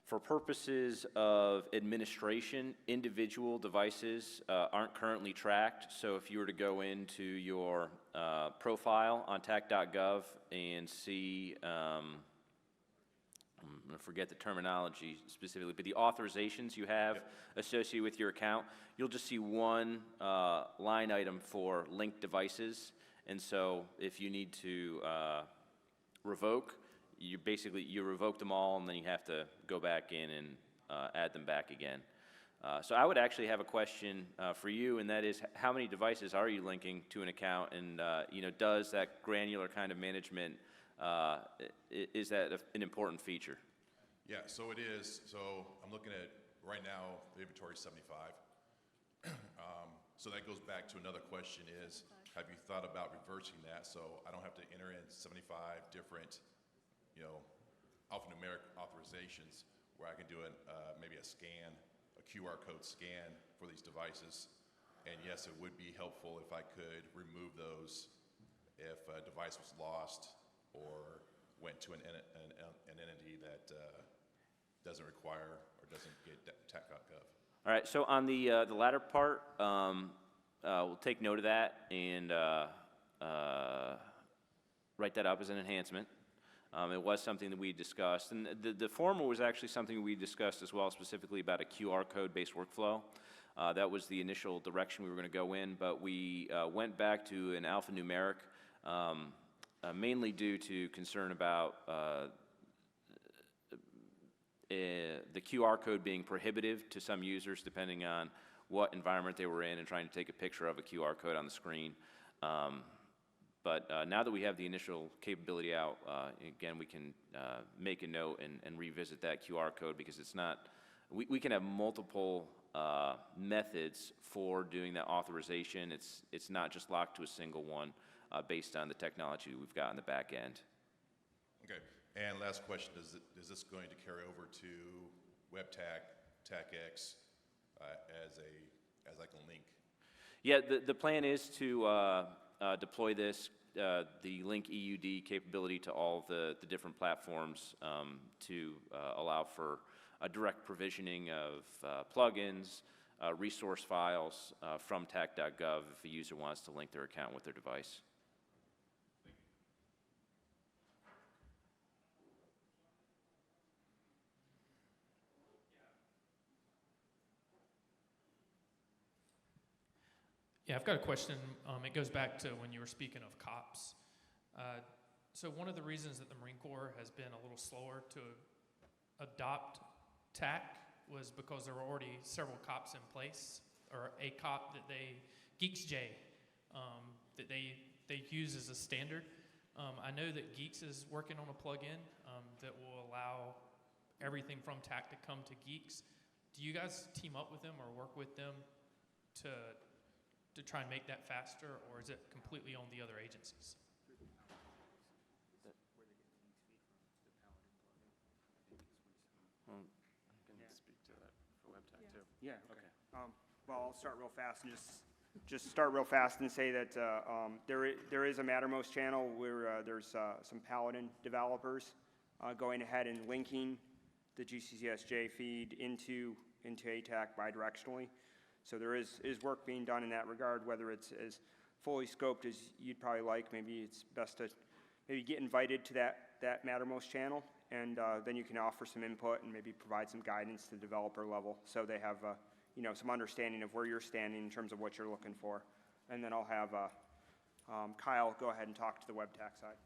For purposes of administration, individual devices aren't currently tracked. So if you were to go into your profile on tak.gov and see, I'm going to forget the terminology specifically, but the authorizations you have associated with your account, you'll just see one line item for linked devices. And so if you need to revoke, you revoke them all, and then you have to go back in and add them back again. So I would actually have a question for you, and that is, how many devices are you linking to an account, and does that granular kind of management, is that an important feature? Yeah, so it is. So I'm looking at, right now, the inventory is 75. So that goes back to another question is, have you thought about reversing that so I don't have to enter in 75 different alphanumeric authorizations where I can do maybe a scan, a QR code scan for these devices. And yes, it would be helpful if I could remove those if a device was lost or went to an entity that doesn't require or doesn't get tak.gov. All right, so on the latter part, we'll take note of that and write that up as an enhancement. It was something that we discussed, and the former was actually something we discussed as well, specifically about a QR code-based workflow. That was the initial direction we were going to go in, but we went back to an alphanumeric, mainly due to concern about the QR code being prohibitive to some users depending on what environment they were in and trying to take a picture of a QR code on the screen. But now that we have the initial capability out, again, we can make a note and revisit that QR code, because it's not, we can have multiple methods for doing that authorization. It's not just locked to a single one based on the technology we've got in the back end. Okay, and last question, is this going to carry over to WebTAK, TAKX as like a link? Yeah, the plan is to deploy this, the link EUD capability to all the different platforms to allow for a direct provisioning of plugins, resource files from tak.gov if a user wants to link their account with their device. Yeah, I've got a question. It goes back to when you were speaking of COPS. So one of the reasons that the Marine Corps has been a little slower to adopt TAK was because there were already several COPS in place, or a COP that GeeksJ, that they use as a standard. I know that Geeks is working on a plugin that will allow everything from TAK to come to Geeks. Do you guys team up with them or work with them to try and make that faster, or is it completely on the other agencies? Well, I can speak to that for WebTAK too. Yeah, okay. Well, I'll start real fast and just start real fast and say that there is a Mattermost channel where there's some Paladin developers going ahead and linking the GCCSJ feed into ATAK bidirectionally. So there is work being done in that regard, whether it's as fully scoped as you'd probably like. Maybe it's best to maybe get invited to that Mattermost channel, and then you can offer some input and maybe provide some guidance to the developer level, so they have some understanding of where you're standing in terms of what you're looking for. And then I'll have Kyle go ahead and talk to the WebTAK side.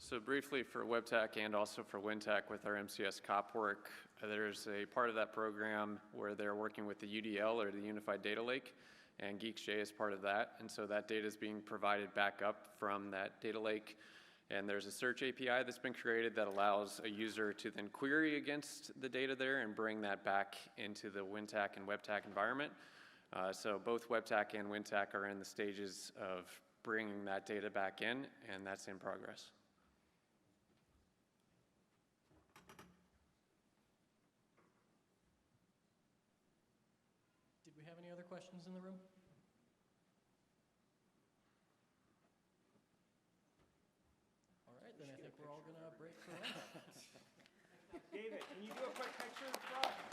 So briefly for WebTAK and also for WinTAK with our MCS COP work, there's a part of that program where they're working with the UDL, or the Unified Data Lake, and GeeksJ is part of that. And so that data is being provided back up from that data lake. And there's a search API that's been created that allows a user to then query against the data there and bring that back into the WinTAK and WebTAK environment. So both WebTAK and WinTAK are in the stages of bringing that data back in, and that's in progress. Did we have any other questions in the room? All right, then I think we're all going to break for lunch. David, can you do a quick picture for us?